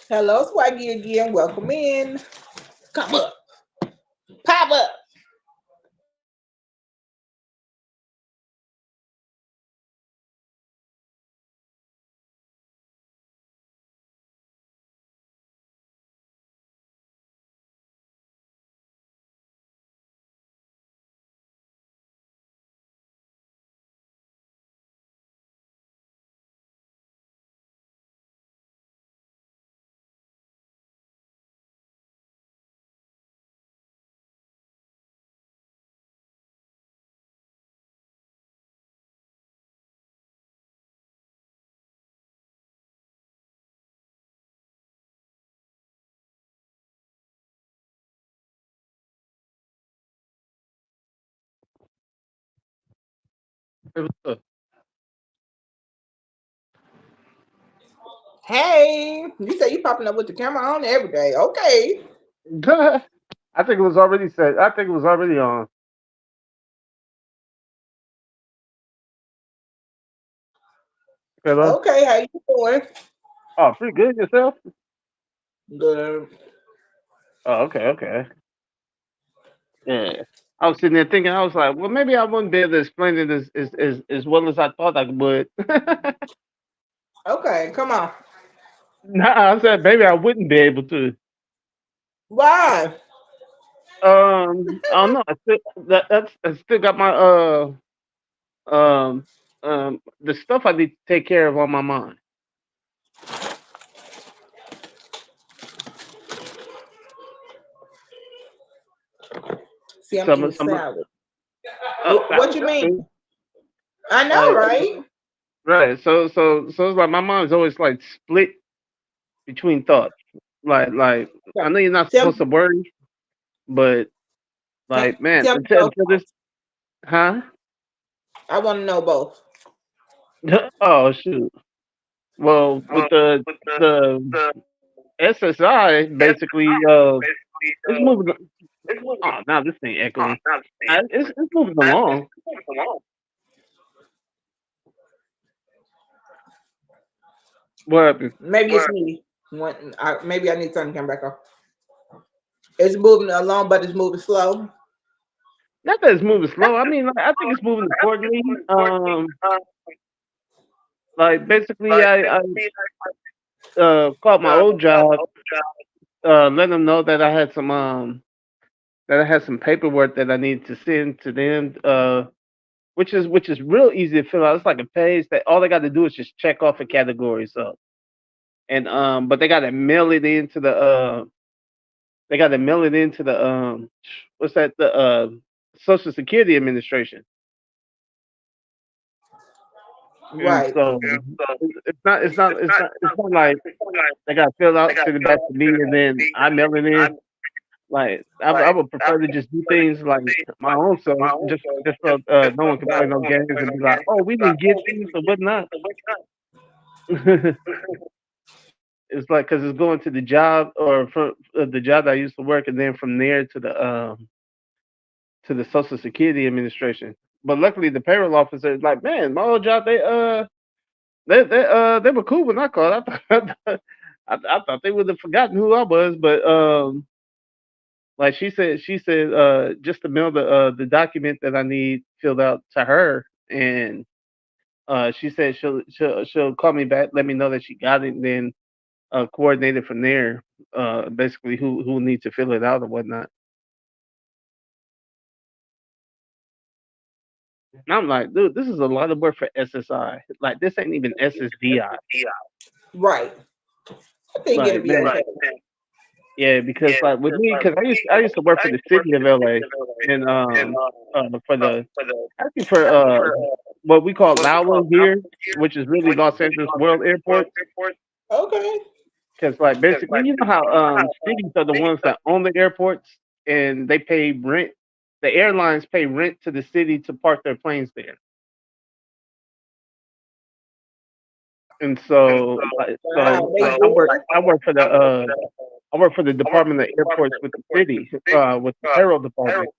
Hello, Swaggy again. Welcome in. Come up. Pop up. Hey, what's up? Hey, you say you popping up with the camera on every day. Okay. I think it was already set. I think it was already on. Hello? Okay, how you doing? Oh, pretty good yourself? Good. Oh, okay, okay. Yeah. I was sitting there thinking, I was like, well, maybe I wouldn't be able to explain it as well as I thought I would. Okay, come on. Nah, I said maybe I wouldn't be able to. Why? I don't know. I still got my um the stuff I need to take care of on my mind. See, I'm Some eating some salad. What you that's mean? good. I know, Like right? right. So it's like my mind's always like split between thoughts. Like I know you're not Tell supposed to me, worry, but like man, tell me your until this, thoughts. huh? I want to know both. Oh shoot. Well, with the SSI, basically, it's moving. Oh, now this thing echoing. It's moving along. What happened? Maybe it's me. Maybe I need something to come back off. It's moving along, but it's moving slow. Not that it's moving slow. I mean, like, I think it's moving accordingly. Like basically, I called my old job, let them know that I had some paperwork that I need to send to them, which is real easy to fill out. It's like a page that all they got to do is just check off a category. So and but they got to mail it into the what's that the Social Security Administration. And Right. so it's not like they got to fill out, send it back to me, and then I mail it in. Like I would prefer to just do things like my own self, just so no one can play no games and be like, "Oh, we didn't get these or whatnot." It's like because it's going to the job or from the job that I used to work, and then from there to the Social Security Administration. But luckily, the payroll officer is like, "Man, my old job, they were cool when I called. I thought they would have forgotten who I was, but like she said just to mail the document that I need filled out to her, and she said she'll call me back, let me know that she got it, and then coordinate it from there. Basically, who needs to fill it out or whatnot. And I'm like, dude, this is a lot of work for SSI. Like, this ain't even SSDI. Right. I think it'll Like, be man, okay. yeah, because like with me, because I used to work for the city of LA, and for the actually for what we call LAWA here, which is really Los Angeles World Airport. Okay. Because like basically, you know how cities are the ones that own the airports, and they pay rent. The airlines pay rent to the city to park their planes there. And so, Wow, they good. I work for the Department of Airports with the city, with the payroll department.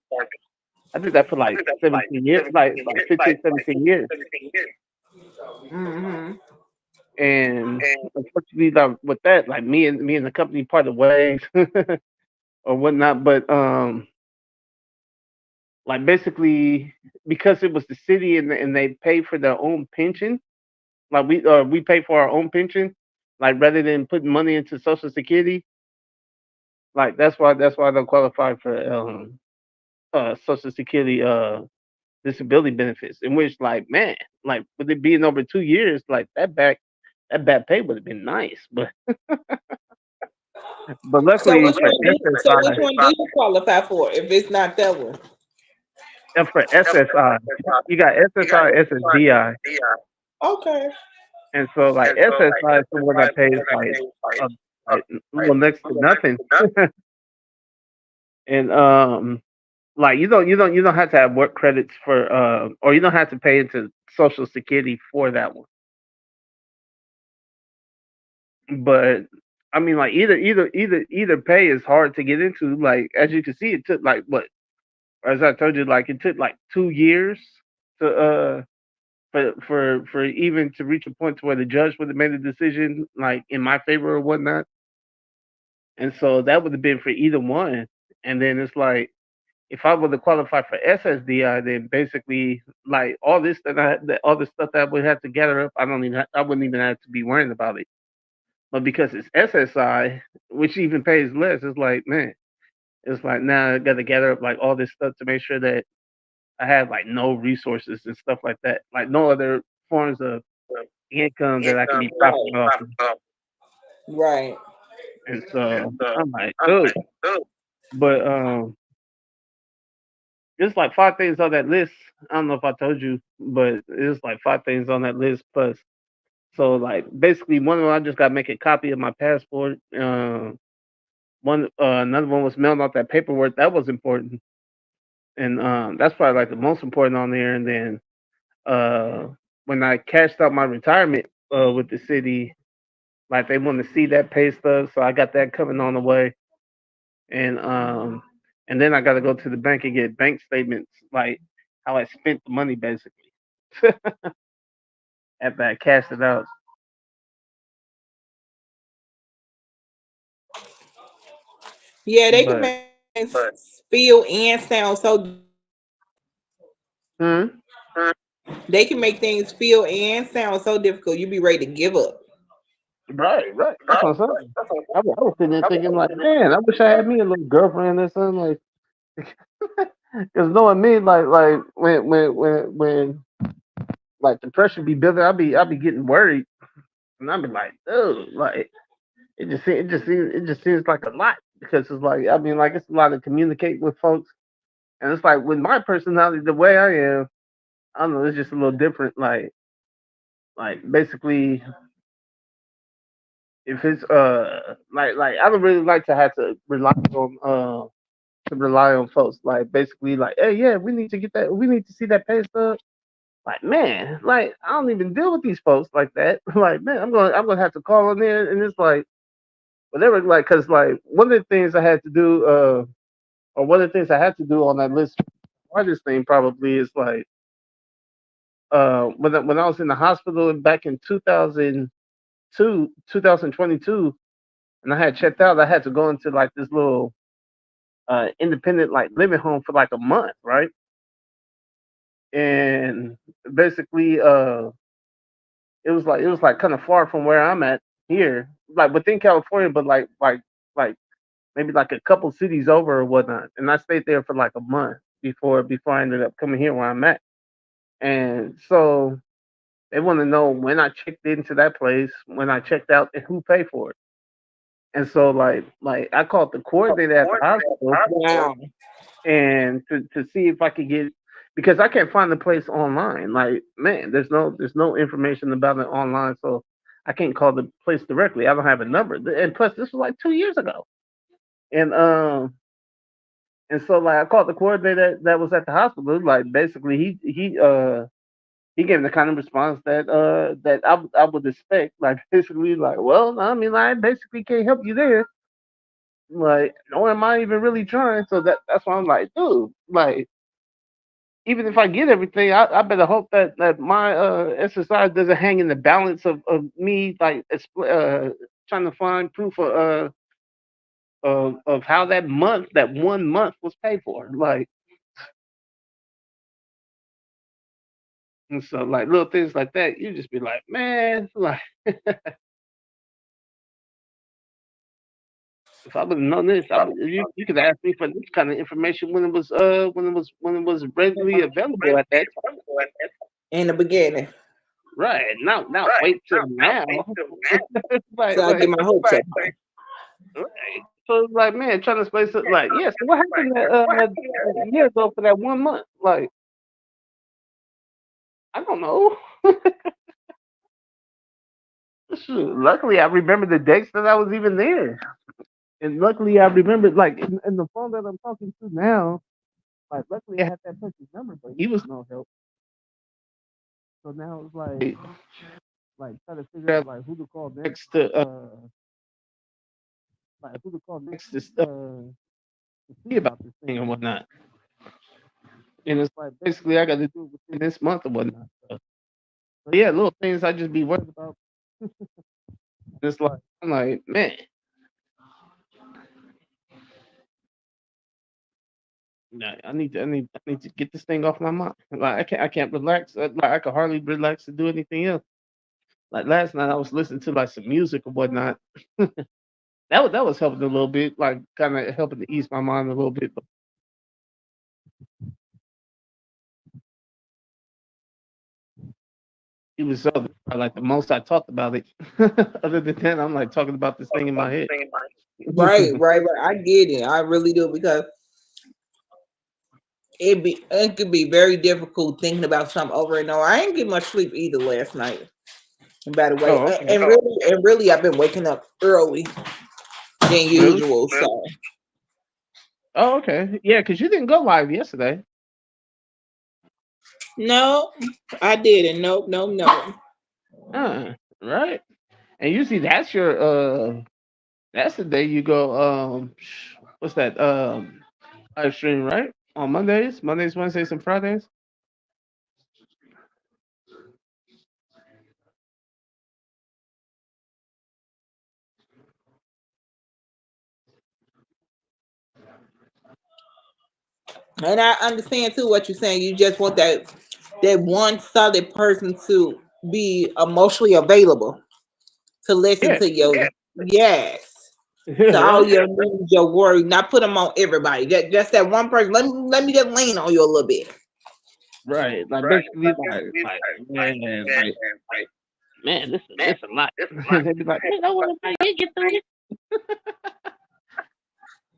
I did that for like 17 years, like 15, 17 years. Mm-hmm. And unfortunately, like, with that, like me and the company parted ways or whatnot. But like basically because it was the city and they pay for their own pension, like we pay for our own pension, like rather than putting money into Social Security. Like that's why I don't qualify for Social Security disability benefits. In which, like, man, like with it being over 2 years, like that back pay would have been nice, but So luckily which for one do so which SSI, one do you qualify for if it's not that one? for SSI, you got SSI, SSDI, Okay. and so like SSI is the one that pays uh, like well next to nothing, and like you don't have to have work credits for or you don't have to pay into Social Security for that one. But I mean, like either pay is hard to get into. Like as you can see, it took like what, as I told you, like it took like 2 years to for even to reach a point to where the judge would have made a decision like in my favor or whatnot. And so that would have been for either one. And then it's like if I were to qualify for SSDI, then basically like all the stuff that I would have to gather up, I wouldn't even have to be worrying about it. But because it's SSI, which even pays less, it's like, man, it's like now I got to gather up like all this stuff to make sure that I have like no resources and stuff like that, like no other forms of income that I can be profiting off of. Right. And so I'm like, oh, but it's like five things on that list. I don't know if I told you, but it's like five things on that list plus. So like basically, one of them I just got to make a copy of my passport. Another one was mailing out that paperwork that was important, and that's probably like the most important on there. And then uh, when I cashed out my retirement with the city, like they want to see that pay stub, so I got that coming on the way. And and then I got to go to the bank and get bank statements, like how I spent the money basically after I cashed it out. Yeah, they can But make things feel and sound so. hmm, They can make things feel and sound so difficult. You be ready to give up. right, that's what I'm saying. I was sitting there thinking like, man, I wish I had me a little girlfriend or something like. Because knowing me, like when like the pressure be building, I'll be getting worried, and I'll be like, oh, like it just seems like a lot because it's like I mean like it's a lot to communicate with folks, and it's like with my personality, the way I am, I don't know, it's just a little different. Like basically, if it's like I don't really like to have to rely on folks. Like basically, like hey yeah, we need to see that pay stub. Like man, like I don't even deal with these folks like that. Like man, I'm gonna have to call on there, and it's like whatever. Like because like one of the things I had to do, or one of the things I had to do on that list, hardest thing probably is like when I was in the hospital back in 2022, and I had checked out, I had to go into like this little independent like living home for like a month, right? And basically, it was like kind of far from where I'm at here, like within California, but like maybe like a couple cities over or whatnot. And I stayed there for like a month before I ended up coming here where I'm at. And so they want to know when I checked into that place, when I checked out, and who paid for it. And so like I called the coordinator at the hospital Wow. and to see if I could get because I can't find the place online. Like, man, there's no information about it online, so I can't call the place directly. I don't have a number. And plus this was like 2 years ago. And and so like I called the coordinator that was at the hospital. Like basically he gave the kind of response that I would expect. Like basically like, well, I mean I basically can't help you there. Like, nor am I even really trying. So that's why I'm like, dude, like even if I get everything, I better hope that my SSI doesn't hang in the balance of me like trying to find proof of how that 1 month was paid for. Like, and so like little things like that, you just be like, man, like if I would have known this, you could ask me for this kind of information when it was readily available at that time. in the beginning, Right. Not wait till now. like so I get like my hopes up. right. So it's like, man, trying to explain something like, yeah, so what happened a year ago for that 1 month? Like, I don't know. Shoot, luckily I remember the dates that I was even there. And luckily I remembered like in the phone that I'm talking to now, like luckily I had that person's number, but he was no help. So now it's like trying to figure out like who to call next to see about this thing and whatnot. And it's like basically I got to do it within this month or whatnot. So yeah, little things I just be worried about. It's like I'm like, man, nah, I need to get this thing off my mind. Like I can't relax. Like I can hardly relax to do anything else. Like last night I was listening to like some music or whatnot. That was helping a little bit, like kind of helping to ease my mind a little bit. But it was so like the most I talked about it. Other than that, I'm like talking about this thing in my head. Right, right, right. I get it. I really do because it could be very difficult thinking about something over and over. I didn't get much sleep either last night. By the way, Oh, okay. and really, I've been waking up early than Really? usual. So Oh, okay. Yeah, because you didn't go live yesterday. no, I didn't. Nope, no, no. Right. And usually that's the day you go what's that live stream, right? On Mondays, Wednesdays, and Fridays. And I understand too what you're saying. You just want that one solid person to be emotionally available to listen Yeah. to your yes. To all Right. your needs, your worry, not put them on everybody. Just that one person. Let me just lean on you a little bit. Right. Like basically like man, this a lot. They'd be like, man, I want to get through it.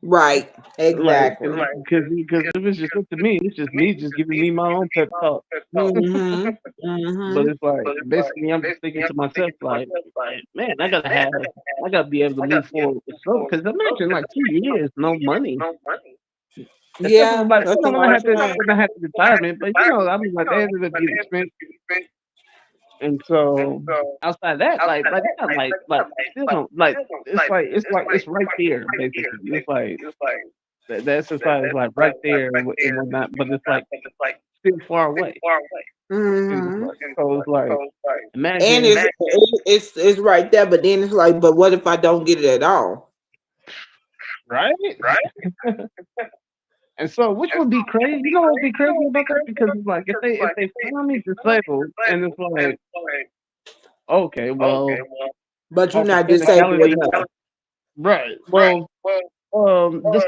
Right. Like, Exactly. because if it's just up to me, it's just me just giving me my own pep talk. Mm-hmm. But Mm-hmm. it's like basically I'm just thinking to myself like, man, I gotta be able to move forward with something. Because imagine like 2 years, no money. Especially Yeah, like that's a when I long had to time. when I had the retirement, but I mean like they ended up getting spent, and so outside that, like I still don't like. It's right there basically. It's like the exercise is like right there and whatnot, but it's like still far away. And it's Mm-hmm. like, so it's like And imagine it's right there, but then it's like, but what if I don't get it at all? right. And so, which would be crazy? You know what would be crazy about that? Because it's like if they found me disabled, and it's like, okay, well, But you're on not disabled technicality, enough. right? Well, this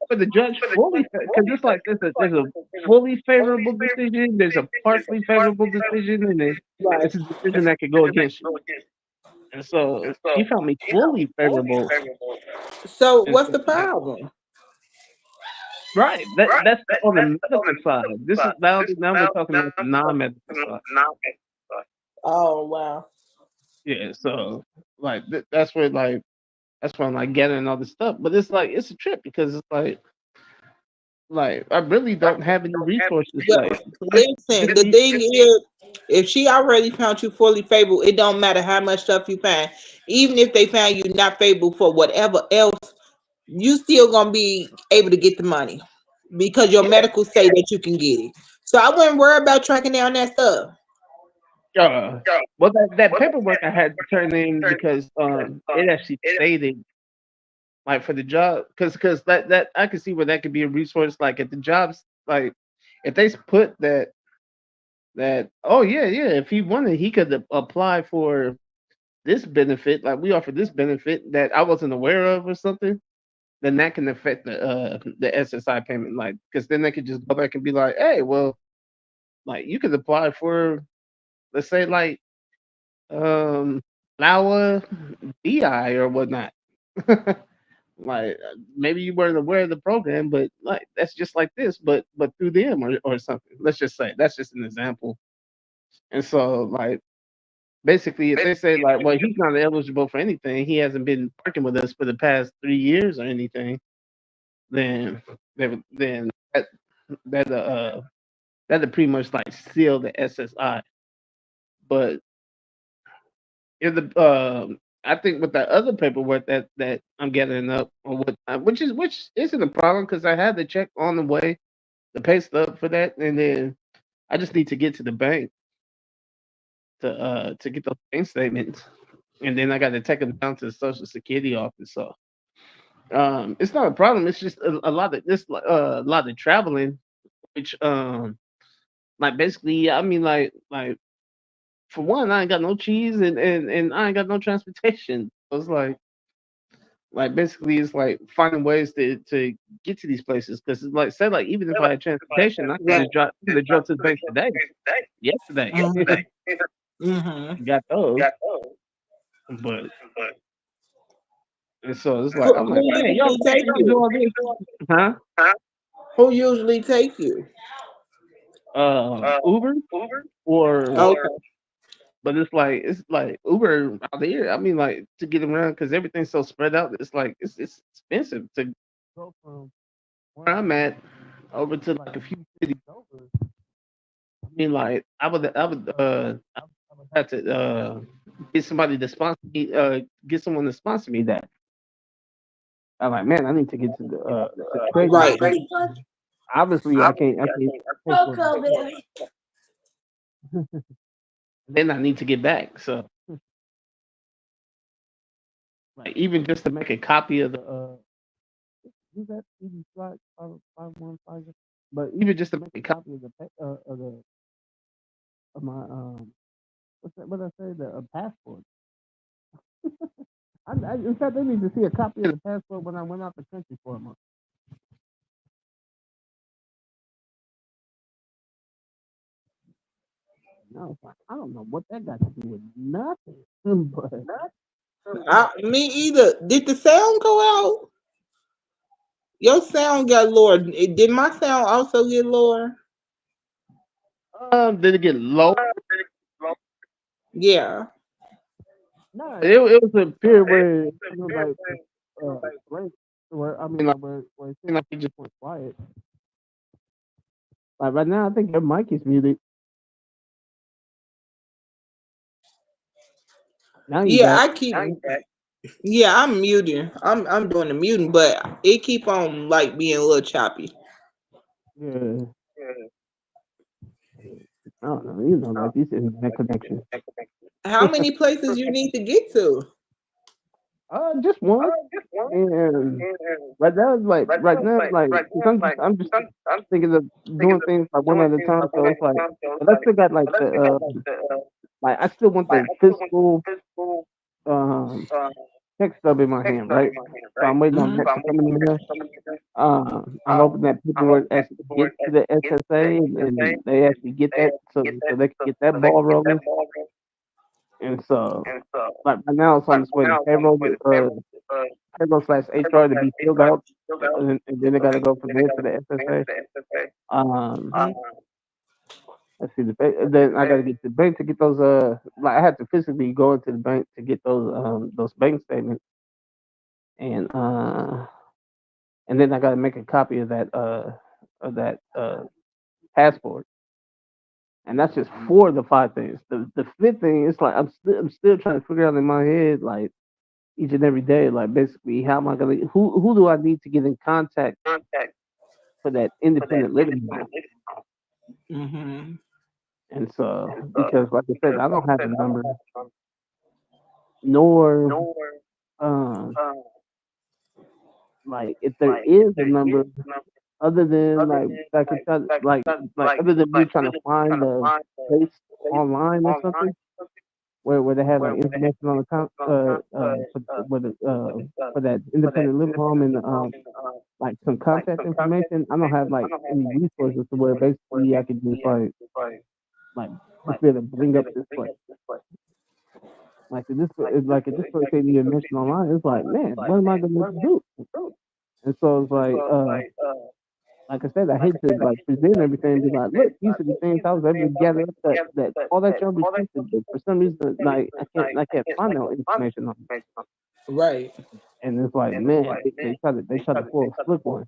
for the judge fully because it's like there's a fully favorable decision, there's a partially favorable decision, and then Right. it's a decision that could go against you. And so he found me fully favorable. So And what's so, the problem? right, that's on the medical side. This is now we're talking about the non-medical side. Oh wow. Yeah, so like that's where I'm like gathering all this stuff. But it's like it's a trip because it's like I really don't have any resources. But Like listen, the thing is, if she already found you fully favorable, it don't matter how much stuff you find. Even if they found you not favorable for whatever else, you still gonna be able to get the money because your yeah, medical say that you can get it. So I wouldn't worry about tracking down that stuff. Uh, well, that paperwork I had to turn in because it actually stated like for the job because that I could see where that could be a resource like at the jobs like if they put that oh yeah if he wanted he could apply for this benefit like we offer this benefit that I wasn't aware of or something then that can affect the SSI payment like because then they could just go back and be like hey well like you could apply for let's say like um Lawa BI or whatnot. Like maybe you weren't aware of the program, but like that's just like this, but through them or something. Let's just say that's just an example. And so like basically if they say like well he's not eligible for anything, he hasn't been working with us for the past 3 years or anything, then then that that'd pretty much like seal the SSI. But if the I think with that other paperwork that I'm gathering up or what which isn't a problem because I had the check on the way, the pay stub for that, and then I just need to get to the bank to get those bank statements, and then I got to take them down to the Social Security office. So it's not a problem. It's just a lot of this a lot of traveling, which like basically I mean like for one I ain't got no cheese and I ain't got no transportation. So it's like basically it's like finding ways to get to these places because it's like say like even if I had transportation I Right. could have drove to the bank today yesterday Mm-hmm. got those but and so it's like Who, I'm like who man y'all usually making take me do you? all this huh Who usually take you? Uber or Okay. but it's like Uber out here I mean like to get around because everything's so spread out it's like it's expensive to go from where I'm at over to like a few cities over. I mean, like I would have to get somebody to sponsor me, get someone to sponsor me that. I'm like, man, I need to get to trading, Right. but obviously I can't for myself. Then I need to get back. So, like, even just to make a copy of the who's that? EV slot 515. But even just to make a copy of the of my what's that? What did I say? The passport. In fact, they need to see a copy of the passport when I went out the country for a month. No, I don't know what that got to do with nothing. But Me either. Did the sound go out? Your sound got lower. Did my sound also get lower? did it get low? Yeah. No, it was a period where it was like break, where I mean, like where it seemed like it just went quiet. Like right now, I think your mic is muted. Now you Yeah, back. I keep. Yeah, I'm muting. I'm doing the muting, but it keep on like being a little choppy. Yeah, I don't know. You know, like this internet connection. How many places you need to get to? Just one. And right now, like 'cause I'm just thinking of doing things like one at a time. So it's like, but I still got like the like I still want the physical um text stub in my hand, right? So I'm waiting on Mhm. that to come in the mail. I'm hoping that paperwork actually gets to the SSA and they actually get that so they can get that ball rolling. And so like right now it's on its way to payroll slash HR to be filled out, and then they got to go from there to the SSA. Um, Mhm. let's see, then I got to get to the bank to get those. Like I had to physically go into the bank to get those bank statements, and uh, and then I got to make a copy of that passport, and that's just four of the five things. The fifth thing is like I'm still trying to figure out in my head like each and every day, like basically how am I gonna who do I need to get in contact for that independent living loan? Mm-hmm. And so, because like I said, I don't have the number, nor um, like if there is a number other than like I could try like other than me trying to find a place online or something where they have like information on the for that independent living home and like some contact information. I don't have like any resources to where basically I could just like just be able to bring up this place. Like if this place ain't even mentioned online, it's like, man, what am I gonna do? And so it's like I said, I hate to like present everything and be like, look, these are the things I was able to gather up that all that y'all requested, but for some reason, like I can't find no information on it. Right. And it's like, man, they try to pull a slip one.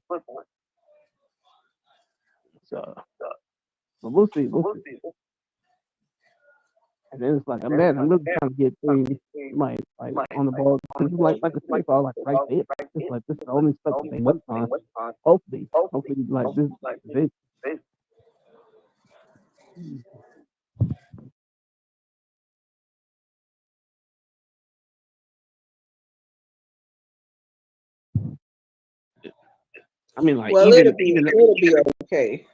So, but we'll see. And then it's like, I'm really trying to get things like on the ball because like I said, it's all like right there. It's like this is the only stuff that they wait on. Hopefully, like this is it. I mean, like Well, even it'll be okay.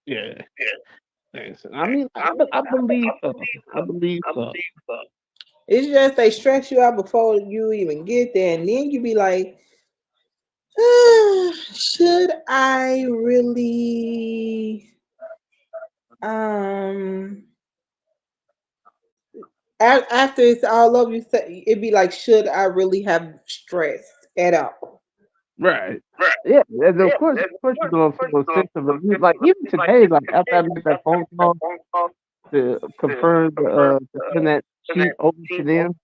yeah. Thanks. I mean, I believe so. I believe so. It's just they stress you out before you even get there, and then you be like, should I really um after it's all over you say it'd be like, should I really have stressed at all? Right. Yeah, and of course you're going for a sense of relief. Like even today, like after I made that phone call to confirm to send that sheet over to them,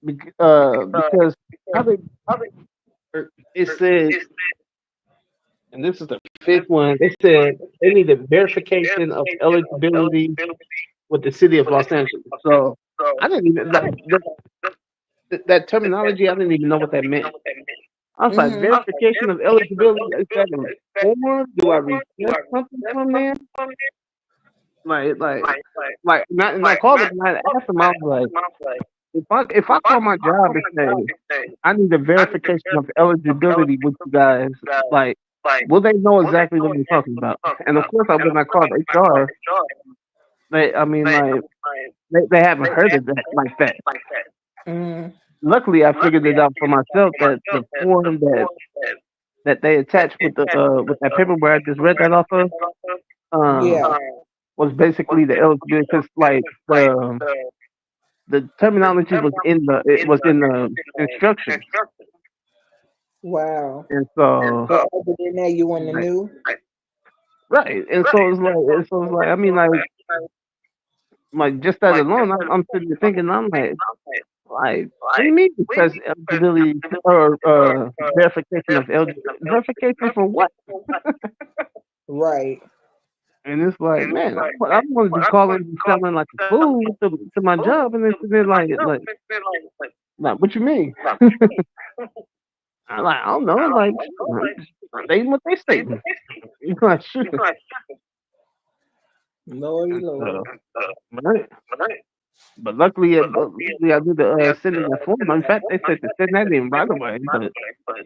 because how they it said, and this is the fifth one. They said they needed verification of eligibility with the city of Los Angeles. So I didn't even like that terminology. I didn't even know what that meant. I was like, Mm-hmm. verification of eligibility. Is that in form? Do I request something from them? Like, like, not, and I called them and I asked them. I was like, if I call my job and say I need a verification of eligibility with you guys, like, will they know exactly what I'm talking about? And of course, when I called HR, I mean, like, they haven't heard of that like that. Mm-hmm. Luckily, I figured it out for myself that the form that they attached with that paper where I just read that off of, um, Yeah. was basically the eligibility because like the terminology was in the instructions, Wow. and so But other than that, you want to like know? right, and so it's like I mean like just that alone, I'm sitting there thinking I'm like what do you mean because eligibility or verification of eligibility verification for what? Right. And it's like, man, I'm going to be calling and selling like a fool to my job, and then like, what you mean? I'm like, I don't know, like, stating what they stating. You know, like, sure. Lordy, And Lord. so, right. But luckily, I did the sending that form. In fact, they said to send that in right away. But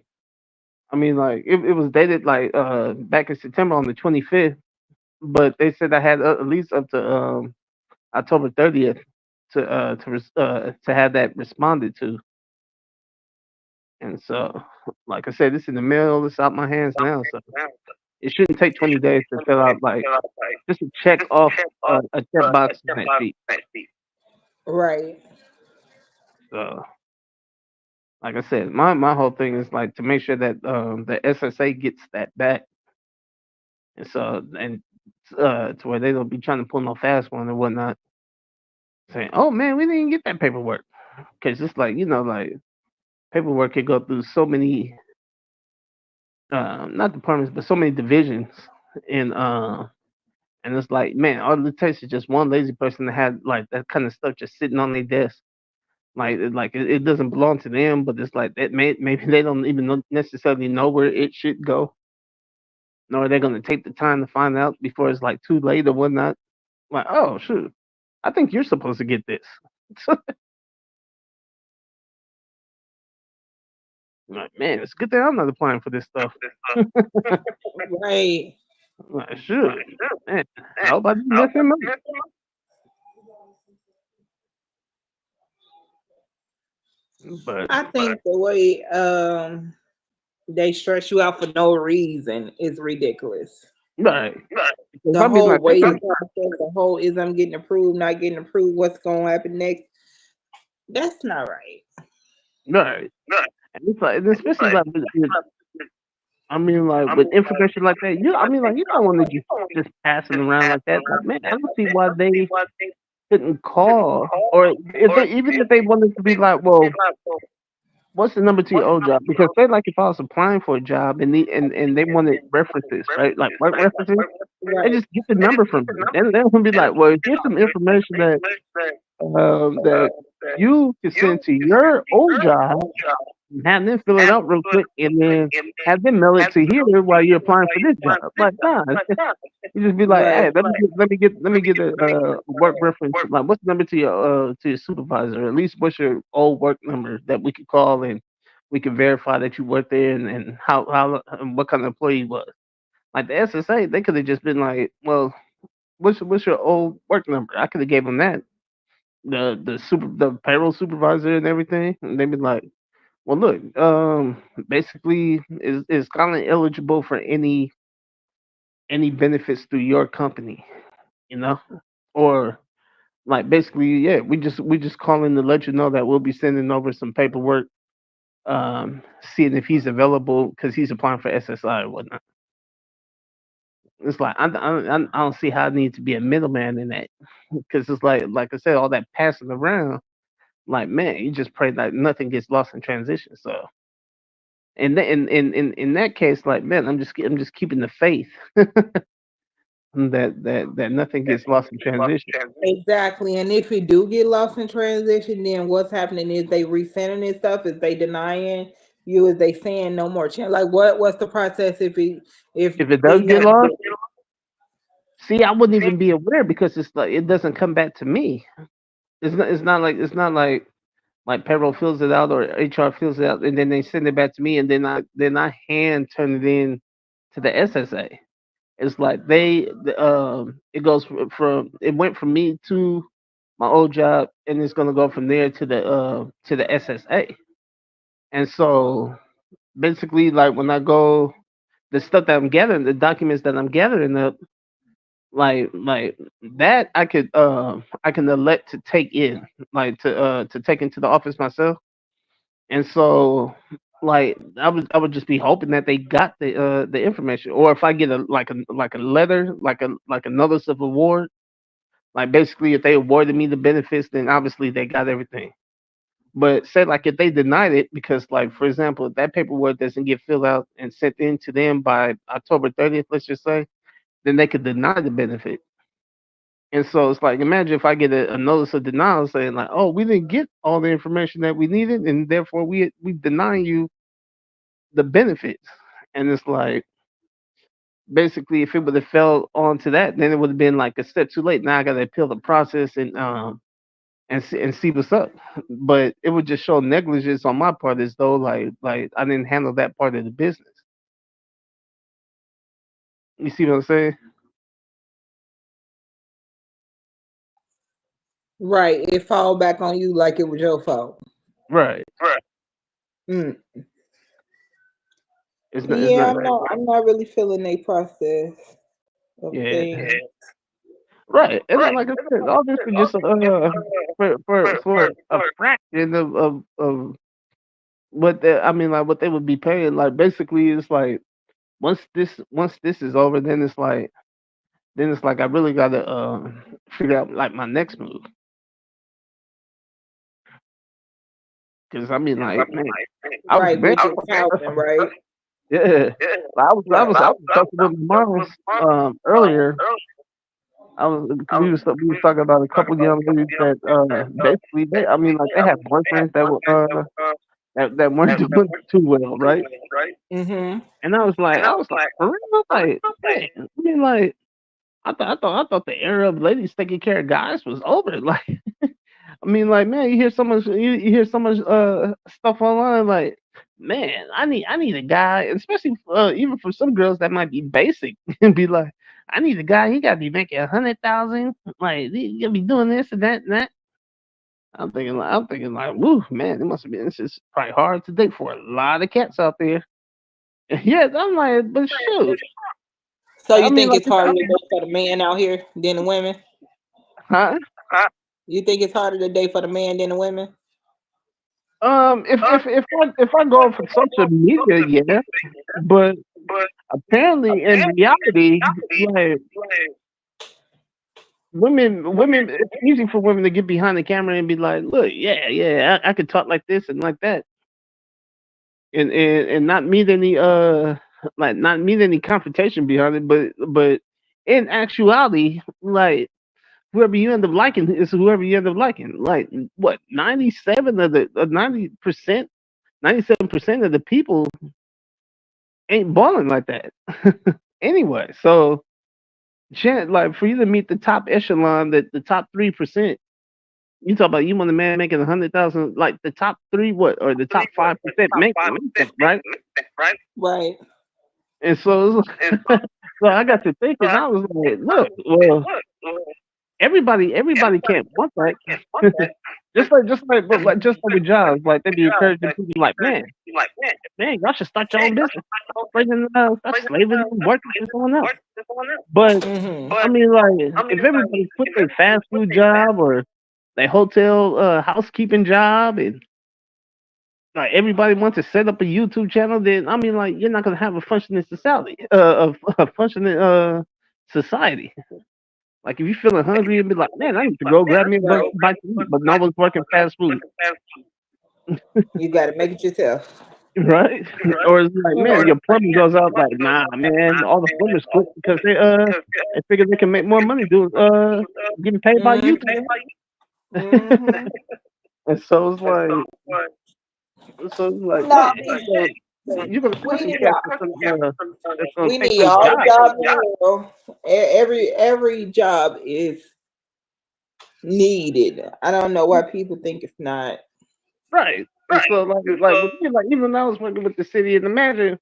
I mean, like, it was dated like back in September on the 25th. But they said I had at least up to October 30th to have that responded to. And so, like I said, this in the mail. It's out my hands now, so it shouldn't take 20 days to fill out like just a check off a check box on that sheet. Right. So, like I said, my whole thing is like to make sure that the SSA gets that back, and so and to where they don't be trying to pull no fast one or whatnot, saying, "Oh man, we didn't get that paperwork," because it's like like paperwork could go through so many not departments, but so many divisions, and and it's like, man, all it takes is just one lazy person to have like that kind of stuff just sitting on their desk. It doesn't belong to them, but it's like that maybe they don't even necessarily know where it should go. or they're gonna take the time to find out before it's like too late or whatnot. Like, oh shoot, I think you're supposed to get this. Like, man, it's a good thing I'm not applying for this stuff. Right. Like, shoot, man, I hope I didn't mess him up. But I think the way they stress you out for no reason is ridiculous. right, because The I mean, whole like, they waiting can, process, the whole is I'm getting approved, not getting approved, what's going to happen next. That's not right. right, and it's like, and especially like I mean, like with information like that, I mean, like you don't want to just passing around like that. Like, man, I don't see why they couldn't call, or if they even if they wanted to be like, well, what's the number to your old job? Because say like if I was applying for a job and they wanted references, right? Like work references, they Right. just get the number from me. Then they're gonna be like, well, here's some information that you can send to your old job, have them fill it out real quick, and then have them mail it to here while you're applying for this job. Like, nah, you just be like, Right. hey, let me get a work reference. Like, what's the number to your supervisor? At least what's your old work number that we could call and we can verify that you worked there and how and what kind of employee you was. Like the SSA, they could have just been like, well, what's your old work number? I could have gave them that. The payroll supervisor and everything, and they'd be like, well, look, basically is kind of eligible for any benefits through your company, you know, or like basically, yeah, we just calling to let you know that we'll be sending over some paperwork, seeing if he's available because he's applying for SSI or whatnot. It's like I don't see how I need to be a middleman in that because it's like I said, all that passing around. Like man, you just pray that nothing gets lost in transition. So in that case, like man, I'm just keeping the faith that nothing gets lost in transition. Exactly. And if it do get lost in transition, then what's happening is they resending this stuff, is they denying you, is they saying no more chance. Like what's the process if If it does they get never lost, see, I wouldn't even be aware because it's like it doesn't come back to me. It's not like payroll fills it out or HR fills it out and then they send it back to me and then I hand turn it in to the SSA. It's like it goes it went from me to my old job and it's gonna go from there to the SSA. And so basically like when I go the stuff that I'm gathering, the documents that I'm gathering up, like that I can elect to take in, like to take into the office myself. And so like I would just be hoping that they got the information. Or if I get a letter, like a notice of award, like basically if they awarded me the benefits, then obviously they got everything. But say like if they denied it because like for example, if that paperwork doesn't get filled out and sent in to them by October 30th, let's just say, then they could deny the benefit. And so it's like imagine if I get a notice of denial saying like, oh, we didn't get all the information that we needed and therefore we deny you the benefits. And it's like basically if it would have fell onto that, then it would have been like a step too late. Now I gotta appeal the process and see what's up. But it would just show negligence on my part as though like I didn't handle that part of the business. You see what I'm saying? right, it fall back on you like it was your fault. Right. Mm. It's Yeah, not I'm not really feeling a process of yeah. things. Right. And then like I said, all this is just for a fraction of what I mean like what they would be paying. Like basically it's like once this is over, then it's like I really gotta figure out like my next move. Because I mean like man, I was Right, man, which is housing, right? yeah. I was talking with my moms earlier. We was talking about a couple young ladies that basically they I mean like they have boyfriends that were that weren't doing too well, right? Mm-hmm. And I was like, for real, like, man, I mean, like, I thought the era of ladies taking care of guys was over. Like, I mean, like, man, you hear so much stuff online. Like, man, I need a guy, especially even for some girls that might be basic and be like, I need a guy. He got to be making 100,000. Like, he gonna be doing this and that and that. I'm thinking like, woo, man, it must have been. It's just probably hard to date for a lot of cats out there. Yeah, I'm like, but shoot, So I you mean, think like, it's harder to date for the man out here than the women? huh? You think it's harder to date for the man than the women? If I go for social media, yeah, but apparently in reality, like women, it's easy for women to get behind the camera and be like, look, yeah, yeah, I could talk like this and like that, and not meet any not meet any confrontation behind it, but in actuality, like whoever you end up liking is whoever you end up liking. Like what 97 of the 90%, 97% of the people ain't balling like that anyway. So, like for you to meet the top echelon, the top 3%, you talk about you want a man making 100,000, like the top three, what or the top 5% make that, right? Right. And so, so I got to thinking, I was like, look, well, everybody can't want that. Just like with jobs, like they be encouraging people, like, man, y'all should start your own business. Start slaving and working for someone else. But Mm-hmm. I mean, like, if everybody quit their fast food job or their hotel housekeeping job, and like everybody wants to set up a YouTube channel, then I mean, like, you're not gonna have a functioning society, a functioning society. Like, if you're feeling hungry and be like, man, I need to go grab me a bite to eat, but no one's working fast food, You got to make it yourself. right? Or it's like, man, your plumbing goes out, like, nah, man, all the plumbers quit because they figure they can make more money doing getting paid by YouTube. Mm-hmm. Mm-hmm. And so it's like, No, man, so you're gonna we force some need cats that's gonna we take need some all the jobs. jobs in the world. Every job is needed. I don't know why people think it's not. Right. And so like with me, like even when I was working with the city, and imagine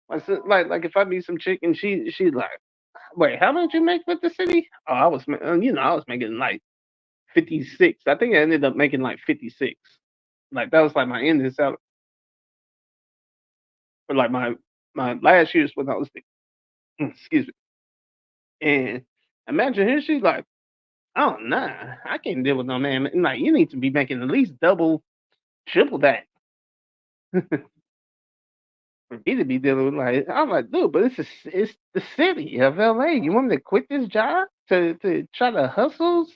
like if I meet some chick and she's like, wait, how much you make with the city? Oh, I was making like 56. I think I ended up making like 56. Like that was like my ending salary for like my last year's when I was excuse me. And imagine here she's like, oh nah, I can't deal with no man. Like you need to be making at least double, triple that for me to be dealing with. Like I'm like, dude, but it's the city of LA. You want me to quit this job to try to hustle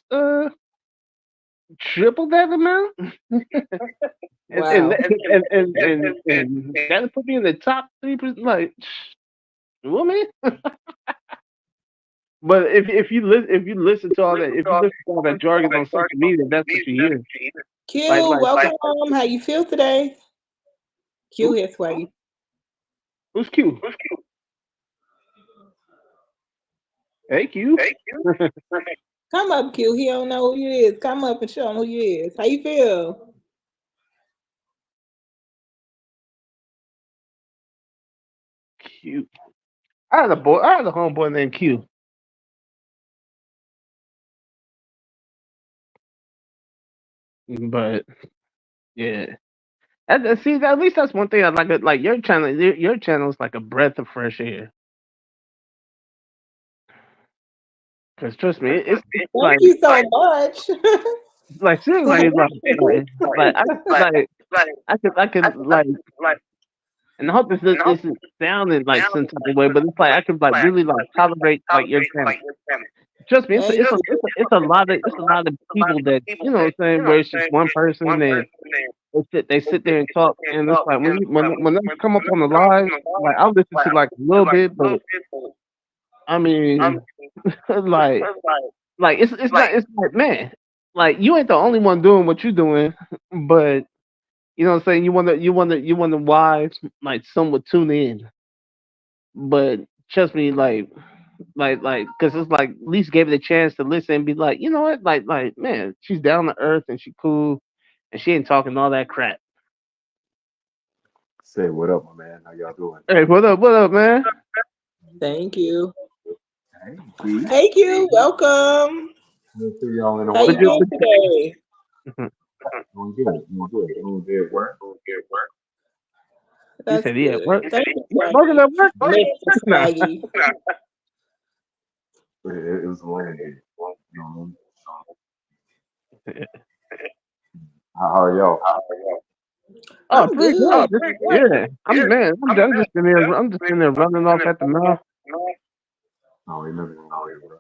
triple that amount? and Wow. and and that put me in the top 3%. Like, woman. But if you listen to all that, if you listen to all that jargon on social media, that's what you hear. Q, Like welcome home. How you feel today? Q who? here, Sway. Who's Q? Hey Q. Come up, Q. He don't know who you is. Come up and show him who you is. How you feel? Q. I had a homeboy named Q. But yeah. See, at least that's one thing I like. Like your channel, your channel is like a breath of fresh air. Cause trust me, it's Thank you so much. like seriously, like I could and I hope this is sounding like some type of way, but it's like I could like really like tolerate like your channel. Trust me, Thank you. it's a lot of people that you know what I'm saying, where it's just one person and they sit there and talk, and it's like when they come up on the live, like I'll listen to like a little bit, but I mean, like it's like man, like you ain't the only one doing what you're doing, but You know what I'm saying? You wonder why like some would tune in, but trust me, because it's like at least gave it a chance to listen and be like, you know what, man, she's down to earth and she cool, and she ain't talking all that crap. Say what up, my man? How y'all doing? Hey, what up, man? Thank you. Hey, G. Hey Q, welcome. Good to see y'all in a How you What you? while. doing today? Doing good. Doing good. Doing good work. You That's said yeah, good. work, Thank you, working Swaggy. at work. Mr. Nah. Swaggy. It was a long day. You know, how are y'all? Oh, I'm pretty good. good. Yeah, I'm just in there. I'm just in there running off at the mouth. Oh, ain't nothing wrong with it,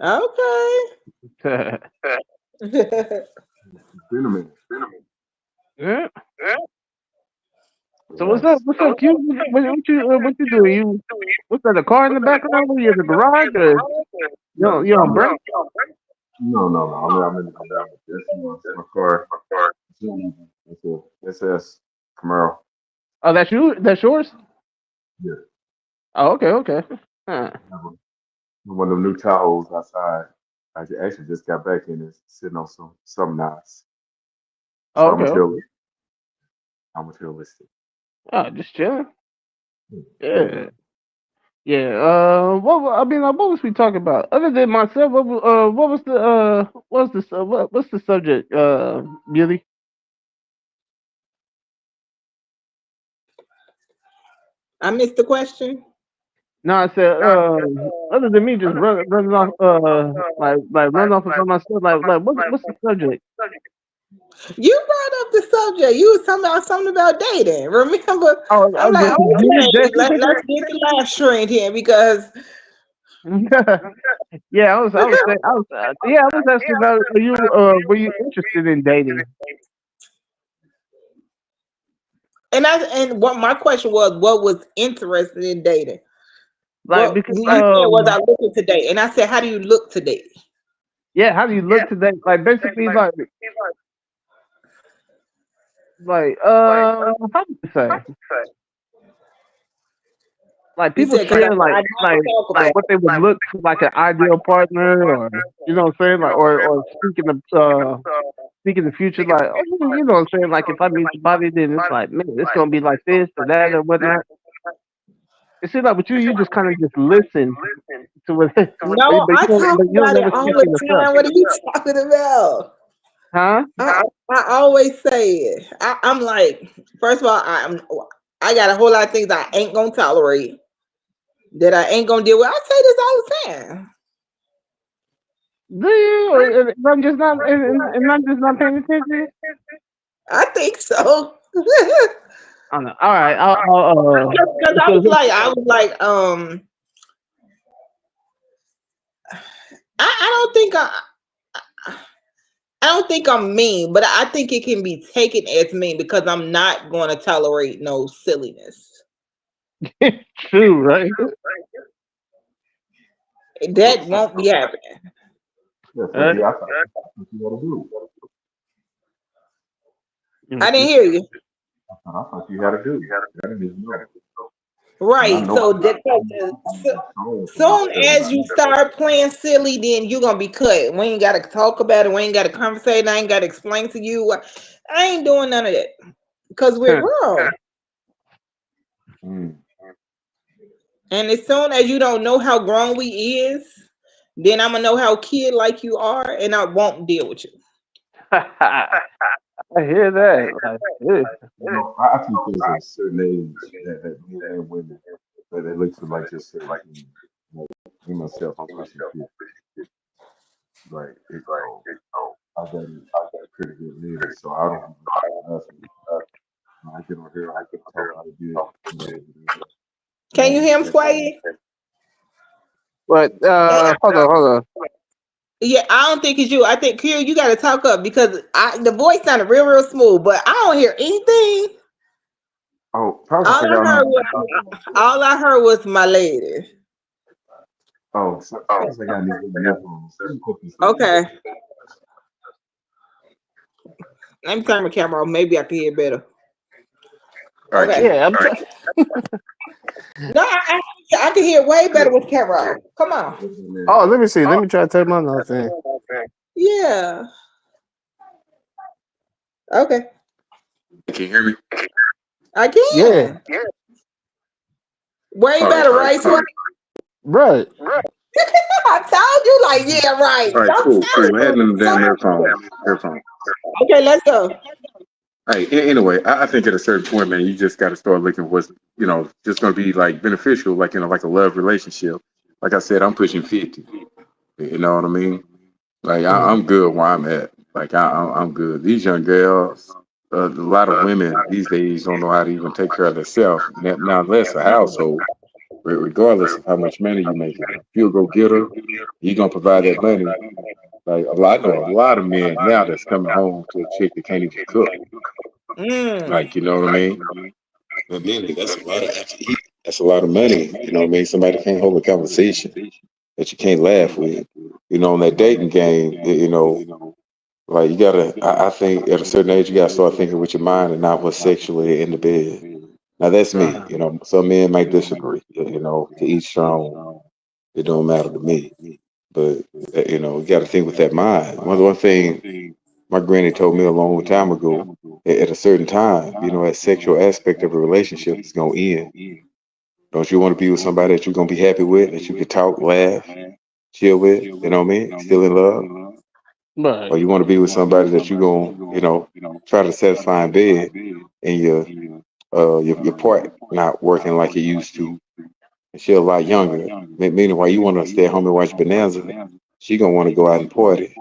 Okay. It's been a minute. Yeah. So what's up? Yes. What's up, Q? What you doing? What's that? A car in the background? Are you in the garage? Or No, you on I'm break? no. I'm in the garage. That's my car. It's a SS Camaro. Oh, that's you. That's yours. Yeah. Oh, okay. Huh. I have one of them new Tahoes outside. I actually just got back in it, sitting on some nice. So Oh, I'm okay. materialistic. I'm materialistic. Oh, just chilling. Yeah. Yeah. Yeah. What was we talking about? Other than myself, what was the what's the subject? Beauty. I missed the question. No, I said, other than me just running off, run off about myself, what's the subject? You brought up the subject. You was talking about something about dating. Remember? Oh, I'm like, you okay, dating? let's get the last trend here because Yeah, I was asking about, were you interested in dating? and what my question was, what was interested in dating? Like, What because, you said was I looking to date, and I said, how do you look to date? yeah, how do you look today? Like, basically, how do you say? Like You people said because share I don't talk about what they would look for like an ideal partner, or you know what I'm saying, like or speaking the future, like oh, you know what I'm saying, like if I meet somebody, then it's like man, it's gonna be like this or that or whatnot. It seems like with you, you just kind of just listen to what, but No, I talk you don't about it never all speak for the yourself, time. What are you talking about? huh? I always say it. I'm like, first of all, I got a whole lot of things I ain't gonna tolerate that I ain't gonna deal with. I say this all the time. Do you? Or I'm just not, and I'm just not paying attention. I think so. I don't know. All right, Because so, I was like, I don't think I don't think I'm mean, but I think it can be taken as mean because I'm not going to tolerate no silliness. true, right? That won't be happening. Yeah, so Uh, yeah, I thought you had to do. I didn't hear you. I thought you had to do. I didn't even know. And I Right. know So I'm sorry for my soon feelings. as you start playing silly, then you're gonna be cut. We ain't gotta talk about it. We ain't gotta conversate. I ain't gotta explain to you. I ain't doing none of that because we're grown. Mm. And as soon as you don't know how grown we is, then I'm gonna know how kid like you are, and I won't deal with you. I hear that. Like, yeah. You know, I think there's a certain age that men and women that they look to like just certain things. Like me myself, I'm pushing 50. Like I got it pretty good later, so I don't have to I get on here, I can talk a little bit, Can you and hear him, that's Swaggy? But hold on. Yeah, I don't think it's you. I think Kira, you got to talk up because the voice sounded real smooth, but I don't hear anything. oh, probably All say I y'all heard not. was all I heard was my lady. Oh, so, probably say y'all need to headphones. Let me put this in. Okay. Let me turn my camera on. Maybe I can hear better. All right, Okay. Q. Yeah, I'm trying. No, I can hear way better with the camera on. Come on. Oh, let me see. Let me try to turn my nose thing. Yeah. Okay. Can you hear me? I Yeah, can. Way All right, better, all right, right? cool. right. I told you, like, yeah, right. All right, Don't cool, tell cool. Add me. them damn earphones. Okay, let's go. Hey, anyway, I think at a certain point, man, you just got to start looking at what's, just going to be like beneficial, like, like a love relationship. Like I said, I'm pushing 50. You know what I mean? Like, I'm good where I'm at. Like, I'm good. These young girls, a lot of women these days don't know how to even take care of themselves. Now, less a household, regardless of how much money you make. If you'll go get her, you going to provide that money. Like, I know a lot of men now that's coming home to a chick that can't even cook. Mm. Like, you know what I mean? But man, that's a lot of after eat. That's a lot of money. You know what I mean? Somebody can't hold a conversation that you can't laugh with. On that dating game, like you gotta. I think at a certain age you gotta start thinking with your mind and not what's sexually in the bed. Now that's me. Uh, Some men might disagree. To each their own. It don't matter to me. But you gotta think with that mind. One thing my granny told me a long time ago. At a certain time, that sexual aspect of a relationship is gonna end. Don't you want to be with somebody that you're gonna be happy with, that you can talk, laugh, chill with? You know what I mean? Still in love, right. or you want to be with somebody that you're gonna, try to satisfy in bed, and your part not working like it used to, and she a lot younger. Meaning, why you want to stay at home and watch Bonanza, she gonna want to go out and party.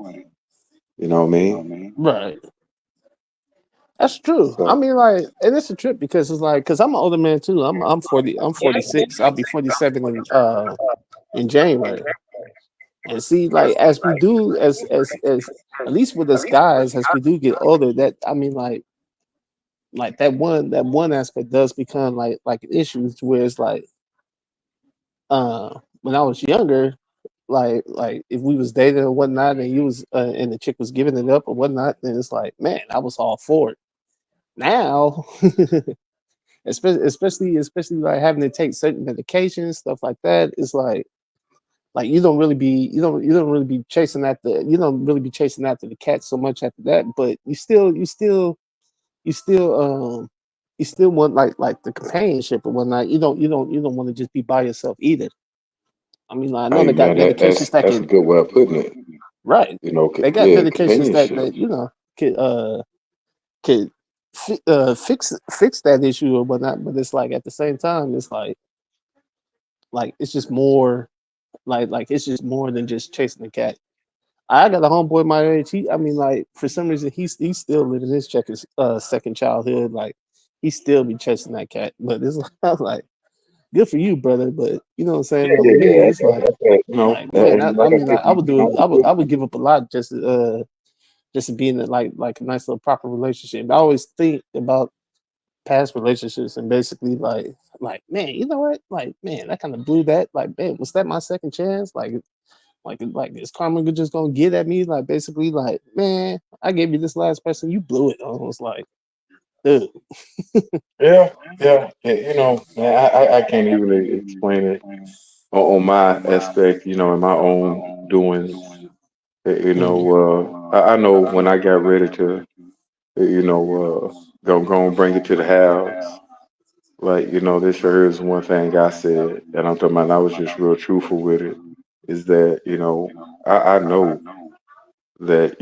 You know what I mean? Right. That's true. I So mean, like, and it's a trip because it's like, because I'm an older man too. I'm 40. I'm 46. I'll be 47 in January. And see, like, as we do, as at least with us guys, as we do get older, that I mean, like that one aspect does become like an issue to where it's like, when I was younger, like if we was dating or whatnot, and you was and the chick was giving it up or whatnot, then it's like, man, I was all for it. Now, especially like having to take certain medications, stuff like that, it's like you don't really be chasing at the you don't really be chasing after the cat so much after that, but you still you still want like the companionship or whatnot. You don't want to just be by yourself either. I mean, like, I know hey they got man, medications that that's a can, good way of putting it. right. They got Yeah, medications that companionship. that could fix that issue or whatnot, but it's like at the same time, it's like it's just more like it's just more than just chasing the cat. I got a homeboy my age. I mean, like, for some reason, he's still living his second childhood. Like, he still be chasing that cat. But it's like good for you, brother. But you know what I'm saying? But Yeah, with me, yeah, it's like, man, and I like I mean, said, like, I would give up a lot just to be in like a nice little proper relationship. I always think about past relationships and basically like, man, you know what? Like, man, I kind of blew that. Like, man, was that my second chance? Like, is karma just gonna get at me? Like, basically, like, man, I gave you this last person, you blew it. I was like, dude. yeah, yeah, yeah. Man, I can't even explain it on my aspect. In my own doings. Mhm. I know when I got ready to, go and bring it to the house. Like, this right here is one thing I said, and I'm talking about. I was just real truthful with it. Is that I know that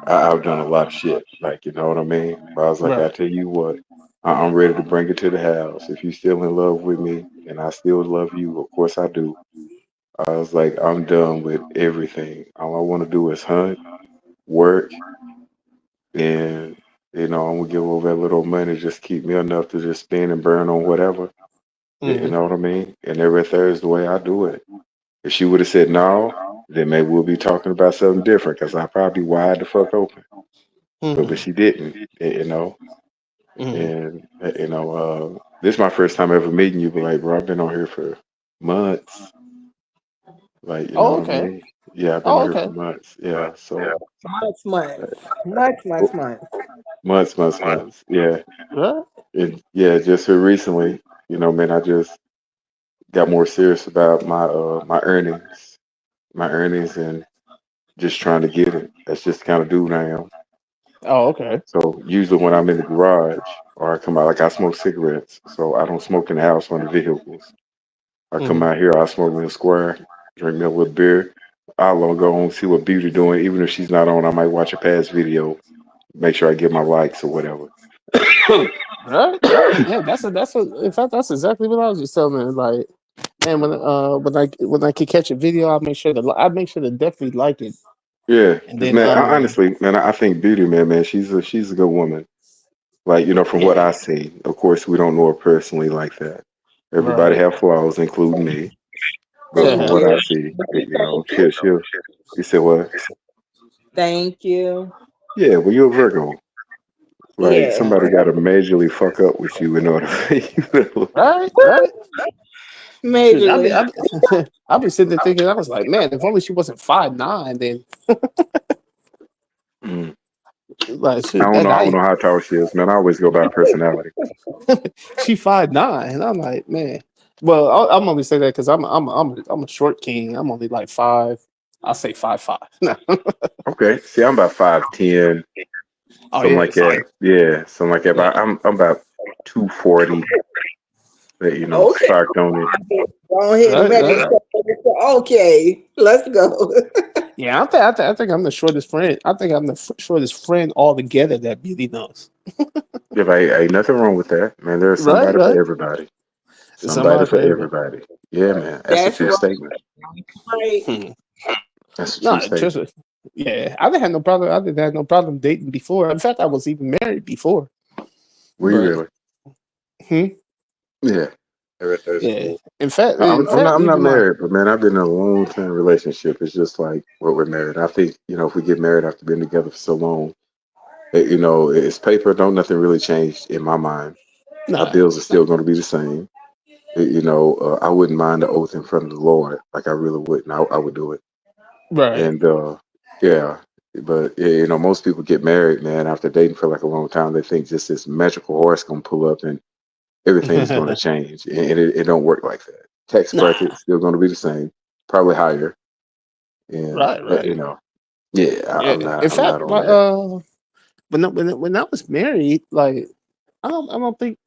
I've done a lot of shit. Like, you know what I mean. But I was like, I Right. tell you what, I'm ready to bring it to the house. If you still in love with me, and I still love you, of course I do. I was like, I'm done with everything. All I want to do is hunt, work, and I'm gonna give over that little money, just keep me enough to just spend and burn on whatever. You Hmm. know what I mean? And every Thursday, the way I do it. If she would have said no, then maybe we'll be talking about something different because I probably wide the fuck open. But Hmm. she didn't, you know. Hmm. And this is my first time ever meeting you. But like, bro, I've been on here for months. Like, you know Oh, what I okay. mean? Yeah, I've been Oh, on here for okay. months. Yeah. So, Months, months, uh, months, months, wh- months. months. Yeah, Right? yeah. Just here recently, man, I just got more serious about my earnings, and just trying to get it. That's just the kind of dude I am. Oh, okay. So usually when I'm in the garage or I come out, like I smoke cigarettes, so I don't smoke in the house or in the vehicles. I come Hmm. out here, I smoke me a square, drink me a little beer. I'll go on see what Beauty doing, even if she's not on. I might watch a past video, make sure I get my likes or whatever. Right, right. Yeah, in fact that's exactly what I was just telling her. Like, man, when I could catch a video, I make sure to definitely like it. Yeah, And because then man, honestly, man, I think Beauty, man, she's a good woman. Like, from what yeah. I see, of course, we don't know her personally like that. Everybody Right. have flaws, including me. But from Thank Uh-huh. what I you. see, Thank you. she'll. You said what? Thank you. Yeah, well, you're a Virgo. Like Yeah. somebody got to majorly fuck up with you in order for you to. Right, right. Shoot, Majorly. I'll be sitting there thinking, I was like, man, if only she wasn't 5'9", then Mm. like I shoot, don't that know. I don't I know how tall she is, man. I always go by personality. she 5'9", and I'm like, man. Well, I'm only say that because I'm a short king. I'm only like five. I'll say 5'5". Okay. See, I'm about 5'10", Oh something yeah, like see, that. Yeah, something like that. But yeah, I'm about 240. That Okay. clocked on it. Go ahead and right, measure right. yourself. Okay. Let's go. Yeah, I think I'm the shortest friend. I think I'm the shortest friend altogether that Beauty knows. If I ain't nothing wrong with that, man. There's Right, somebody for right. everybody. Somebody Somebody for for everybody. everybody. Yeah, man. That's a That's true statement. right. Hmm. That's a true No, trust statement. me. Yeah, I didn't have no problem. I didn't have no problem dating before. In fact, I was even married before. We But really. hmm, Yeah. Everything's yeah. cool. In fact, I'm, in I'm not. fact, I'm not even my married, but man, I've been in a long term relationship. It's just like what we're married. I think if we get married after being together for so long, it's paper. Don't nothing really change in my mind. Our nah, bills are nah, still going to be the same. I wouldn't mind the oath in front of the Lord. Like I really wouldn't. I would do it. right. And yeah, but yeah, most people get married, man, after dating for like a long time. They think just this magical horse gonna pull up and everything is going to change, and it don't work like that. Tax Nah, bracket still going to be the same, probably higher, and right, right. yeah, Yeah. In I'm fact, not on that. when I was married, like I don't think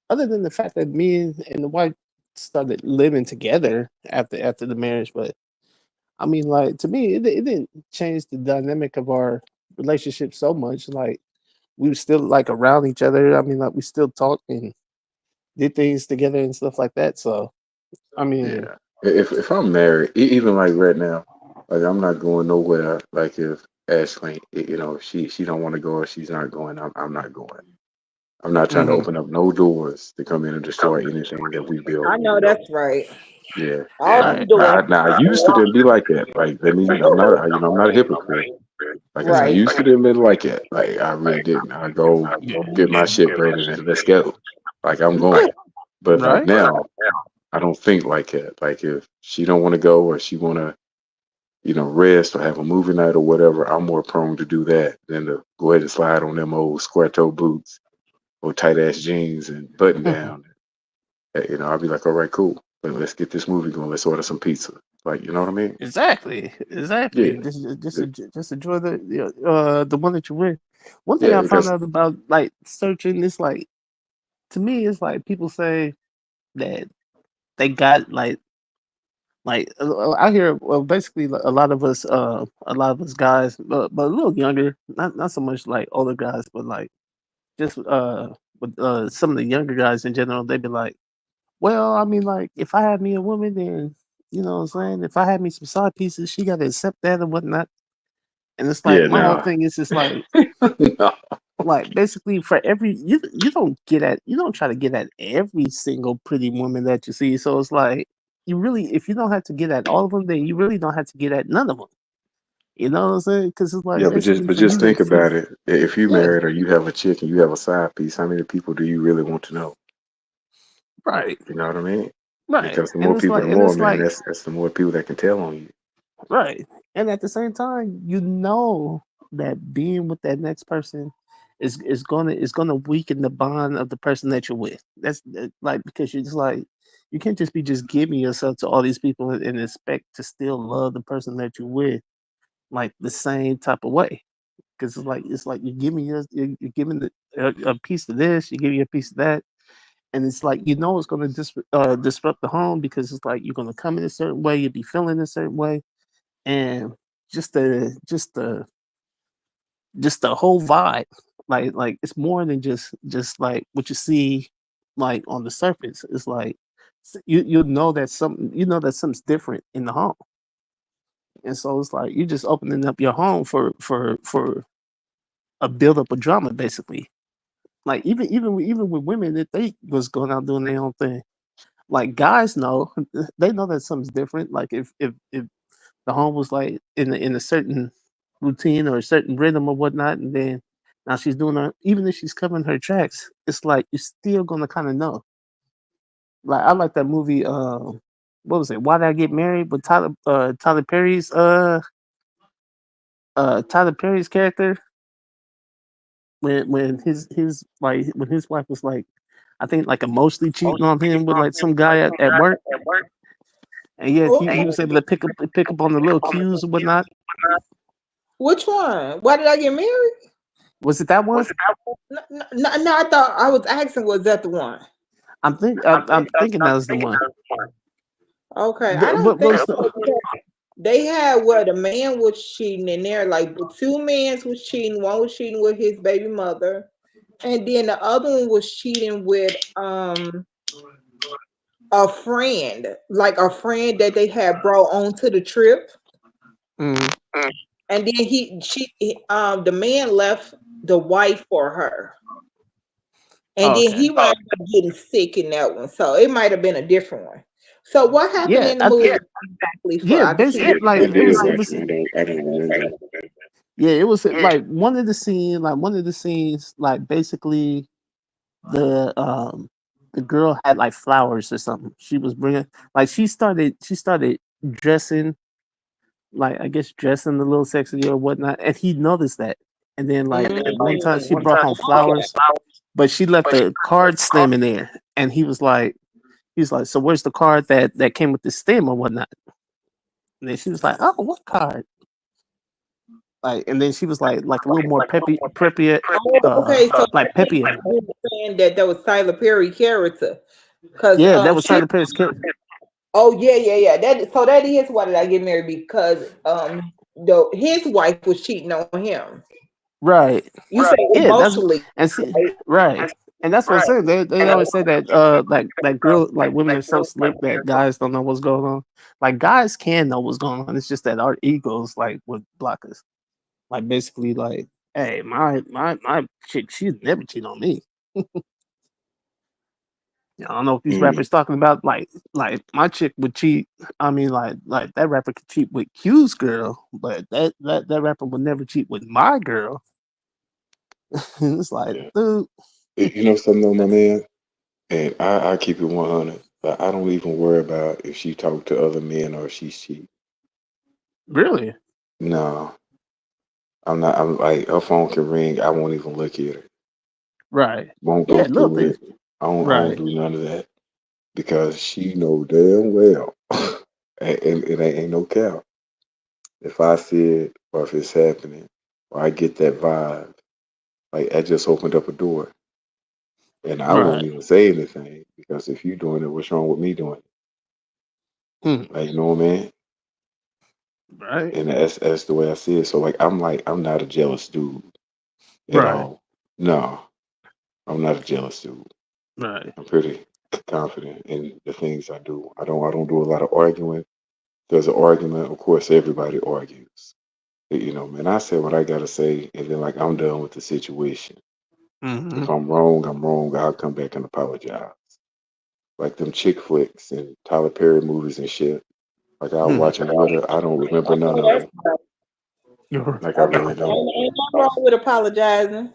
other than the fact that me and the wife started living together after the marriage, but I mean, like to me, it didn't change the dynamic of our relationship so much. Like we were still like around each other. I mean, like we still talked and did things together and stuff like that. So I mean, Yeah, if I'm married, even like right now, like I'm not going nowhere. Like if Ashley, she don't want to go or she's not going, I'm not going. I'm not trying to mhm. open up no doors to come in and destroy anything that we built. I know that's right. Yeah, All yeah. them Right, doors. right, Now I used to then be like that. Like let me, I'm not, I'm not a hypocrite. Like I said, I Right. used to then be like that. Like I really didn't. I go yeah, get my shit ready and let's go. Like I'm going. But like right. now, I don't think like that. Like if she don't want to go or she want to, rest or have a movie night or whatever, I'm more prone to do that than to go ahead and slide on them old square toe boots or tight ass jeans and button down. I'll be like, all right, cool. Let's get this movie going. Let's order some pizza. Like, you know what I mean? Exactly, exactly. Yeah. Just enjoy the one that you're with. One thing Yeah. I found Because out about like searching is like to me it's like people say that they got I hear well basically like, a lot of us guys but a little younger not so much like older guys but like just with some of the younger guys in general they be like well I mean like if I had me a woman then you know what I'm saying if I had me some side pieces she got to accept that and whatnot and it's like yeah, my whole no. thing is just No. like basically for every you don't try to get at every single pretty woman that you see so it's like you really if you don't have to get at all of them then you really don't have to get at none of them you know what I'm saying because it's like Yeah, but just basically but for you just to think about it. If you yeah married or you have a chick and you have a side piece, how many people do you really want to know? right You know what I mean? right Because the more people, the and more, it's man. like That's the more people that can tell on you. right and at the same time you know that being with that next person it's gonna weaken the bond of the person that you're with. Like because you're just like you can't just be just giving yourself to all these people and expect to still love the person that you're with like the same type of way. Because it's like you're giving a piece of this, you're giving a piece of that, and it's like it's going to disrupt the home because it's like you're going to come in a certain way, you'll be feeling a certain way, and just the whole vibe, like it's more than just like what you see like on the surface. It's like you know that something's different in the home, and so it's like you're just opening up your home for a build up of drama, basically. Like even with women, that they was going out doing their own thing. Like guys know, they know that something's different. Like if the home was like in a certain routine or a certain rhythm or whatnot, and then now she's doing her, even if she's covering her tracks, it's like you're still gonna kind of know. Like I like that movie. What was it? Why Did I Get Married? With Tyler Perry's character when his wife was like, I think like emotionally cheating on him with like some guy at work, and yet he was able to pick up on the little cues and whatnot. Which one? Why Did I Get Married? Was it that one? No, I thought I was asking, was that the one? I'm thinking that was the one. Okay, I don't What think was so. They had where the man was cheating in there, like the two men was cheating. One was cheating with his baby mother, and then the other one was cheating with a friend, like a friend that they had brought onto the trip. Mm, And then the man left the wife for her. And then okay. he wound up getting sick in that one. So it might have been a different one. So what happened Yeah, in the movie exactly for yeah. I can't Basically, like I did it watch was. it. I don't remember. Yeah, it was like one of the scenes, like basically the girl had like flowers or something. She was bringing like she started dressing like I guess dressing a little sexy or whatnot, and he noticed that. And then like at one time she brought home flowers, but she left the card stem in there, and he's like, so where's the card that came with the stem or whatnot? And then she was like, oh, what card? Like, and then she was like a little more preppier, Okay, so like peppier. I was saying that was Tyler Perry character. Cause Yeah, that was she Tyler Perry's character. oh yeah. That is Why Did I Get Married, because his wife was cheating on him. Right. You say Yeah, emotionally, and see, right? right. And that's what I'm saying. They always say that like girl like women are so slick that guys don't know what's going on. Like guys can know what's going on. It's just that our egos like would block us. Like basically like, hey, my chick, she's never cheat on me. I don't know if these Mm. rappers talking about like my chick would cheat. I mean like that rapper could cheat with Q's girl, but that rapper would never cheat with my girl. It's like, Yeah. dude, You know something though, my man? And I keep it 100. But I don't even worry about if she talk to other men or if she's cheating. really? No, I'm not. I'm like her phone can ring. I won't even look at her. Right. Won't go Yeah, little through things. it. I don't Right. do none of that because she know damn well, and it ain't no cap. If I see it or if it's happening, or I get that vibe, like I just opened up a door, and I won't Right. even say anything because if you doing it, what's wrong with me doing it? Hmm. Like you know what I mean? Right. And that's the way I see it. So like I'm not a jealous dude at Right. all. No, I'm not a jealous dude. Right. I'm pretty confident in the things I do. I don't do a lot of arguing. There's an argument, of course, everybody argues. You know, man, I say what I gotta say, and then like I'm done with the situation. Hmm. If I'm wrong, I'm wrong. I'll come back and apologize. Like them chick flicks and Tyler Perry movies and shit. Like I Hmm. watch them with her. I don't remember none of That's it. right. Like I really don't. Ain't nothing wrong with apologizing.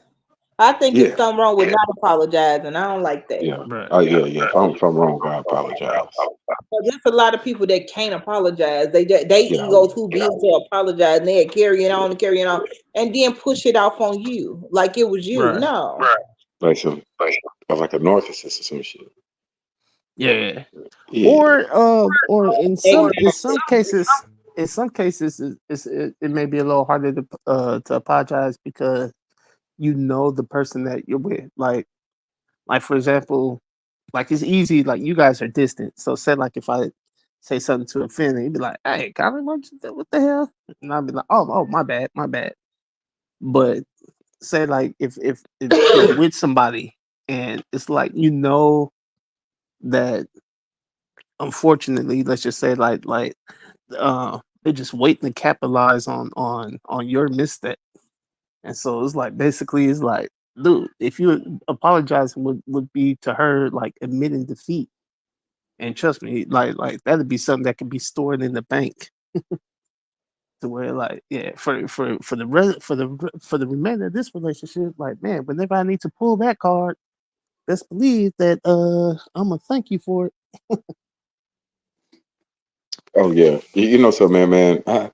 I think it's Yeah, something wrong with not apologizing. I don't like that. yeah. Right. Oh yeah, yeah. If I'm wrong, I apologize. There's a lot of people that can't apologize. They Yeah, ego too big to apologize, and they carry it on and carry it on, and then push it off on you like it was you. Right. No, like some like a narcissist or some shit. Yeah. Yeah, Or in some cases it may be a little harder to apologize because you know the person that you're with. Like for example, like it's easy, like you guys are distant. So say like if I say something to offend, you'd be like, "Hey, Colin, what the hell?" And I'll be like, "Oh, my bad, my bad." But say like if you're with somebody and it's like you know that unfortunately, let's just say they're just waiting to capitalize on your misstep. And so it's like basically it's like, dude, if you apologizing would be to her like admitting defeat. And trust me, like that'd be something that could be stored in the bank to where like yeah, for the remainder of this relationship, like man, whenever I need to pull that card, best believe that I'm gonna thank you for it. oh yeah. You know, so man, I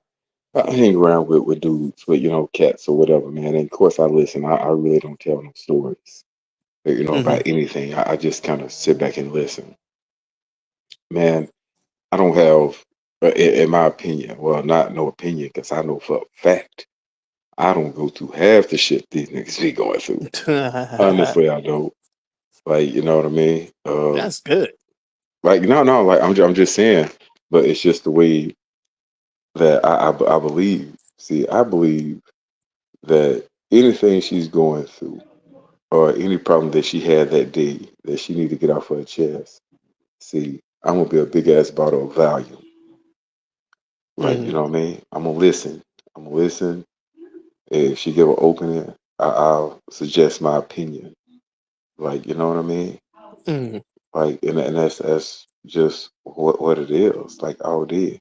hang around with dudes with, cats or whatever, man. And of course I listen. I really don't tell no stories, Hmm. about anything. I just kind of sit back and listen. Man, I don't have, in my opinion, well, not no opinion, because I know for a fact, I don't go through half the shit these niggas be going through. Honestly, I don't. Like, you know what I mean? That's good. Like, no, like I'm just saying, but it's just the way that I believe. See, I believe that anything she's going through or any problem that she had that day that she need to get off her chest. See, I'm gonna be a big ass bottle of volume. Like, you Hmm. know what I mean? I'm gonna listen. I'm gonna listen. If she give an opening, I'll suggest my opinion. Like, you know what I mean? Hmm. Like, and that's just what it is. Like, all it is.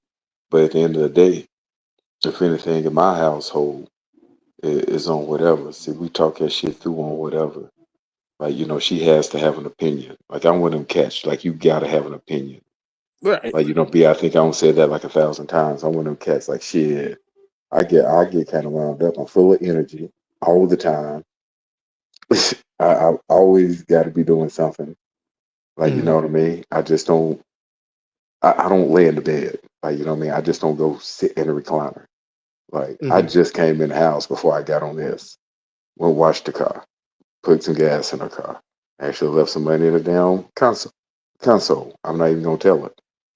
But at the end of the day, if anything in my household is on whatever, see, we talk that shit through on whatever. Like, she has to have an opinion. Like, I'm one of them cats. Like, you gotta have an opinion. Right. Like, I think I don't say that like 1,000 times. I'm one of them cats. Like, shit. I get kind of wound up. I'm full of energy all the time. I always got to be doing something. Like, you Hmm. know what I mean? I just don't. I don't lay in the bed. Like, you know what I mean? I just don't go sit in a recliner. Like, I Hmm. just came in the house before I got on this. Went wash the car, put some gas in her car. Actually left some money in the damn console. Console. I'm not even gonna tell her.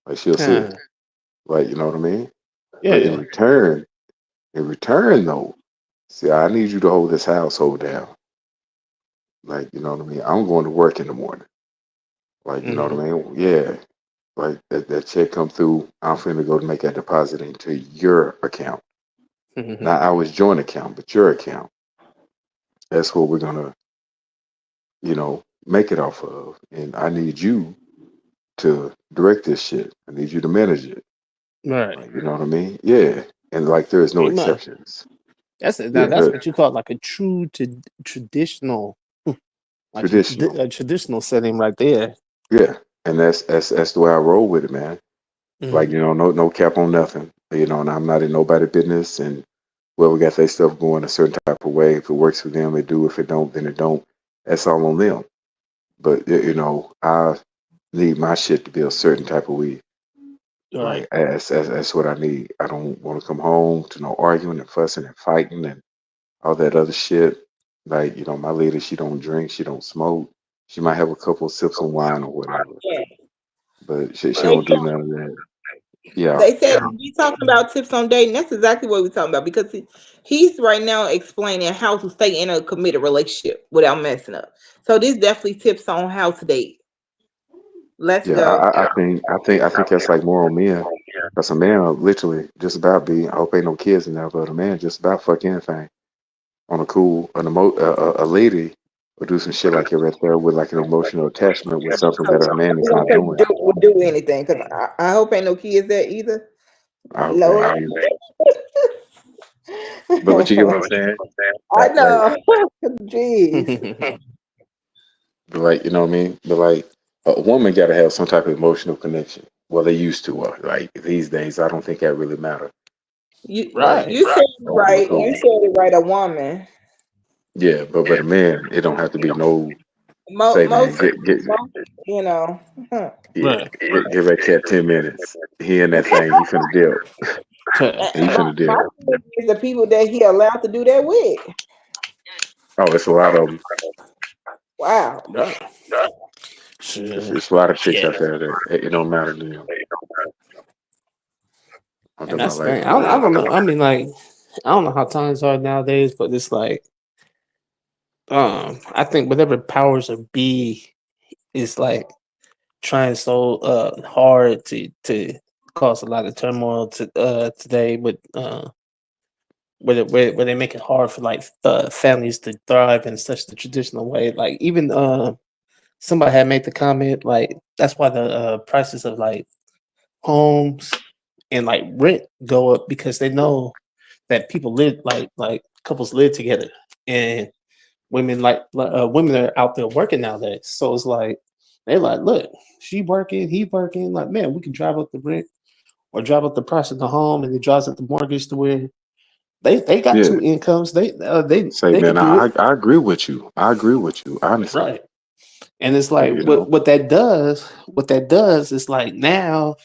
Like, she'll see it. Like, you know what I mean? But Yeah. in return though, see, I need you to hold this household down. Like, you know what I mean? I'm going to work in the morning. Like, you know what Hmm. I mean? Yeah. Like that check come through, I'm finna go to make that deposit into your account. Hmm. Not our joint account, but your account. That's what we're gonna, make it off of. And I need you to direct this shit. I need you to manage it. Right. Like, you know what I mean? Yeah. And like there's no Pretty much. exceptions. Now Yeah, that's what you call like a true traditional, like traditional. a traditional setting right there. Yeah. And that's the way I roll with it, man. Like, Hmm. no cap on nothing. And I'm not in nobody business, and whoever got their stuff going a certain type of way. If it works for them, it do. If it don't, then it don't. That's all on them. But I need my shit to be a certain type of way. Right. Like that's what I need. I don't want to come home to no arguing and fussing and fighting and all that other shit. Like, my lady, she don't drink, she don't smoke. She might have a couple of sips of wine or whatever, yeah. but she They don't do none of that. Yeah. they said we talking about tips on dating. That's exactly what we're talking about because he's right now explaining how to stay in a committed relationship without messing up. So this definitely tips on how to date. Let's Yeah, go. I think that's like more on men. Cause a man will literally just about be. I hope ain't no kids in there, but a man just about fuck anything on a cool, a lady will do some shit like it right there with like an emotional attachment with something that a man is not doing. Would do anything because I hope ain't no kids there either. I hope they Lord, ain't either. But you get what I'm saying? I Like, know. Jeez. like, you know what I mean? But like, a woman got to have some type of emotional connection. Well, they used to. Like these days, I don't think that really matter. Like, You said it right. so You said it right. A woman. yeah, but a man, it don't have to be no. Say, man, Most, get you know. Huh. yeah, Right. give that cat 10 minutes. He in that thing. He finna dip. He My, finna dip. my thing is the people that he allowed to do that with. Oh, it's a lot of them. Wow. Right. It's, Sure. it's a lot of chicks Yeah. out there that it don't matter to them. I'm And talking about that's the like thing. for I real. don't know. I mean, like, I don't know how times are nowadays, but it's like, I think whatever powers of be is like trying so hard to cause a lot of turmoil to today with where they make it hard for like families to thrive in such the traditional way. Like even somebody had made the comment like that's why the prices of like homes and like rent go up because they know that people live like couples live together and women are out there working nowadays. So it's like they're like, look, she working, he working. Like, man, we can drive up the rent or drive up the price of the home, and it drives up the mortgage to where they got Yeah, two incomes. say, They man, could do it I agree with you. I agree with you, honestly. right. And it's like You know, what that does is like now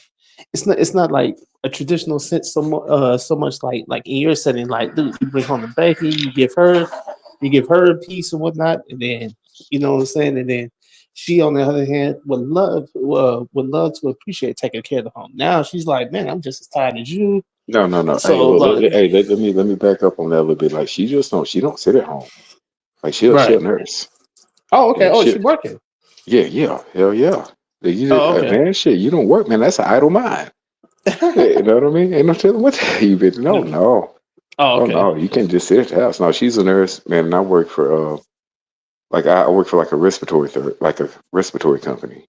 it's not like a traditional sense so much like in your setting like dude you bring home the bacon you give her a piece and whatnot and then you know what I'm saying and then she on the other hand would love to appreciate taking care of the home. Now she's like man I'm just as tired as you no, no, no. Hey, so look, like hey, let me back up on that a little bit. Like, she don't sit at home. Like, she'll right. nurse. Oh okay. Yeah, Oh she, she working. yeah, hell yeah. Oh okay. Man, shit, you don't work, man. That's an idle mind. You know what I mean? Ain't no telling what the hell you been. No, No. no, Oh oh okay. no. You can't just sit at the house. No, she's a nurse, man. And I work for like I work for like a like a respiratory company.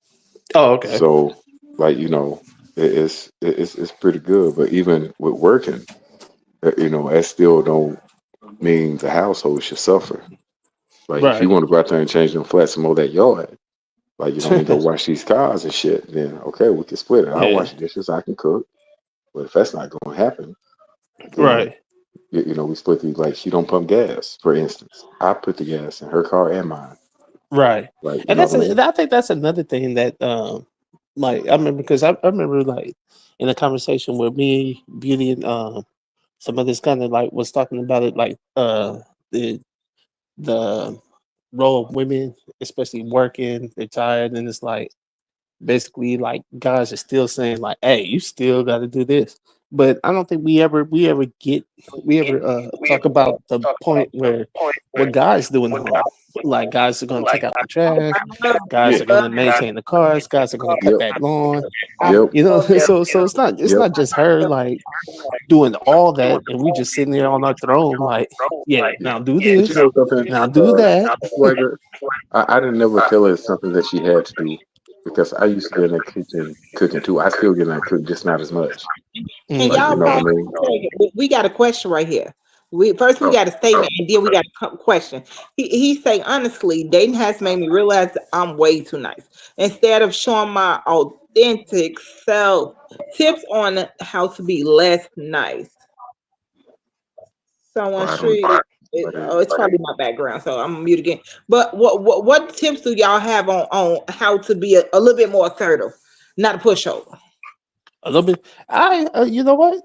Oh okay. So, like it's pretty good. But even with working, that still don't mean the household should suffer. Like if you Right. want to go out there and change them flats and mow that yard, like you know what I mean, go wash these cars and shit, then okay, we can split it. I'll Yeah. wash the dishes, I can cook. But if that's not going to happen, then Right. we split the like she don't pump gas, for instance. I put the gas in her car and mine. Right. Like you And know what I mean? I think that's another thing that like I remember because I remember like in a conversation with me, Beauty and some of this kind of like was talking about it like the the role of women, especially working, they're tired and it's like basically like guys are still saying like hey you still got to do this but I don't think we ever talk about the point where what guys do in the home like guys are going to take out the trash, guys Yeah. are going to maintain the cars, guys are going to cut Yep. that lawn, Yep. you know. So it's Yep. not just her like doing all that and we just sitting there on our throne like yeah now do But you this know something? now do that. Swagger, I didn't never feel it's something that she had to do because I used to get in the kitchen cooking too. I still get in there cook, just not as much. Can Like Mhm. you y'all know what I pause? mean? We got a question right here. We Oh, got a statement and then we got a question. He say honestly, dating has made me realize that I'm way too nice. Instead of showing my authentic self, tips on how to be less nice. Someone I don't. street. But It's probably my background, so I'm gonna mute again. But what tips do y'all have on how to be a little bit more assertive, not a pushover? A little bit. I you know what?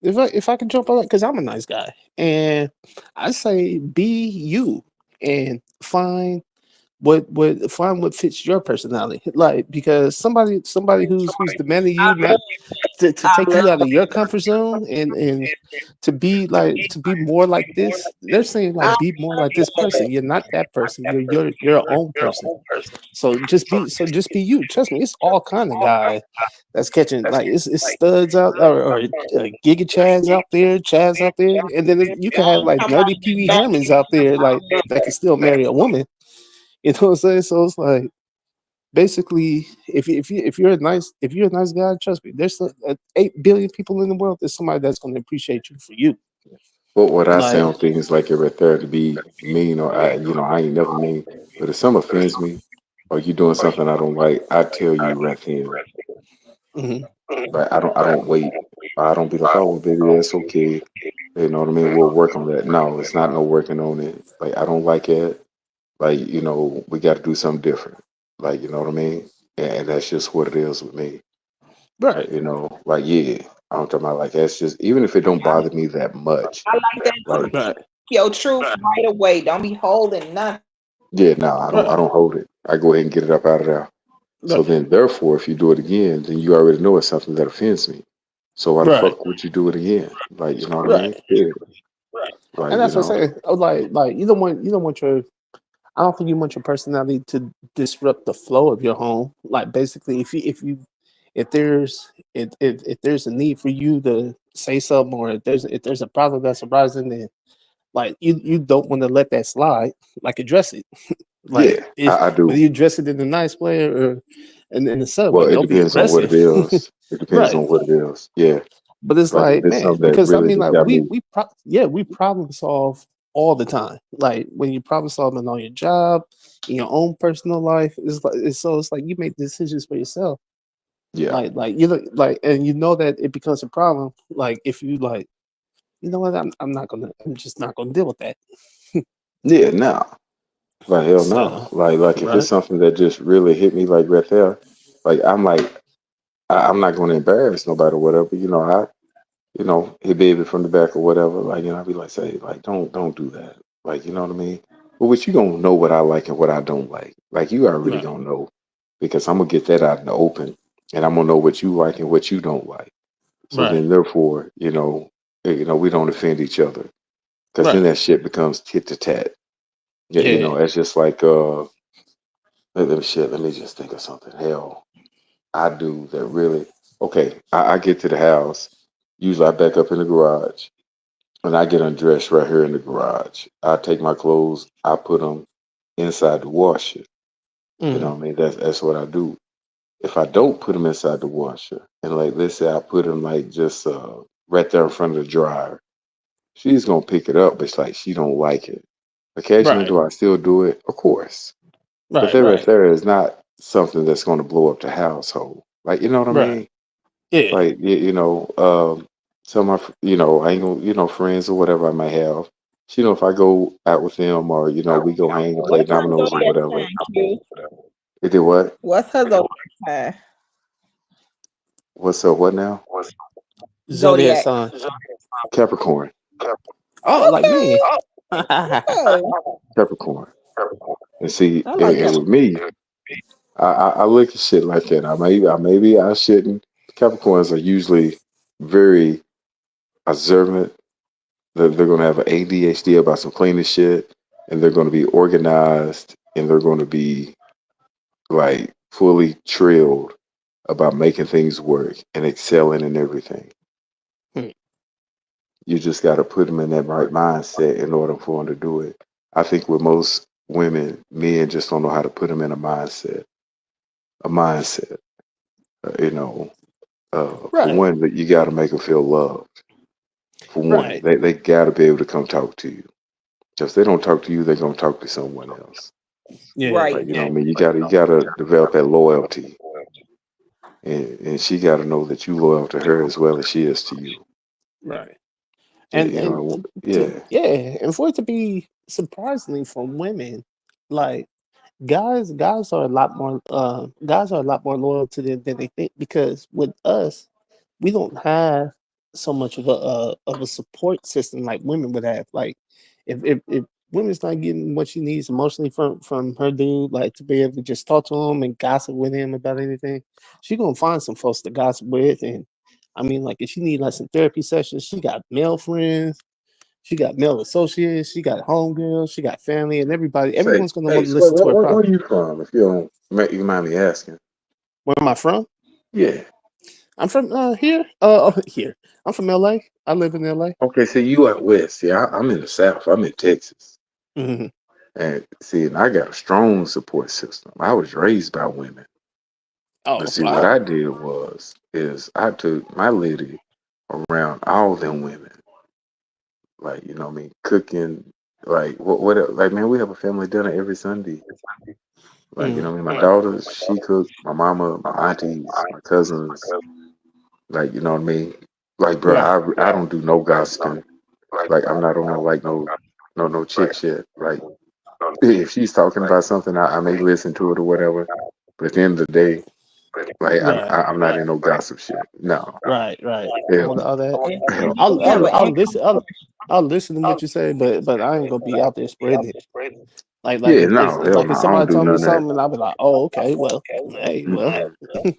If I can jump on it, because I'm a nice guy, and I say be you and find what fits your personality. Like because somebody who's demanding you not to take you out of your comfort zone and to be more like this. They're saying like be more like this person. You're not that person. You're your own person. Just be you. Trust me, it's all kind of guy that's catching like it's studs out or Giga Chads out there, and then you can have like nerdy Pee Wee Hermans out there like that can still marry a woman. You know what I'm saying? So it's like basically, if you're a nice guy, trust me, there's 8 billion people in the world. There's somebody that's going to appreciate you for you. what I say Like on things like it right there to be mean or I ain't never mean. But if something offends me or you doing something I don't like, I tell you right then. Mhm. Like I don't wait. I don't be like, oh well, baby, that's okay. You know what I mean? We'll work on that. No, it's not no working on it. Like I don't like it. Like we got to do something different. Like you know what I mean? And that's just what it is with me. Right. Like yeah, I'm talking about like that's just even if it don't I, bother me that much. I like that too. Like Right. Your truth right away. Don't be holding nothing. yeah, no, I Right. don't hold it. I go ahead and get it up out of there. So Right. then, therefore, if you do it again, then you already know it's something that offends me. So why the Right. fuck would you do it again? Like, you know what I Right. mean? Yeah. Like, And that's what I'm saying. Like you don't want your I don't think you want your personality to disrupt the flow of your home. Like basically, if there's a need for you to say something, or if there's a problem that's arising, then like you don't want to let that slide. Like address it. Like yeah, if I do. whether you address it in a nice way or in a subtle Well, way, it don't be depends on what it aggressive. is. It depends Right. on what it is. Yeah. But it's Like if like, it's man, something that because I really mean, just like got me. we problem solve all the time. Like when you problem solving on your job, in your own personal life, it's like you make decisions for yourself. Yeah. Like you know, like and you know that it becomes a problem. Like if you like, you know what, I'm just not gonna deal with that. Yeah, no. Like hell no. So Like if it's right, something that just really hit me like right there, like I'm like I'm not going to embarrass nobody or whatever. Hit baby from the back or whatever. Like, I'd be like, say, like, don't do that. Like, you know what I mean? But what you gonna know what I like and what I don't like. Like you already right, gonna know because I'm gonna get that out in the open and I'm gonna know what you like and what you don't like. So right, then therefore, we don't offend each other. Cause then right. that shit becomes tit to tat. Yeah, Yeah. it's just like let me just think of something. Hell, I do that really okay. I get to the house. Usually I back up in the garage. And I get undressed right here in the garage. I take my clothes, I put them inside the washer. You know Mm, what I mean? That's what I do. If I don't put them inside the washer, and like let's say I put them like just right there in front of the dryer, she's gonna pick it up, but it's like she don't like it. Occasionally, right, do I still do it? Of course, but right, that right right, there is not something that's gonna blow up the household. Like you know what I right. mean? Yeah. Like some of my I ain't gonna friends or whatever I might have. If I go out with them or we go hang and play What's her dominoes or zodiac whatever. sign, Q? It did what? What's her zodiac sign? What's up? What now? Zodiac Zodiac. sign. Capricorn. Oh, like Okay. me. Okay. Capricorn. And see, I like and Capricorn. with me, I look at shit like that. Maybe I shouldn't. Capricorns are usually very observant. They're going to have an ADHD about some cleaning shit, and they're going to be organized, and they're going to be like fully trilled about making things work and excelling in everything. Hmm. You just got to put them in that right mindset in order for them to do it. I think with most women, men just don't know how to put them in a mindset. A mindset, you know. For Right, one, that you got to make them feel loved. For one, right. they got to be able to come talk to you. If they don't talk to you, they're gonna talk to someone else. Yeah, Right. Like what I mean, you gotta develop that loyalty, and she got to know that you loyal to her as well as she is to you. right. Y- And You and know, to yeah. yeah, and for it to be surprisingly from women, like guys are a lot more loyal to them than they think because with us, we don't have so much of a support system like women would have. Like if women's not getting what she needs emotionally from her dude, like to be able to just talk to him and gossip with him about anything, she gonna find some folks to gossip with. And I mean, like if she need like some therapy sessions, she got male friends, she got male associates, she got homegirls, she got family, and everybody. Say, Everyone's gonna hey, want to so listen to her where problem. are you from? If you don't, you mind me asking? Where am I from? Yeah. I'm from here. Here. I'm from LA. I live in LA. Okay, so you out west. See, I'm in the south. I'm in Texas, Hmm. and see, and I got a strong support system. I was raised by women, but Oh see, what wow. I did is I took my lady around all them women. Like, what I mean, cooking, like what like man, we have a family dinner every Sunday. Like, you know what I mean? My Mm. daughters, she cook, my mama, my aunties, my cousins, like, you know what I mean? Like, bro, Right. I don't do no gossiping. Like, I'm not on no like no chick shit. Like, if she's talking about something, I may listen to it or whatever. But at the end of the day, like, Right. I'm not in no gossip shit. No, Right. hell All, no, all that. And hell you no. I'll do have I'll an I'll income listen. I'll listen to what you say, but I ain't gonna be out there spreading it. Like Yeah, if no, hell like no. if I don't somebody do told me none of that. something and I'll be like, oh okay, well, hey, well, Mm-mm.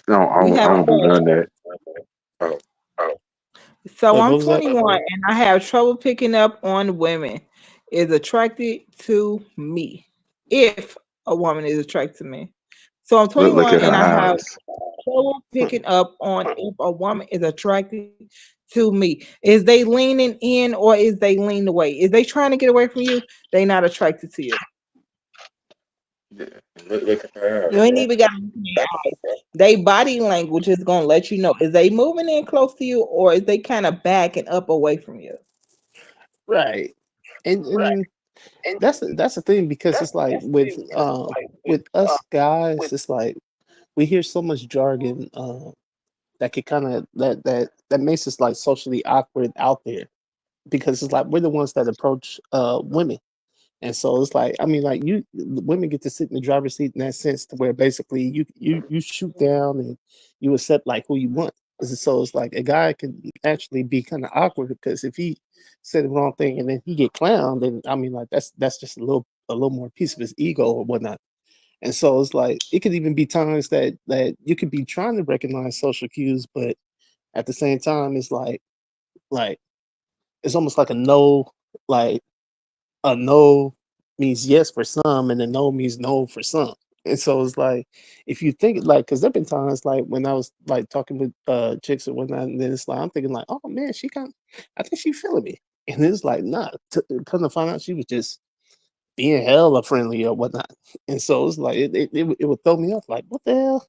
No, we I have don't do none of that. Oh, so wait, I'm what was that? 21 and I have trouble picking up on women is attracted to me. If a woman is attracted to me. So I'm look 21 at her and I have eyes. trouble picking up on if a woman is attracted to me. Is they leaning in or is they leaning away? Is they trying to get away from you? They not attracted to you. Yeah, look at her eyes, You ain't bro. even got to look in their eyes. They body language is gonna let you know. Is they moving in close to you or is they kind of backing up away from you? Right. And that's the thing because it's like with us guys, it's like we hear so much jargon that could kind of that makes us like socially awkward out there because it's like we're the ones that approach women. And so it's like, I mean, like the women get to sit in the driver's seat in that sense to where basically you shoot down and you accept like who you want. So it's like a guy can actually be kind of awkward because if he said the wrong thing and then he get clowned, then I mean, like that's just a little more piece of his ego or whatnot. And so it's like it could even be times that you could be trying to recognize social cues, but at the same time, like it's almost like like a no means yes for some and a no means no for some. And so it's like if you think like because there've been times like when I was like talking with chicks or whatnot, and then it's like I'm thinking like, oh man, I think she feeling me. And it's like, nah, come to find out she was just being hella friendly or whatnot. And so it's like it would throw me off like, what the hell?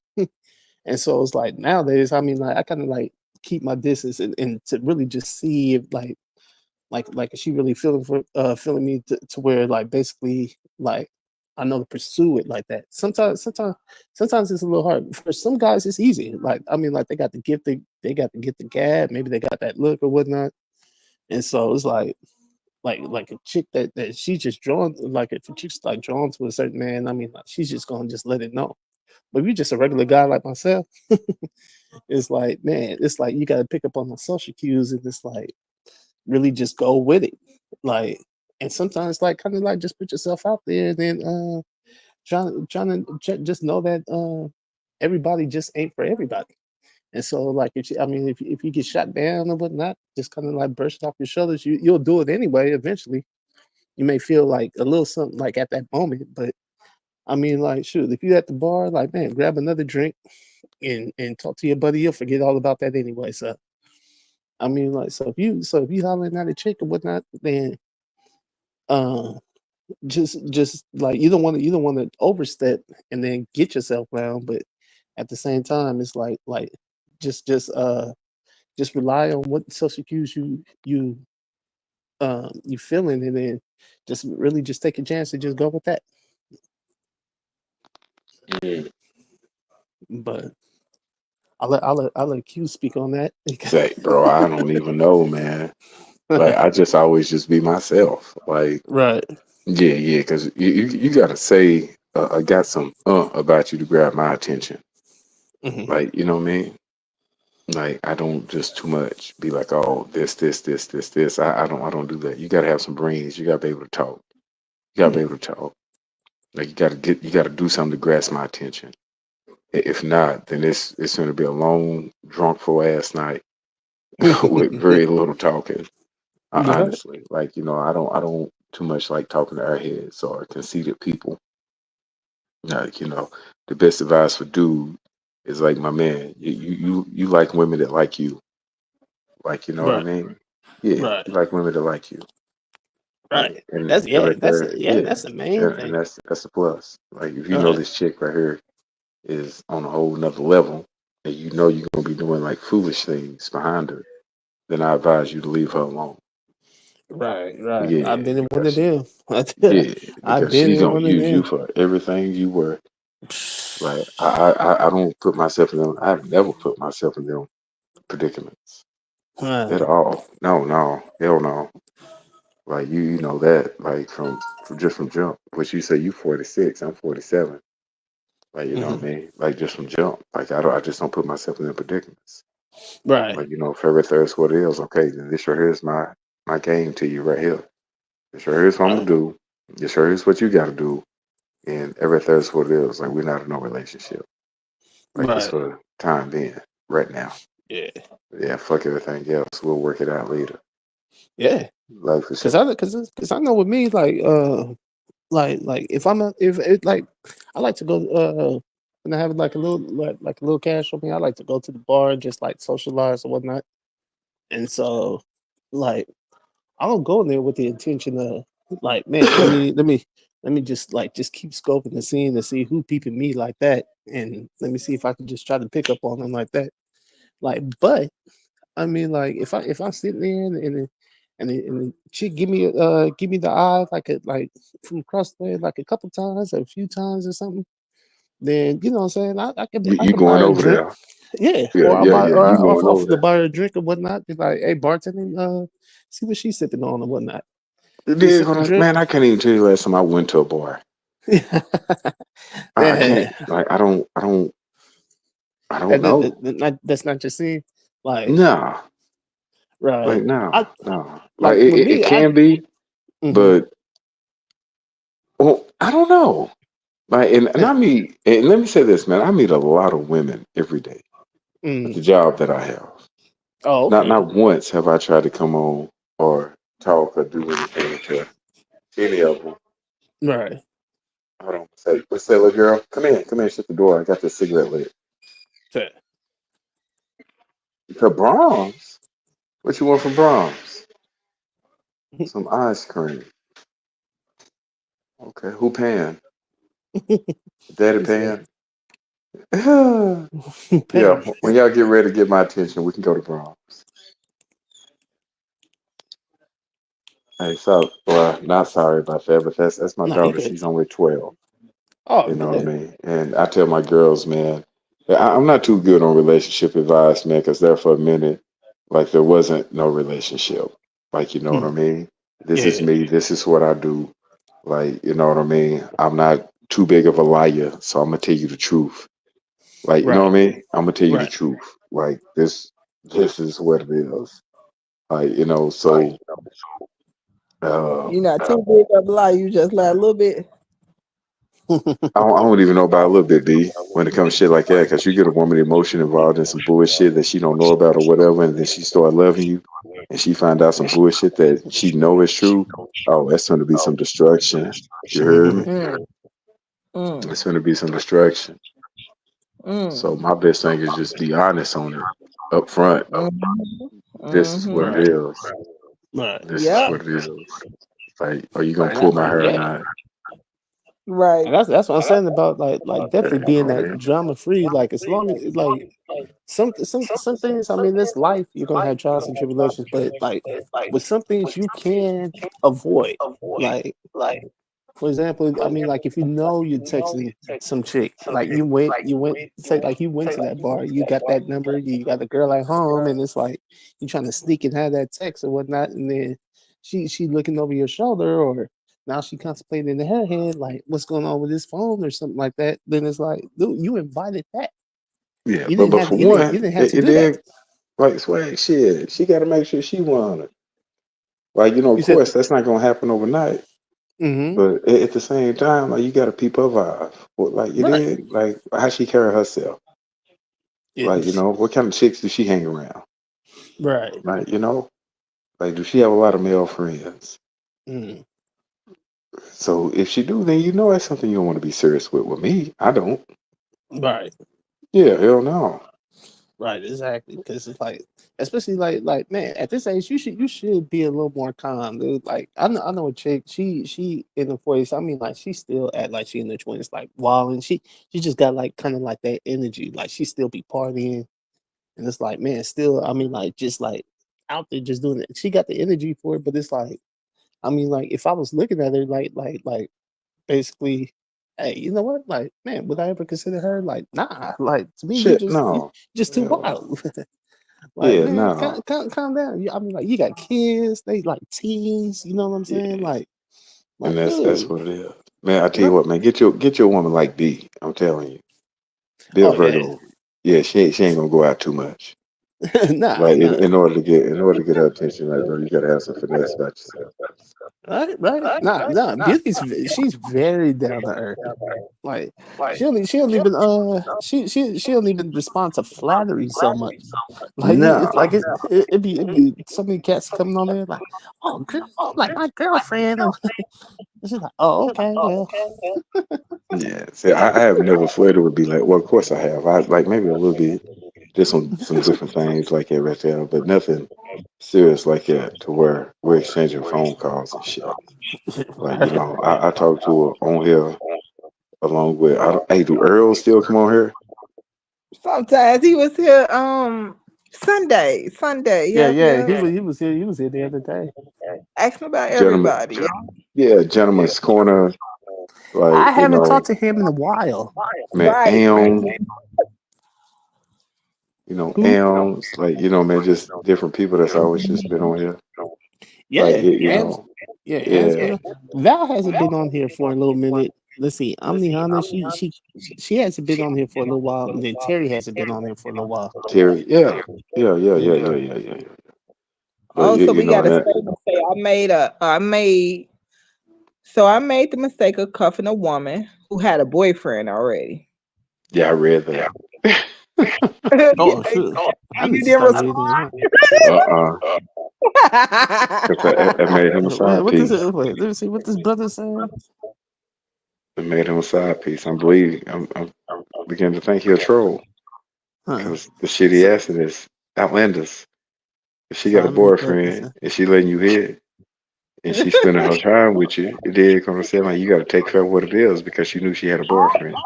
And so it's like nowadays, I mean, like I kind of like keep my distance and to really just see if like is she really feeling me to where like basically like I know to pursue it like that. Sometimes it's a little hard. For some guys it's easy. Like I mean like they got the gift, they got to get the gab, maybe they got that look or whatnot. And so it's like a chick that she just drawn like if a chick's like drawn to a certain man, I mean like she's just gonna just let it know. But if you're just a regular guy like myself, it's like, man, it's like you gotta pick up on the social cues and it's like really just go with it. Like, and sometimes like kind of like just put yourself out there and then trying to just know that everybody just ain't for everybody. And so like I mean if you get shot down or whatnot, just kind of like burst off your shoulders, you'll do it anyway eventually. You may feel like a little something like at that moment, but I mean like shoot, if you at the bar, like man, grab another drink and talk to your buddy, you'll forget all about that anyway. So I mean like so if you hollering at a chick or whatnot, then uh just like you don't want to overstep and then get yourself around, but at the same time it's like just just uh just rely on what social cues you feeling and then just really just take a chance and just go with that. Yeah. But I'll let Q speak on that. Say, bro, I don't even know, man. Like, I just always just be myself. Like, Right. yeah, because you gotta say, I got some about you to grab my attention. Hmm. Like, you know what I mean? Like, I don't just too much be like, oh, this. I don't do that. You gotta have some brains. You gotta be able to talk. You gotta be able to talk. Like, you gotta do something to grasp my attention. If not, then it's gonna be a long, drunk for ass night with very little talking. Right. Honestly, like I don't too much like talking to airheads or conceited people. Like the best advice for dude is like my man. You like women that like you. Like you know what I Right. mean? Yeah, Right. you like women that like you. Like Right. and That's that yeah. right there, yeah, That's the main and thing. that's a plus. Like if you know Right. this chick right here is on a whole nother level, and you know you're gonna be doing like foolish things behind her, then I advise you to leave her alone. Right. Right. Yeah, I've been in one of because them. yeah, I've because been she's in gonna one of use you them. for everything you were. Like I don't put myself in them. I've never put myself in them predicaments Uh, at all. No, no, hell no. Like you know that like from just from jump. But you say you 46, I'm 47. Like you know what mhm. I mean? Like just from jump. Like I just don't put myself in them predicaments. Right. Like you know, February 3rd is what it is. Okay, then this right here is my game to you right here. This right here is what I'm Right. gonna do. This right here is what you got to do. And every third is what it is. Like we're not in no relationship. Like it's Right. for time being, right now. Yeah. Yeah, fuck everything else. We'll work it out later. Yeah. Like for Cause sure. I know with me like if I'm a, if it like I like to go when I have like a little cash on me, I like to go to the bar and just like socialize and whatnot. And so like I don't go in there with the intention of like, man, let me just keep scoping the scene to see who peeping me like that, and let me see if I can just try to pick up on them like that. Like, but I mean, like if I'm sitting there and the chick give me the eye like from across the way like a couple times or a few times or something, then you know what I'm saying I You can buy going her a over drink. there? Yeah, Yeah, or I'll yeah, buy yeah. or You I'll going offer over to there? buy her a drink or whatnot. Be like, hey bartender, see what she's sipping on or whatnot. You You did sip the gonna drink. man. I can't even tell you last time I went to a bar. I can't. Yeah, Like I don't know. that's not your scene. Like, Nah, right. like no, I no. Like like with it me. can be, Mhm, but well, I don't know. Like and I yeah. meet and let me say this, man. I meet a lot of women every day at Mm. the job that I have. Oh, okay. Not once have I tried to come on or talk or do anything to any of them. Right. Hold on, say, little girl, come in, shut the door. I got this cigarette lit. Fair. To Brahms? What you want from Brahms? Some ice cream. Okay, who paying? Daddy He said, paying? Yeah, "Pay." when y'all get ready to get my attention, we can go to Brahms. Hey, so, well, not sorry about that, but that's my No, you daughter. good. She's only 12. Oh, You know what I good. mean? And I tell my girls, man, I'm not too good on relationship advice, man, because there for a minute, like there wasn't no relationship. Like, you know what I Mm. mean? This is Yeah. me. This is what I do. Like, you know what I mean? I'm not too big of a liar, so I'm gonna tell you the truth. Like, you know what I Right. mean? I'm gonna tell you the Right. truth. Like this is what it is. Like, you know, so uh, You're not too big of a lie. You just lie a little bit. I don't even know about a little bit, B, when it comes to shit like that, because you get a woman emotion involved in some bullshit that she don't know about or whatever, and then she start loving you, and she find out some bullshit that she know is true. Oh, that's going to be some destruction. You heard me? Mm, mm, It's going to be some destruction. So mm, my best thing is just be honest on it up front. mm, This is what mm-hmm. it Right. is. Right. This is Yep. what it is. Like, are you gonna Right. pull my hair or Yeah. not? Right. And that's what I'm saying about like Yeah, definitely you being know what I that mean? drama free. Like as long as like some things. I mean, this life you're gonna have trials and tribulations, but like with some things you can avoid. Like for example, I mean, like if you know you're texting some chick, like say like you went to that bar, you got that number, you got the girl at home, and it's like you trying to sneak and have that text or whatnot, and then she looking over your shoulder, or now she contemplating in her head like what's going on with this phone or something like that. Then it's like, dude, you invited that. Yeah, but for one, You didn't have to it do that. did like swag shit. She got to make sure she wanted. Like you know, of You said, course, that's not gonna happen overnight. mm-hmm, But at the same time, like you got to peep her vibe. What, like you right. did, like how she carry herself. Like you It's know, what kind of chicks does she hang around? right. Like you know, like do she have a lot of male friends? Mm, So if she do, then you know that's something you don't want to be serious with. With me, I don't. right. Yeah, hell no. Right, exactly. Because it's like, especially like man, at this age, you should be a little more calm, dude. Like I know a chick, she in the 40s. I mean, like she still act like she in the 20s, like wilding. She just got like kind of like that energy, like she still be partying, and it's like man, still. I mean, like just like out there just doing it. She got the energy for it, but it's like I mean, like if I was looking at her, like basically, hey, you know what? Like, man, would I ever consider her? Like, nah. Like, to me, you Shit, no. just too Yeah, wild. Like, yeah, man, no. calm down. I mean, like, you got kids, they like teens. You know what I'm saying? Yeah, and Like, that's dude, what it is. Man, I tell you right? what, man, get your woman like B. I'm telling you, be a Oh yeah, Virgo. Yeah, she ain't gonna go out too much. nah, Like nah. in order to get her attention, like bro, you gotta have some finesse about yourself. Right. Nah. She's very down to earth. Like, she don't even she don't even respond to flattery so much. Like, it's like No. it be so many cats coming on there like, oh girl, oh, like my girlfriend. And she's like, oh okay, well, Yeah. See, I have never flirted with be like, well, of course I have. I like maybe a little bit, just some different things like that right there, but nothing serious like that to where we're exchanging phone calls and shit. Like, I talked to her on here along with hey, do Earl still come on here? Sometimes he was here Sunday. Yep, yeah. yep. He was here the other day. Asking about Gentlemen, everybody. yeah, Gentleman's Corner, like, I haven't talked to him in a while. man, Right. Who? Elms, like, man, just different people that's always just been on here. Like, Yeah, Anne's yeah, been on. Val hasn't been on here for a little minute. Let's see, Omnihana, she hasn't been on here for a little while, and then Terry hasn't been on here for a little while. Terry, Yeah. yeah. But Oh, so we got a that, statement say I made the mistake of cuffing a woman who had a boyfriend already. yeah, I read that. Oh shoot, I You need to didn't start reading respond. that. Because I made him a Wait, side what does piece. it? Wait, let me see what this brother said. I made him a side piece. I'm beginning to think he'll troll Huh? because the shit he So, asking is outlandish. If she so got a let me look up this. boyfriend and she letting you hit and she spending her time with you, it did come to say like you got to take her what it is because she knew she had a boyfriend.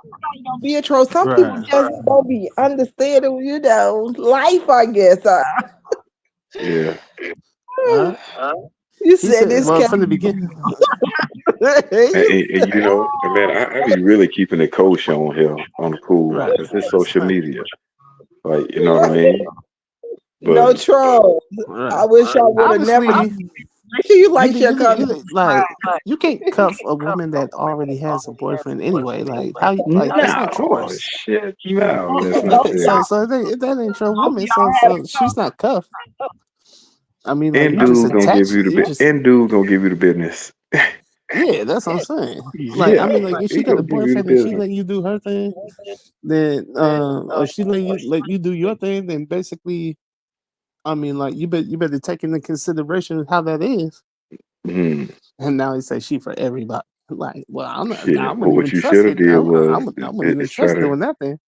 Don't be a troll. Some people Right. just don't be understanding, life, I guess. Yeah, Right. You He said said, this well, cat. from the beginning. and man, I be really keeping it kosher on here on the cool Right. because it's social Right. media. Like, you know what I mean? No But troll. Right. I wish I would have never. Obviously, Make sure you like your comment. like you can't cuff a woman that already has a boyfriend anyway. Like like that's not no, yours. shit, no, that's not Don't fair. So that ain't your woman. y'all have So she's not cuffed. I mean, like And you just dude gonna give attach. you You just the business. yeah. That's what I'm saying. Like I Yeah, mean, like if she he got a gonna give you the boyfriend and she business. letting you do her thing, then or she let you do your thing, then basically, I mean, like you better take into consideration how that is. Hmm. And now he say she for everybody. Like, well, I Shit. But wouldn't even what you trust should have it. did was I wouldn't even is try trust to. doing that thing.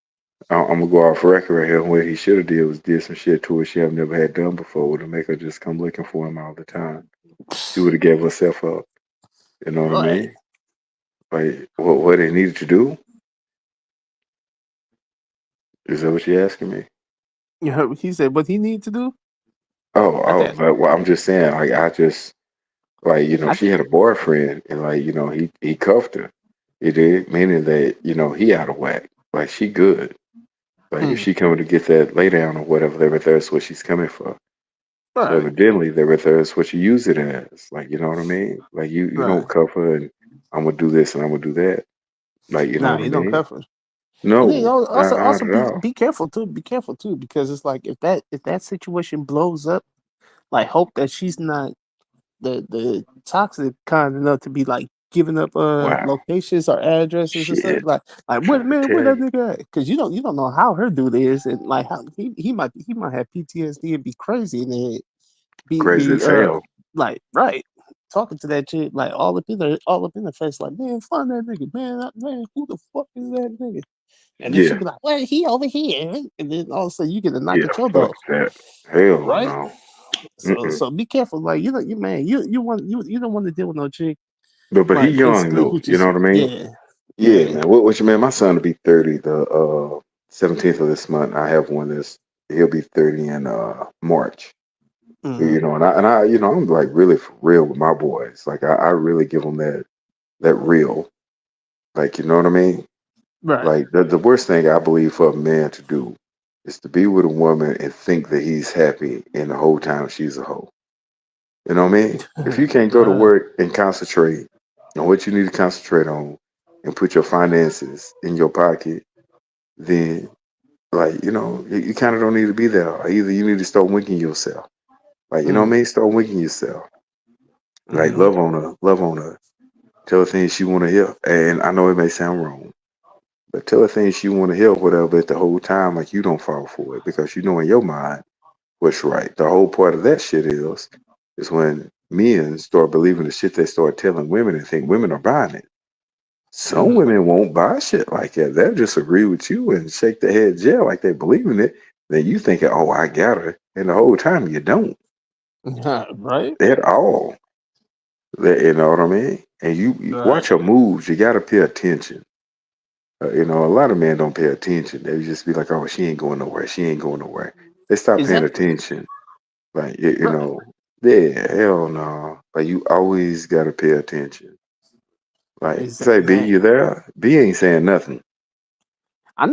I'm gonna go off record right here. What he should have did was did some shit to her she have never had done before to make her just come looking for him all the time. She would have gave herself up. You know what I Right. mean? Like what they needed to do? Is that what you asking me? You heard what he said what he need to do? I Oh, think like, well, I'm just saying, like, I just, like, I she think had a boyfriend and, like, he cuffed her. He did, meaning that, he out of whack. Like, she good. Like, if mm, she coming to get that lay down or whatever, that's what she's coming for. So right, evidently, that's what you use it as. Like, you know what I mean? Like, you right. don't cuff her and I'm gonna do this and I'm gonna do that. Like, you know Nah, what I you don't mean? cover. And then No, not also at all. be careful too. Be careful too, because it's like if that situation blows up, like hope that she's not the toxic kind enough to be like giving up Wow. locations or addresses and stuff Shit. like what Trying to man tell where that you. nigga at? Because you don't know how her dude is and like how he might have PTSD and be crazy and then Crazy be as hell. like right talking to that chick like all up in the face like man find that nigga man who the fuck is that nigga and then she'd Yeah. be like well he over here and then all of a sudden you get a knock Yeah. at your Fuck door that. Hell right no. Mm-mm. so be careful like you don't want to deal with no chick But he like young basically though. who You know just what I mean? yeah Yeah, yeah man. What you mean? My son will be 30 the 17th of this month. I have one that's he'll be 30 in March. mm-hmm, And I I'm like really for real with my boys. Like I really give them that real. Like, you know what I mean? Right. Like the worst thing I believe for a man to do is to be with a woman and think that he's happy and the whole time she's a hoe. You know what I mean? If you can't go to Right. work and concentrate on what you need to concentrate on and put your finances in your pocket, then like, you kind of don't need to be there. Or either you need to start winking yourself. Like, you know what I Mm. mean? Start winking yourself. Like Mhm. love on her. Tell her things she want to hear. And I know it may sound wrong, but tell her things she want to hear, whatever. But the whole time, like you don't fall for it because you know in your mind what's right. The whole part of that shit is when men start believing the shit they start telling women and think women are buying it. Some Mm. women won't buy shit like that. They'll just agree with you and shake their head yeah like they believe in it. Then you thinking, oh, I got her. And the whole time you don't Right. at all. You know what I mean? And you Right. watch her moves. You got to pay attention. A lot of men don't pay attention. They just be like, oh, she ain't going nowhere. She ain't going nowhere. They stop paying Exactly. attention. Like, Right. yeah, hell no. Like, you always got to pay attention. Like, say, Exactly, B, man. you there? B ain't saying nothing. I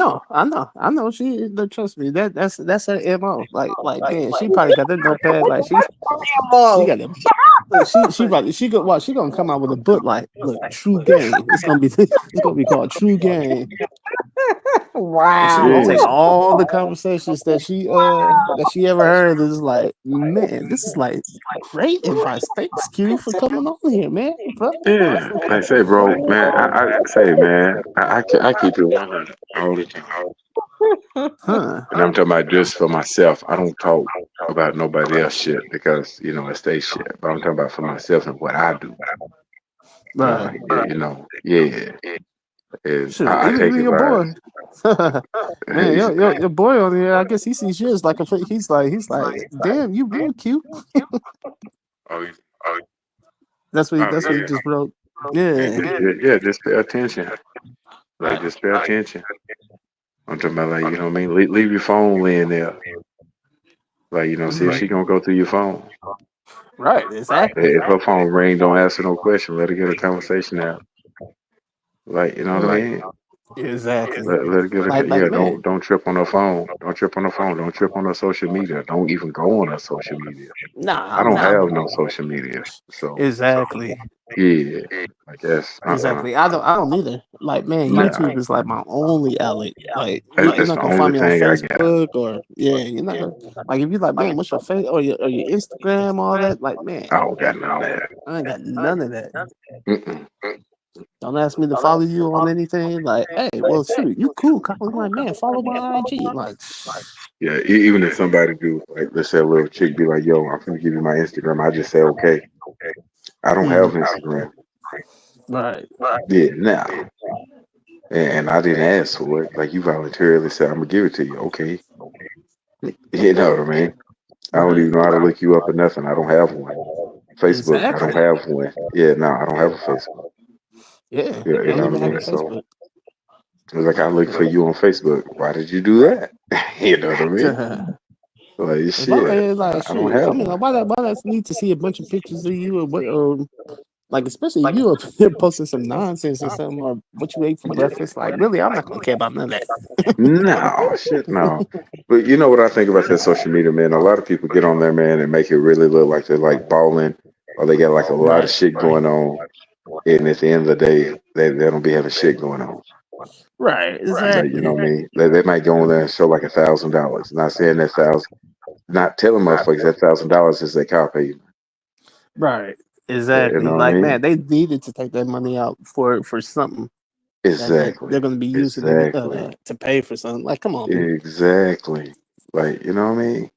know. She trust me. That's her mo. Like man, she probably got that notepad. Like she got a look, she go what she gonna come out with a book like look true game. It's gonna be called True Game, and she gonna Wow. take Yeah. all the conversations that she ever heard. And it's like man, this is like great advice. Thanks, Q, for coming on here, man. Bro. Yeah. Like, say, bro, man, I say, man, I keep it 100 all the time. Huh? And I'm talking about just for myself. I don't talk about nobody else shit because, it's their shit. But I'm talking about for myself and what I do. Right. Yeah. And Sure. I Even take your boy. advice. Man, He's, your boy on here, I guess he sees you as like he's like, damn, you real cute. oh, he's, That's what he yeah. just wrote. And Yeah. just pay attention. Like, just pay attention. I'm talking about, like, you know what I mean? Leave your phone laying there. Like, see if Mhm. she gonna go through your phone. Right, exactly. If her phone ring, don't answer no question. Let her get a conversation out. Like, you know what I mean? Exactly. Let her get Like yeah. man. Don't trip on her phone. Don't trip on her phone. Don't trip on her social media. Don't even go on her social media. Nah, I don't nah. have no social media, so Exactly. yeah. I guess Exactly. I don't either. Like man, nah. YouTube is like my only outlet. Like you're That's not the gonna only find me on thing I got. Facebook or yeah, you're not gonna like if you like man, what's your face or your Instagram, all that, like man, I don't got none of that. I ain't got none of that. Mm-mm. Don't ask me to follow you on anything. Like, hey, well, shoot, you cool. Call my man. Follow my IG. Like, Yeah, even if somebody do, like, let's say a little chick be like, "Yo, I'm gonna give you my Instagram," I just say, "Okay." I don't have mhm, Instagram. right, Yeah, now, and I didn't ask for it. Like, you voluntarily said, "I'm gonna give it to you." Okay, you know what I mean? I don't right, even know how to look you up or nothing. I don't have one. Facebook, I don't exactly. have one. Yeah, no, I don't have a Facebook. Yeah, Yeah, I you don't know what even I have a mean? So Facebook. it's like I look for you on Facebook. Why did you do that? You know what I mean? Like Why shit, they like I don't shit? I have mean, one. why does need to see a bunch of pictures of you or what? Like, especially if you up here posting some nonsense or something or what you ate for breakfast. Like, really, I'm not gonna care about none of that. No, shit, no. But you know what I think about that social media, man? A lot of people get on there, man, and make it really look like they're like balling or they got like a lot of Right, shit going on. And at the end of the day, they don't be having shit going on. right, Like, you know exactly, what I mean? They might go on there and show like $1,000. Not saying that thousand, not telling motherfuckers that $1,000 is their car payment. right, You exactly. know what I Like, mean? man, they needed to take that money out for something that Exactly. they're going to be using it Exactly. to pay for something. Like, come on, people. Exactly. Like, you know what I mean?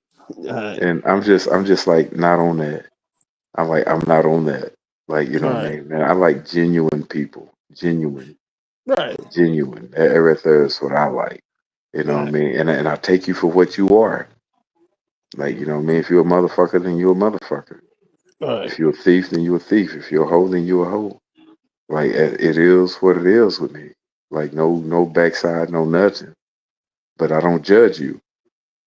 Uh, And I'm just like not on that. I'm not on that. Like, you know what I right, mean, man? I like genuine people. Genuine. right, Genuine. Everything is what I like. You know what I right, mean? And I take you for what you are. Like, you know what I mean? If you're a motherfucker, then you're a motherfucker. right, If you're a thief, then you're a thief. If you're a hoe, then you're a hoe. Like it is what it is with me. Like no backside, no nothing. But I don't judge you.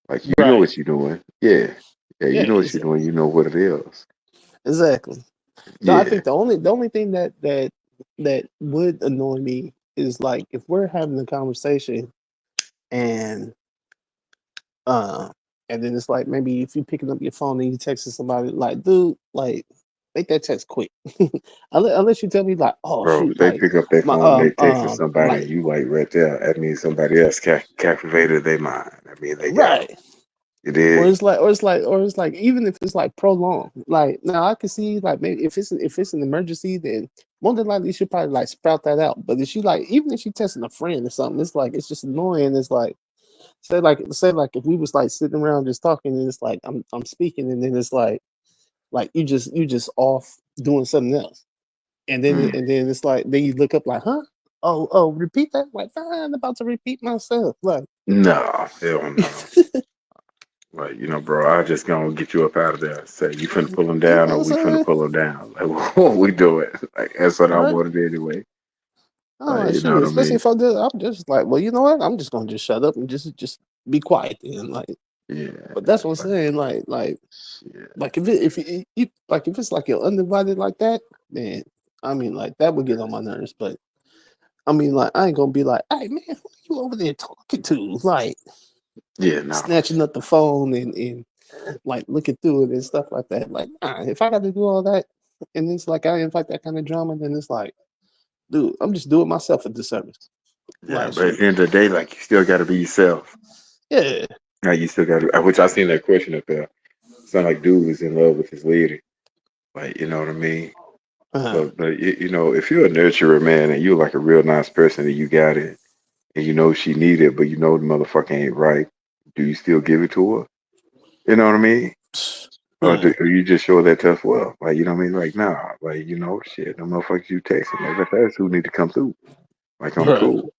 Like you know right. what you're doing. Yeah. Yeah, Yeah, you know what you're doing. You know what it is. exactly. No, I Yeah. think the only thing that would annoy me is like if we're having a conversation and uh and then it's like maybe if you picking up your phone and you texting somebody like, dude, like make that text quick. Unless you tell me like, oh Bro, shoot, if they like pick up their my phone, they texting somebody, like and you like right there. That means somebody else captivated their mind. I mean, they got them. right. You dig? Or it's like even if it's like prolonged, like now I can see like maybe if it's an emergency, then more than likely you should probably like sprout that out. But if she like even if she texting a friend or something, it's like it's just annoying. It's like say like if we was like sitting around just talking and it's like I'm speaking and then it's like you just off doing something else. Mm. And then it's like then you look up like, huh? Oh, repeat that? Like, nah, I'm about to repeat myself. Like No, hell no. Like, bro, I just gonna get you up out of there. Say, you finna pull him you know down what or I'm we finna saying? pull him down. Like, what we doing? Like, that's what I Right? wanted anyway. I'm Like, like, you know shoot, what I especially mean? if I did, I'm just like, well, you know what? I'm just gonna just shut up and just be quiet then. Like, Yeah. but that's what I'm Like, saying. shit. Like like if it's like you're undivided like that, then I mean, like that would get on my nerves. But I mean, like I ain't gonna be like, hey man, who you over there talking to? Like Yeah, no. snatching up the phone and like looking through it and stuff like that. Like, nah, if I got to do all that, and it's like I invite that kind of drama, then it's like, dude, I'm just doing myself a disservice. Yeah, Like, but at shoot, the end of the day, like, you still gotta be yourself. yeah. Like, you still gotta, which I seen that question up there. Sound like dude was in love with his lady. Like, you know what I mean? Uh-huh. But if you're a nurturer, man, and you're like a real nice person and you got it, and you know she need it, but you know the motherfucker ain't right, do you still give it to her? You know what I mean? Uh, Or you just show that tough love? Like, you know what I mean? Like, nah, like, shit, the motherfuckers you texting, like, that's who need to come through. Like, on the right. cool.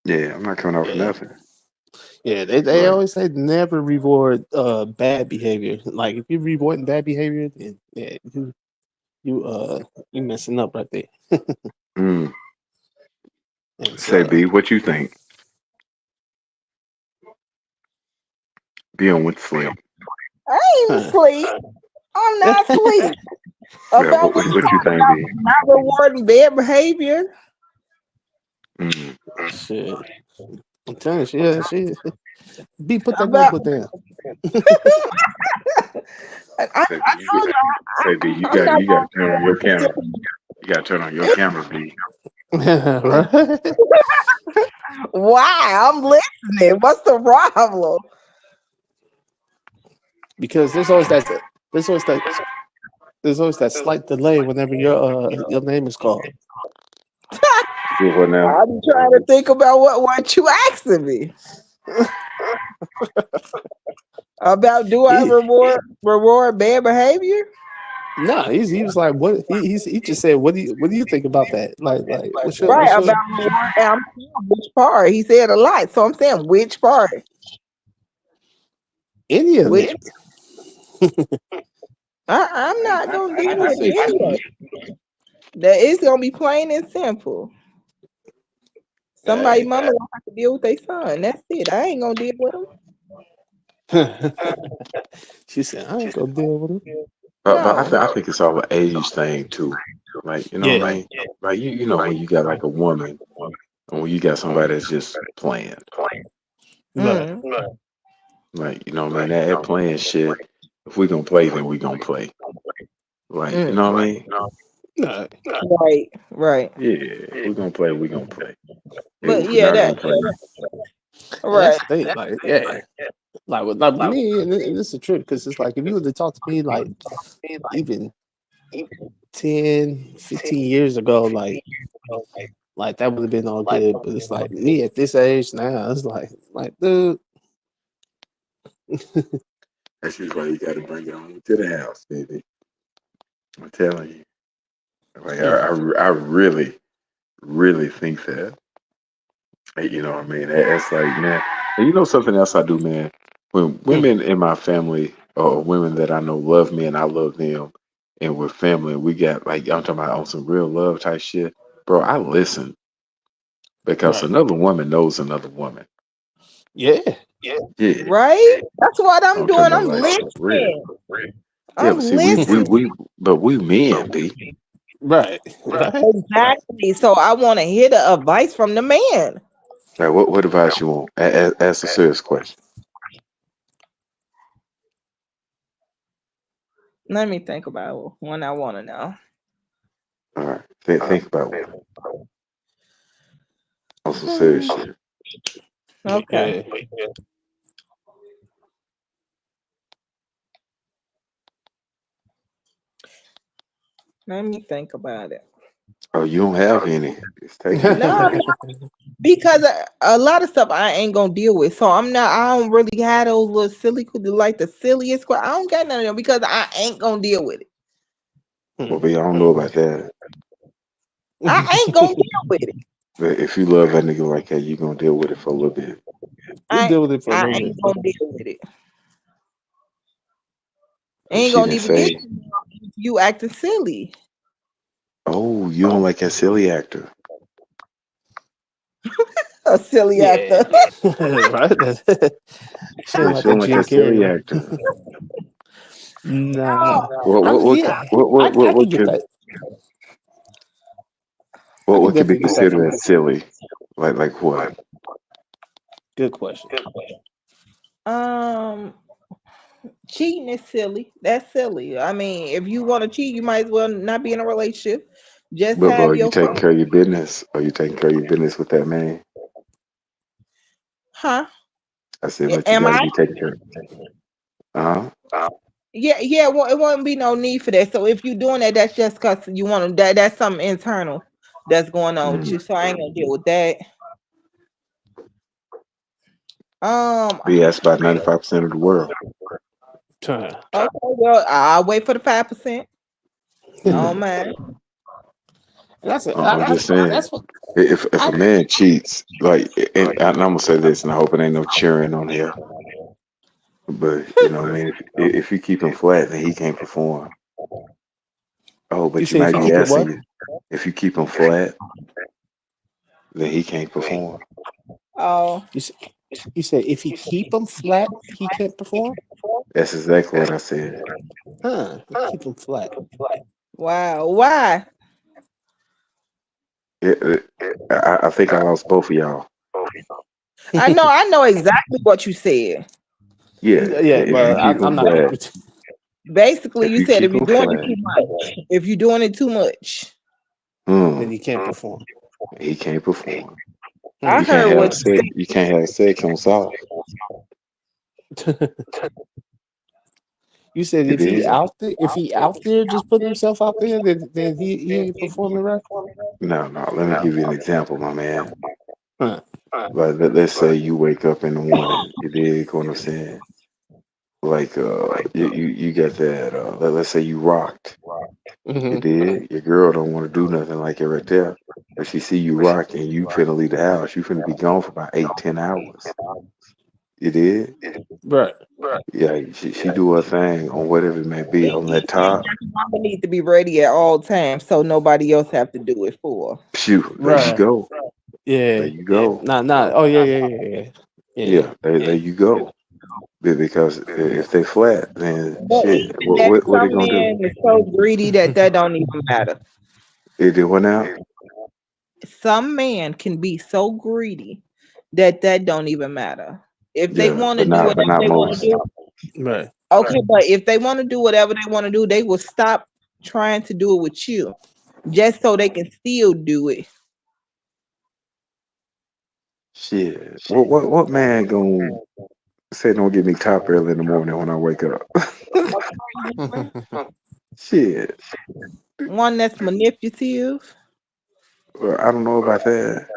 Yeah, I'm not coming off Yeah. nothing. Yeah, they Right. always say never reward bad behavior. Like if you're rewarding bad behavior, then yeah, you you messing up right there. Mm. And Say, so B, what you think? Being with Slim. I ain't huh. asleep. I'm not asleep. Yeah, About what, what what, you what you talking think, about? B? Not rewarding bad behavior. Mm. Shit. I'm telling you, she B put that About notebook down. Say, B, I told you Say, B, I'm not you got to turn on your camera. gonna. You got to turn on your camera, B. Right? Why? I'm listening. What's the problem? Because there's always that there's always that slight delay whenever your name is called. Do what now? I'm trying to think about what you asking me about. Do I He, reward bad behavior? no, he was like, what he just said, what do you think about that? Like Right, what's your about reward. And I'm saying which part. He said a lot, so I'm saying which part. any of Which it? I'm not gonna deal I with say any of it. That it's gonna be plain and simple. Somebody hey. mama gonna have to deal with their son. That's it. I ain't gonna deal with them. She said, I ain't gonna deal with him. But No. I think it's all an age thing too. Like, you know what I Yeah. mean? Like, you know when you got like a woman, and when you got somebody that's just playing. Right. Mm. Like, you know what I mean? That playing shit. If we gonna play, then we gonna play. Like, you Mm. know what I mean? No. Right. Right. Yeah, if we gonna play, we gonna play. But If we're yeah, not that gonna play, And right. that's the thing, like, yeah. Like with me, and this is the truth, because it's like if you were to talk to me like even 10, 15 years ago, like that would have been all good. But it's like me at this age now, it's like dude, that's just why you gotta bring it on to the house, baby. I'm telling you. Like, yeah. I really, really think that. You know what I mean? It's like, man, and you know something else I do, man. When Hmm. women in my family or women that I know love me and I love them, and we're family, and we got like I'm talking about on some real love type shit, bro. I listen because Right. another woman knows another woman. Yeah. Yeah, Right? That's what I'm I'm talking doing. about I'm like for real. listening. Yeah, I'm but see, listening. but we men, B. Right. Right. Exactly. So I want to hear the advice from the man. Like, what advice you want? Ask a serious question. Let me think about one I want to know. All right. Think about one. On some serious shit. Okay. Yeah. Let me think about it. Oh, you don't have any. It's taking you No, forever. because a lot of stuff I ain't gonna deal with. So I'm not. I don't really have those little silly, like the silliest. I don't got none of them because I ain't gonna deal with it. Well, but I don't know about that. I ain't gonna deal with it. But if you love that nigga like that, you gonna deal with it for a little bit. You I deal with it for a I little bit. ain't gonna deal with it. But Ain't she gonna didn't even get say, you acting silly. "Oh, you don't like that silly actor." A silly Yeah. actor. Right. She don't But like she that don't like Jim that silly Carrey. actor. Nah. Yeah. I can What get that. I can what could be definitely get that from considered her. as silly? Like what? Good question. Um, cheating is silly. That's silly. I mean, if you want to cheat, you might as well not be in a relationship. Just But have are you your taking fun. care of your business? Are you taking care of your business with that man? Huh? I said, but you Am got to I? be taking care. Uh huh. Yeah. Well, it won't be no need for that. So if you're doing that, that's just because you want to. That's something internal that's going on with Mm. you. So I ain't gonna deal with that. Um. Be asked about 95% of the world. Try. Okay. Well, I'll wait for the 5%. Oh Mm. man. That's a, I'm just saying, that's what if a I. man cheats, and I'm gonna say this, and I hope it ain't no cheering on here, but you know, what I mean, if you keep him flat, then he can't perform. Oh, You but you say if might you be keep it what? asking you if you keep him flat, then he can't perform. Oh. You say, you say if he keep him flat, he can't perform. That's exactly what I said. Huh? Keep him flat. Wow. Why? I think I lost both of y'all. I know exactly what you said. Yeah, Yeah, if you but keep him I'm not flat, agree with Basically, if you you said if keep you're him doing it flat, too much, if you're doing it too much. then mm, he can't perform. he can't perform. I You Hmm. can't heard have what you sex. You can't have sex on soft. You said It is. if he out there just putting himself out there, then he ain't performing right. No, no. Let me give you an example, my man. Huh. Like let's say you wake up in the morning. You dig what I'm saying? Like you got that. Let's say you rocked. You Hmm. did. Your girl don't want to do nothing like it right there. But she see you rocking, you finna leave the house. You finna be gone for about 8, 10 hours. You did. Right. Yeah, she do her thing on whatever it may be on that top. mama need to be ready at all times, so nobody else have to do it for her. Shoot, there you Right. go. There Yeah. you Yeah. go. Not. Oh yeah. Yeah. Yeah. Yeah. Yeah. Yeah, there you go. Because if they flat, then But shit, even that, what they some gonna do? men is so greedy that don't even matter. They did what now? Some man can be so greedy that don't even matter. If they Yeah, want to but do not whatever they want to most. do, Right. okay. But if they want to do whatever they want to do, they will stop trying to do it with you, just so they can still do it. Shit, what man gonna say don't get me top early in the morning when I wake up? Shit, One that's manipulative. well, I don't know about that.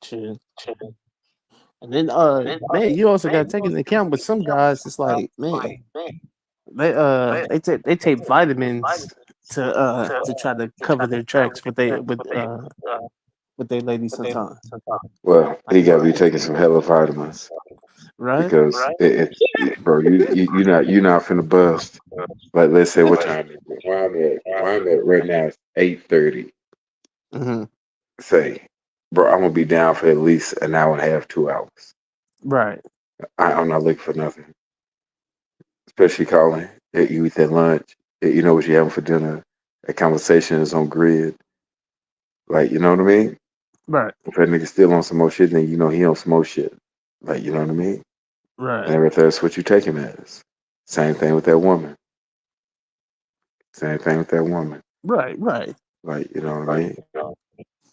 True. And then man, you also got to take into account with some guys, it's like, man, they take vitamins to try to cover their tracks with their ladies sometimes. Well, he got to be taking some hella vitamins Right? because bro, you not finna bust. Like let's say what time is it? Where I'm at right now is 8:30. Hmm. Say, bro, I'm gonna be down for at least an hour and a half, 2 hours. Right. I'm not looking for nothing, especially calling. You eat that lunch. You know what you having for dinner. That conversation is on grid. Like, you know what I mean? Right. If that nigga still on some more shit, then you know he on some more shit. Like, you know what I mean? Right. And everything, that's what you take him as. Same thing with that woman. Same thing with that woman. Right. Right. Like, you know what I mean?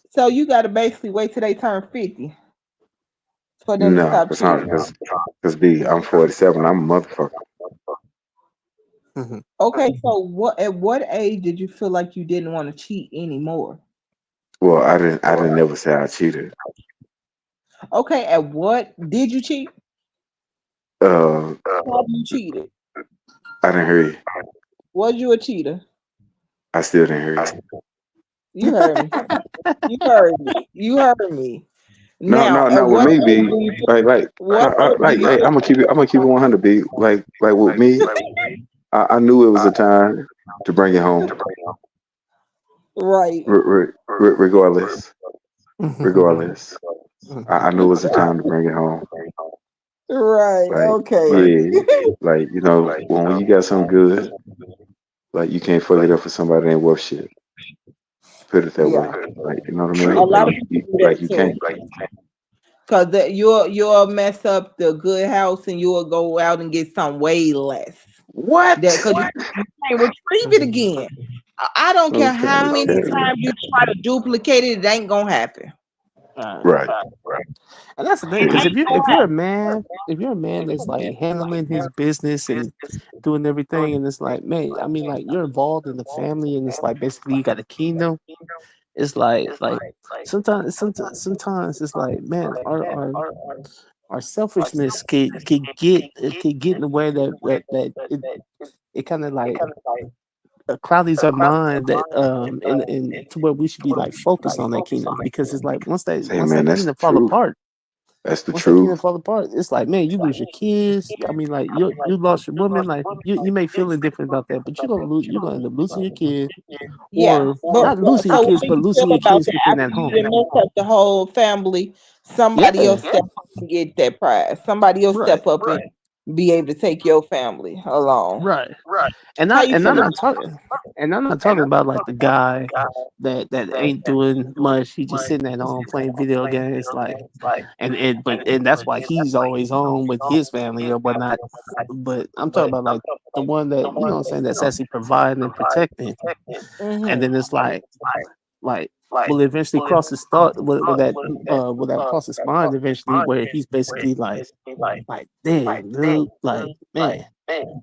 So you got to basically wait till they turn 50 for them to No, stop it's not cheating. because B, I'm 47. I'm a motherfucker. Mhm. Okay, so at what age did you feel like you didn't want to cheat anymore? Well, I didn't never say I cheated. Okay, at what did you cheat? Uh, How you cheated? I didn't hear you. Was you a cheater? I still didn't hear you. You heard me. You heard me. You heard me. No, Now, no, at not with what me, age B. do you feel, Like, what age do like, you hey, feel? I'm gonna keep it 100, B. Like with me, I knew it was a time to bring it home, Right. regardless. Mhm. Regardless, I knew it was a time to bring it home. Right. Like, Okay. yeah, like you know, when you got something good, like you can't fuck it up for somebody that ain't worth shit. Put it that way. Yeah. Like, you know what I A mean? True. lot of people do Like that you too. can't. Cause you'll mess up the good house and you'll go out and get some way less. That What? because you can't retrieve it Mhm. again. I don't care how many Okay. times you try to duplicate it, it ain't gonna happen. Right. Right. And that's the thing, It because ain't if gonna you're a happen. man, if you're a man that's like handling his business and doing everything, and it's like, man, I mean, like you're involved in the family, and it's like basically you got a kingdom. It's like sometimes it's like, man, our selfishness could get in the way that it kind of like cloudies our mind that and to where we should be like focused on that kingdom, because it's like Hey once man, that that's the kingdom fall truth. apart, That's the once that kingdom truth. fall apart, it's like, man, you lose your kids. I mean, like you lost your woman. Like you may feel indifferent about that, but you're gonna end up losing your kid, Yeah, or but not losing your so what kids, do but you feel losing your about kids that? within After that you home. done mess up the whole family, somebody Yeah, else step up and get that prize. Somebody else right, step up and be able to take your family along. right. How you And feel I'm about not talking about like the guy that ain't doing much. He just sitting at home playing video games, like, and that's why he's always home with his family or whatnot. But I'm talking about like the one that, you know what I'm saying, that's actually providing and protecting. And hmm then it's like will eventually cross his thought, will that cross his mind eventually, where he's basically like, damn, dude, like, man,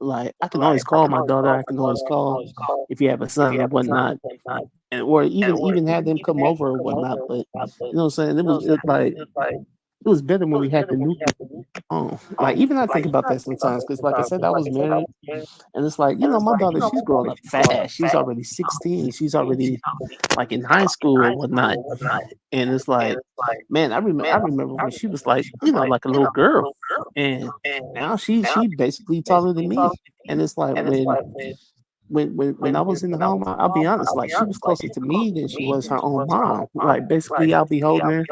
like I can always call my daughter, I can always call if you have a son or whatnot, and or even have them come over or whatnot. But you know what I'm saying? It was better when we had the nuclear. Like even I think about that sometimes, because like I said, I was married, and it's like, you know, my daughter, she's growing up fast. She's already 16. She's already like in high school or whatnot. And it's like, man, I remember when she was like, you know, like a little girl, and now she basically taller than me. And it's like when I was in the home, I'll be honest, like she was closer to me than she was her own mom. Like basically, I'll be holding her,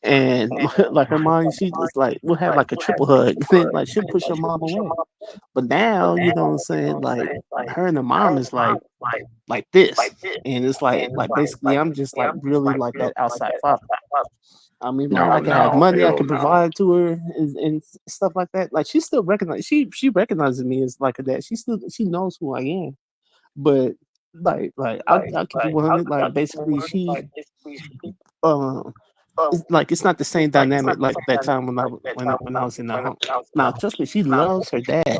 and like her mom, she just like we'll have like a triple hug, and then like she'll push her mom away. But now, you know what I'm saying, like her and the mom is like this, and it's like basically I'm just like really like that outside father. I mean, like I No, can have no, money, I hell can no. provide to her and stuff like that. Like she still recognize she recognizes me as like a dad. She knows who I am. But I'll keep it 100. Like basically, um it's like it's not the same dynamic like that time when I was in the home. Now, trust me, she loves her dad,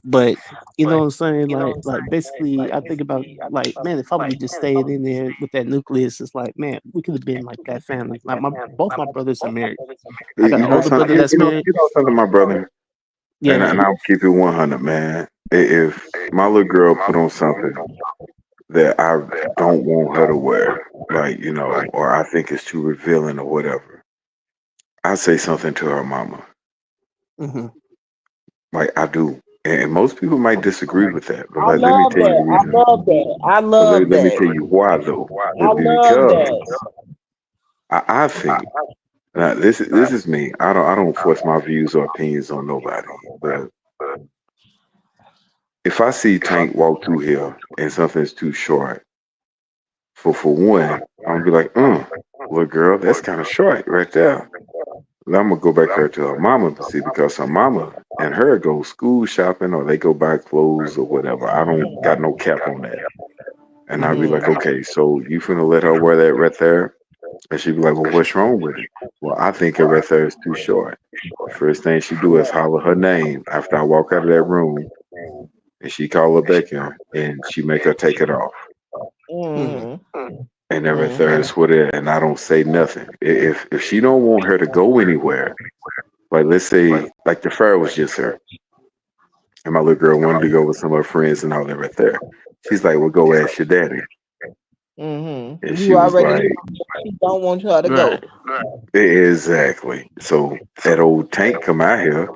but you know what I'm saying. Like basically, I think about like, man, if I would have just stayed in there with that nucleus, it's like, man, we could have been like that family. Like both my brothers are married. I got an You know older something. brother that's married. You know something, my brother. Yeah, And I'll keep it 100, man. If my little girl put on something that I don't want her to wear, like, you know, or I think it's too revealing or whatever, I say something to her mama. hmm Like I do. And most people might disagree with that, but I like, let me love tell you the that. I reason. love that. I But love let me that. tell you why though. I love Because that. I think now this is me. I don't force my views or opinions on nobody. But if I see Tank walk through here and something's too short, for one, I'm gonna be like, well, girl, that's kind of short right there. And I'm gonna go back there to her mama to see because her mama and her go school shopping or they go buy clothes or whatever. I don't got no cap on that. And I'd be like, okay, so you finna let her wear that right there? And she'd be like, well, what's wrong with it? Well, I think it right there is too short. The first thing she do is holler her name after I walk out of that room, and she call her back in, and she make her take it off. Mhm. And that right there is what it. And I don't say nothing. If she don't want her to go anywhere, like let's say like the fair was just her, and my little girl wanted to go with some of her friends and all that right there. She's like, well, go ask your daddy. And she You was already like, know she don't want her to go. Right. exactly. So that old Tank come out here.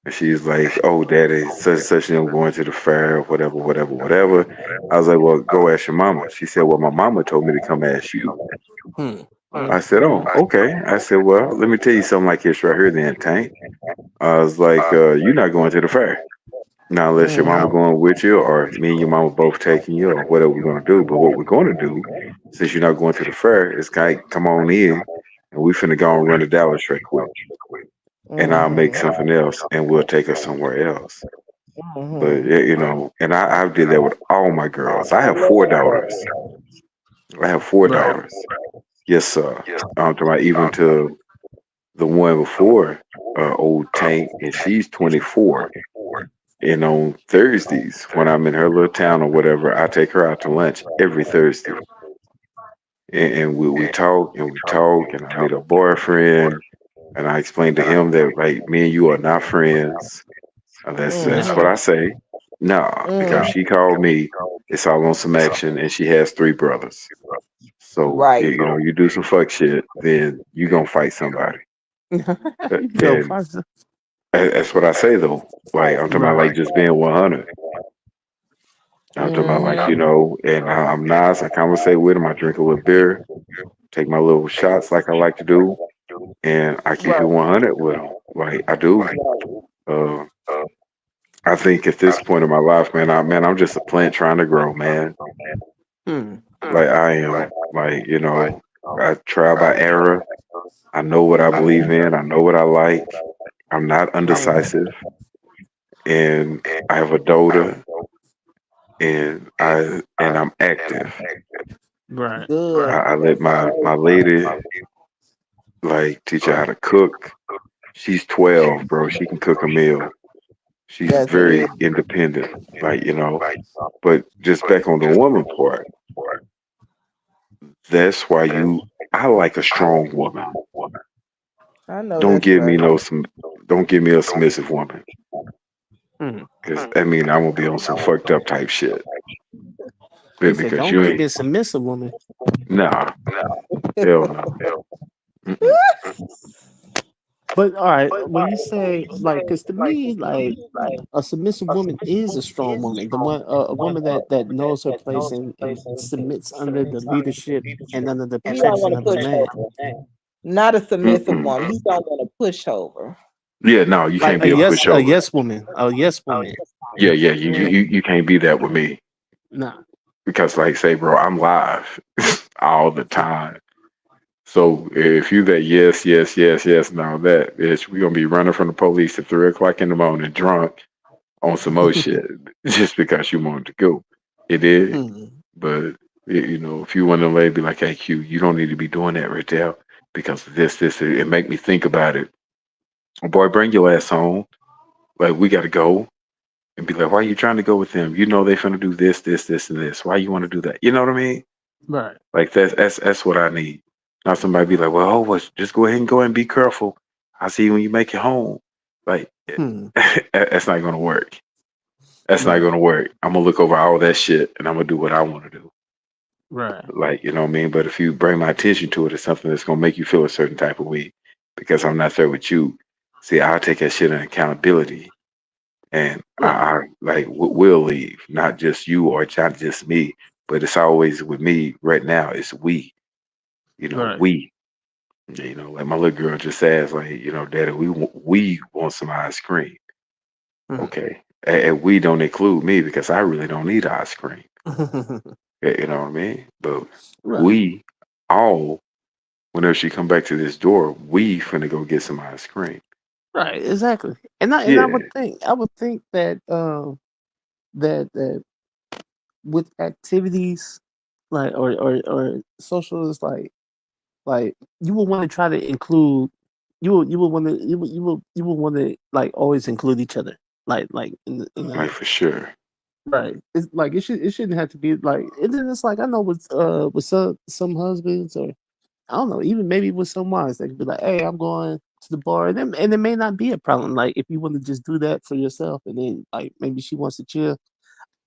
And she's like, "Oh, daddy, such and such, going to the fair, whatever, whatever, whatever." I was like, "Well, go ask your mama." She said, "Well, my mama told me to come ask you." Hmm. I said, "Oh, okay." I said, "Well, let me tell you something like this right here, then, Tank." I was like, "You're not going to the fair now, unless your mama going with you, or me and your mama both taking you, or whatever we're gonna do. But what we're gonna do, since you're not going to the fair, is come on in, and we finna go and run to Dallas right quick, and I'll make something else, and we'll take her somewhere else." But and I did that with all my girls. I have four daughters. I have four Right. daughters. Yes, sir. I'm talking about even to the one before old Tank, and she's 24. And on Thursdays, when I'm in her little town or whatever, I take her out to lunch every Thursday, and we talk and we talk, and I meet her boyfriend, and I explain to him that like me and you are not friends. That's what I say. Nah, because she called me. It's all on some action, and she has three brothers. So Right. you do some fuck shit, then you gonna fight somebody. You go And first. that's what I say though. Like I'm talking about like Right. just being 100. I'm talking about like and I'm nice. I conversate with him. I drink a little beer, take my little shots like I like to do, and I keep it 100 with him. Like I do. Uh, I think at this point in my life, I'm just a plant trying to grow, man. Hmm. Like I am, like I try by error. I know what I believe in. I know what I like. I'm not undecisive, and I have a daughter, and I'm active. Right. Good. I let my lady like teach her how to cook. She's 12, bro. She can cook a meal. She's That's very good. independent, like But just back on the woman part, that's why I like a strong woman. I know Don't that's give me right. no some. Don't give me a submissive woman, Hmm. because I mean I'm gonna be on some fucked up type shit. He said, Because "Don't you give ain't me a submissive woman." nah, hell no. Mm-mm. But all right, when you say like, because to me, like a submissive woman is a strong woman, the one a woman that knows her place and submits under the leadership and under the He don't protection want to of a push man. over. Not a submissive Mm-mm. woman. He don't want to push over. Yeah, no, you Like can't be a a pushover. yes woman, a yes woman. Yeah, yeah, you can't be that with me Nah. because, like, say, bro, I'm live all the time. So if you that yes, yes, yes, yes, and all that, bitch, we gonna be running from the police at 3 o'clock in the morning, drunk on some more shit, just because you wanted to go. It is, Hmm. but if you want to lady be like, hey, Q, you don't need to be doing that right there because of this, it make me think about it. Boy, bring your ass home. Like we gotta go. And be like, why are you trying to go with them? You know they finna do this, this, this, and this. Why you want to do that? You know what I mean? Right. Like that's what I need. Not somebody be like, well, just go ahead and be careful. I'll see you when you make it home. Like Hmm. that's not gonna work. That's not Right. gonna work. I'm gonna look over all that shit and I'm gonna do what I want to do. Right. Like, you know what I mean? But if you bring my attention to it, it's something that's gonna make you feel a certain type of way because I'm not there with you. See, I'll take that shit in accountability. And Yeah. I like will leave, not just you or not just me, but it's always with me right now. It's we, Right. we, like my little girl just says, like, Daddy, we want some ice cream. Hmm. Okay, And we don't include me because I really don't need ice cream. You know what I mean? But Right. we all, whenever she come back to this door, we finna go get some ice cream. Right, exactly. And I Yeah, would think that that with activities like or socials like you would want to try to include you would want to you would want to like always include each other like in like for sure. right. It's like it shouldn't have to be like and then it's like I know with some husbands or I don't know, even maybe with some wives they could be like, hey, I'm going to the bar and it may not be a problem. Like if you want to just do that for yourself and then like maybe she wants to chill.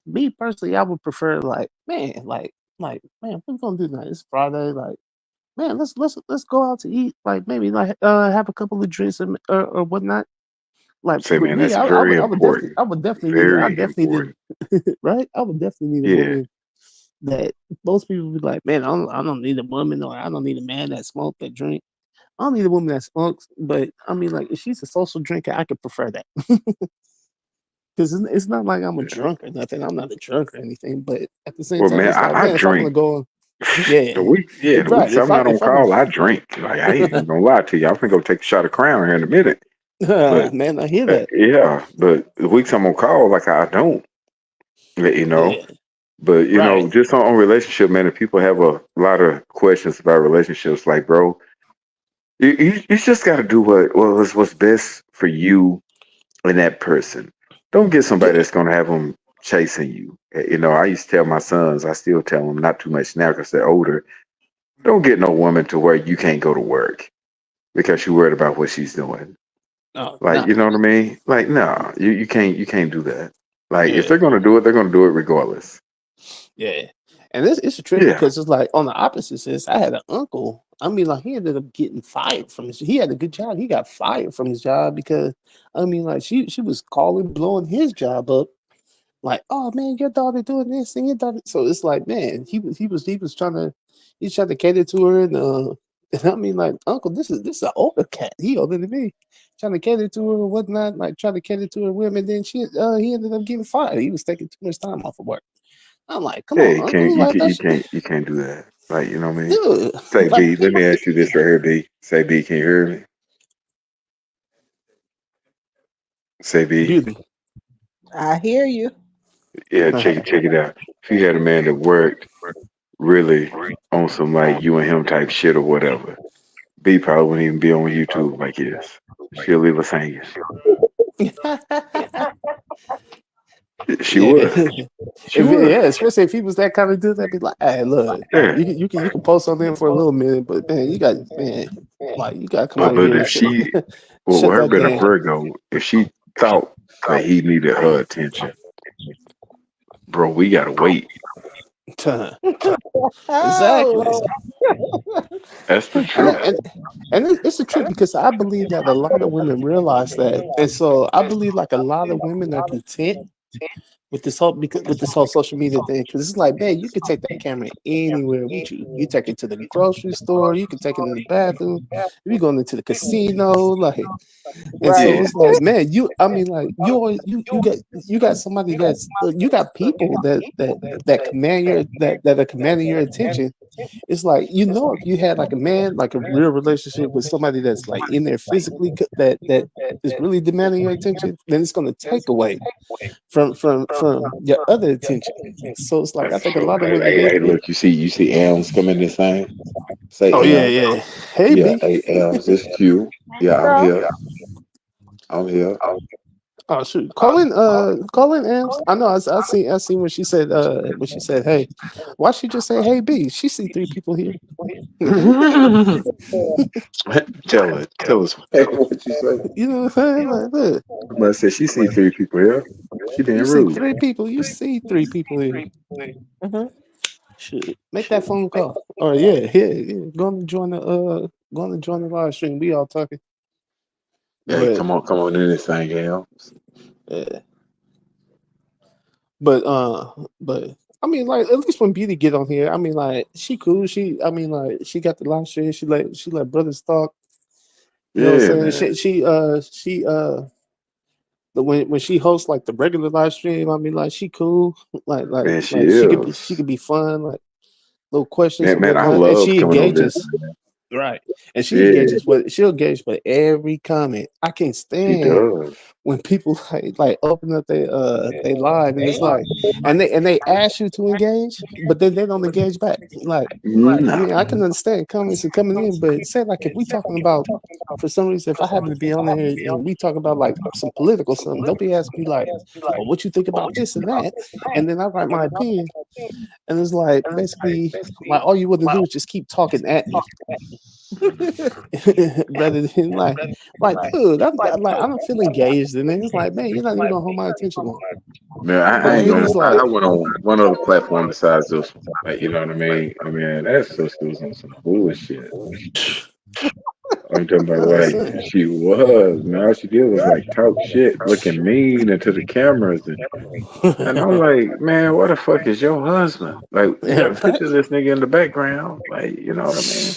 Me personally, I would prefer like man, what we gonna do tonight? It's Friday, like man, let's go out to eat, like maybe like have a couple of drinks or whatnot. Like Say, with man, me, that's very I important. would definitely need I Very definitely important. need right. I would definitely need a Yeah. woman that most people be like, man, I don't need a woman or I don't need a man that smoke that drink. I don't need a woman that smokes, but I mean, like if she's a social drinker, I could prefer that because it's not like I'm a drunk or nothing. I'm not a drunk or anything, but at the same Well, time, man, it's like, I man, if I'm gonna drink. go, yeah, The right. weeks I'm not on If I'm call, I drink. Like I ain't even gonna lie to you. I'm gonna go take a shot of Crown here in a minute. But man, I hear that. yeah, but the weeks I'm on call, like I don't. You know. Yeah, But right. just on relationship, man, if people have a lot of questions about relationships, like bro, you just got to do what's best for you and that person. Don't get somebody Yeah, that's gonna have them chasing you. I used to tell my sons, I still tell them, not too much now because they're older. Don't get no woman to where you can't go to work because you're worried about what she's doing. oh, Like, nah, you know what I mean? Like, no, you can't do that. Like, if yeah, they're gonna do it, they're gonna do it regardless. yeah. And it's a trip Yeah. because it's like on the opposite sense. I had an uncle. I mean, like he ended up getting fired from his. He had a good job. He got fired from his job because I mean, like she was calling, blowing his job up. Like, oh man, your daughter doing this and your daughter. So it's like, man, he's trying to cater to her and I mean, like, uncle, this is an older cat. He older than me. Trying to cater to her and whatnot, like trying to cater to her women. Then he ended up getting fired. He was taking too much time off of work. I'm like, come Yeah, on, you can't, uncle, you like can, you that's can't, you can't do that. Like, you know what I mean? dude. Say, Like B, let me ask you this right here, B. Say, B, can you hear me? Say, B. beauty. I hear you. Yeah, check it out. If you had a man that worked really on some like you and him type shit or whatever, B probably wouldn't even be on YouTube like this. She'll leave us hanging. She Yeah. would. She would. Yeah, especially if he was that kind of dude, that'd be like, hey, look, Yeah. you can post on there for a little minute, but man, you gotta come But out but here and if she, well, shut with her that being a down. Virgo, if she thought that he needed her attention, bro, we gotta wait. Exactly. Oh, That's the And truth. and it's a trip because I believe that a lot of women realize that, and so I believe like a lot of women are content with this whole social media thing because it's like, man, you can take that camera anywhere with you. You take it to the grocery store, you can take it in the bathroom, you going into the casino, like. And so right. Yeah. it's like, man, I mean, like you got somebody you got people that command that are commanding your attention. It's like if you had like a man, like a real relationship with somebody that's like in there physically that is really demanding your attention, then it's going to take away from your other attention. So it's like I That's the think a truth. lot of Hey, women hey, they, hey, they look, you see Elms come in this thing? Say oh yeah, Elms. yeah. Hey Yeah, B. hey Elms, this Q. Yeah, I'm Girl. here. I'm here. Oh shoot, call in Amps. I know. I seen when she said hey. Why she just say hey B? She see three people here. Tell us what you say. You know what I'm saying? Like, look, Somebody said she see three people here. She being you see rude. three people. You see three people here. Mhm. Shoot, make that phone call. Oh yeah. Going to join the live stream. We all talking, Hey, but come on in this thing, Elms. uh, but I mean, like at least when Beauty get on here, I mean, like she cool. I mean, like she got the live stream. She let brothers talk. You know what Yeah, I'm saying? man. She when she hosts like the regular live stream, I mean, like she cool, Man, she like she is. could be fun, like little questions or Man, I whatnot, and love she coming on there. engages. Right. And Yeah, she'll engage with every comment. I can't she stand does. when people like open up they live and it's like and they ask you to engage, but then they don't engage back. Like I No. mean, I can understand comments are coming in, but say like if we talking about for some reason if I happen to be on there and we talk about like some political something, don't be asking me like, well, what you think about this and that, and then I write my opinion, and it's like basically like all you want to do is just keep talking at me. Rather than like dude, I don't feel engaged in it. It's like, man, you're not even gonna hold my attention long. Man, I But ain't then gonna. it's like I went on one other platform besides this one. Like, you know what I mean? I mean, that sister was on some bullshit. I'm talking about I'm like saying. she was. Man, all she did was like talk shit, looking mean into the cameras, and I'm like, man, what the fuck is your husband? Like, you got a Yeah, picture of right. this nigga in the background. Like, you know what I mean?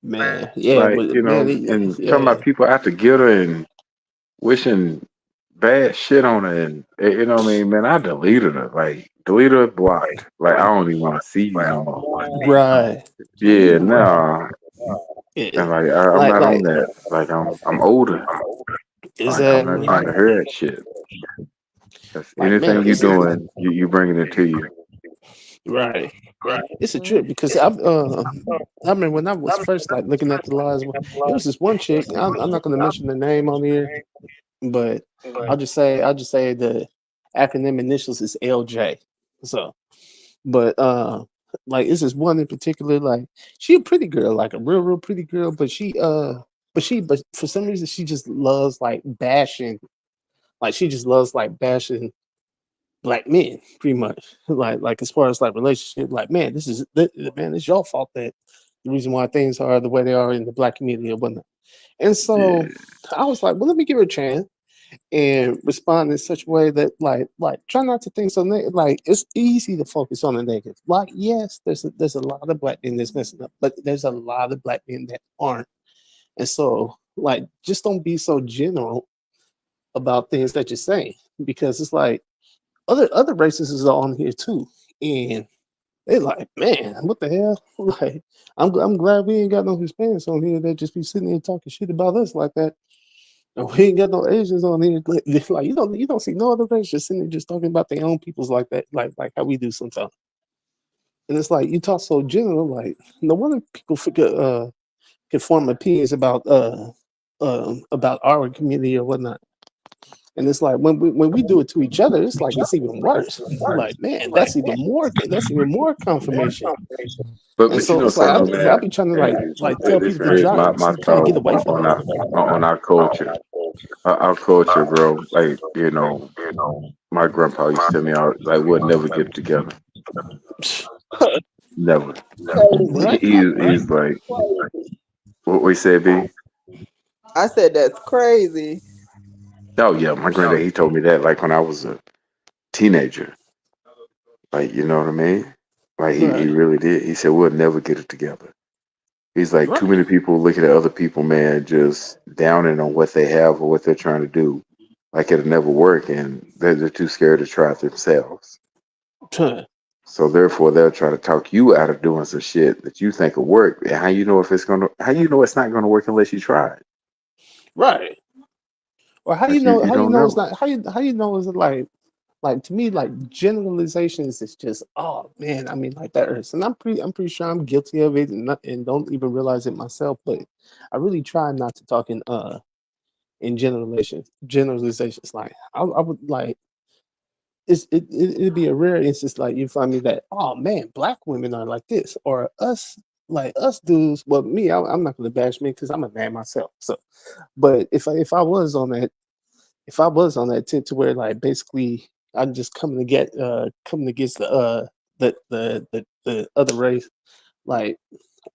Man, yeah, Like, but you man, know, and talking yeah, about people after get her and wishing bad shit on her, and you know what I mean, man. I deleted her, like deleted her, blocked. Like, I don't even want to see you no more. right. Yeah, nah. Yeah, And like, I'm not on like that. Like, I'm older. Like, I'm not exactly. trying to hear that shit. Cause Like man, anything you doing, you bringing it to you. right. It's a trip because I remember when I was first like looking at the lives. It was this one chick. I'm not going to mention the name on here, but I'll just say the acronym initials is LJ. So, but like it's this one in particular. Like she a pretty girl, like a real pretty girl, but for some reason she just loves like bashing. Like she just loves like bashing black men, pretty much. Like as far as like relationship, like man, man, it's your fault that the reason why things are the way they are in the black community or whatnot. And so Yeah, I was like, well, let me give her a chance and respond in such a way that like try not to think so negative. Like it's easy to focus on the negative. Like yes, there's a lot of black men that's messing up, but there's a lot of black men that aren't. And so like just don't be so general about things that you're saying because it's like other races is on here too, and they like, man, what the hell? Like, I'm glad we ain't got no Hispanics on here that just be sitting there talking shit about us like that. And we ain't got no Asians on here. Like you don't see no other race just sitting there just talking about their own peoples like that, like how we do sometimes. And it's like you talk so general, like no wonder people can form opinions about our community or whatnot. And it's like when we do it to each other, it's like it's even worse. Like, man, that's even more confirmation. And but you so know it's like something, I'll man. be trying to And like tell this people to raised try my to kind of thought get away from on that. our culture. Our culture, bro. Like, you know, my grandpa used to tell me, like, we'll never get together. Never. Right? He's like, what we said, B? I said that's crazy. Oh yeah, my granddad. He told me that like when I was a teenager. Like, you know what I mean? Like he Right. really did. He said we'll never get it together. He's like too Right. many people looking at other people, man, just downing on what they have or what they're trying to do. Like it'll never work, and they're too scared to try it themselves. Huh. So therefore, they'll try to talk you out of doing some shit that you think will work. And how you know if it's gonna? How you know it's not gonna work unless you try it? Right. Or Cause you how you don't know it's know. not how you know is it like to me like generalizations is just oh man I mean like that hurts and I'm pretty sure I'm guilty of it and don't even realize it myself but I really try not to talk in generalizations like I would like it'd be a rare instance like you find me that oh man black women are like this or us like us dudes well me I'm not going to bash me because I'm a man myself so but if I was on that if I was on that tip to where like basically I'm just coming against the other race, like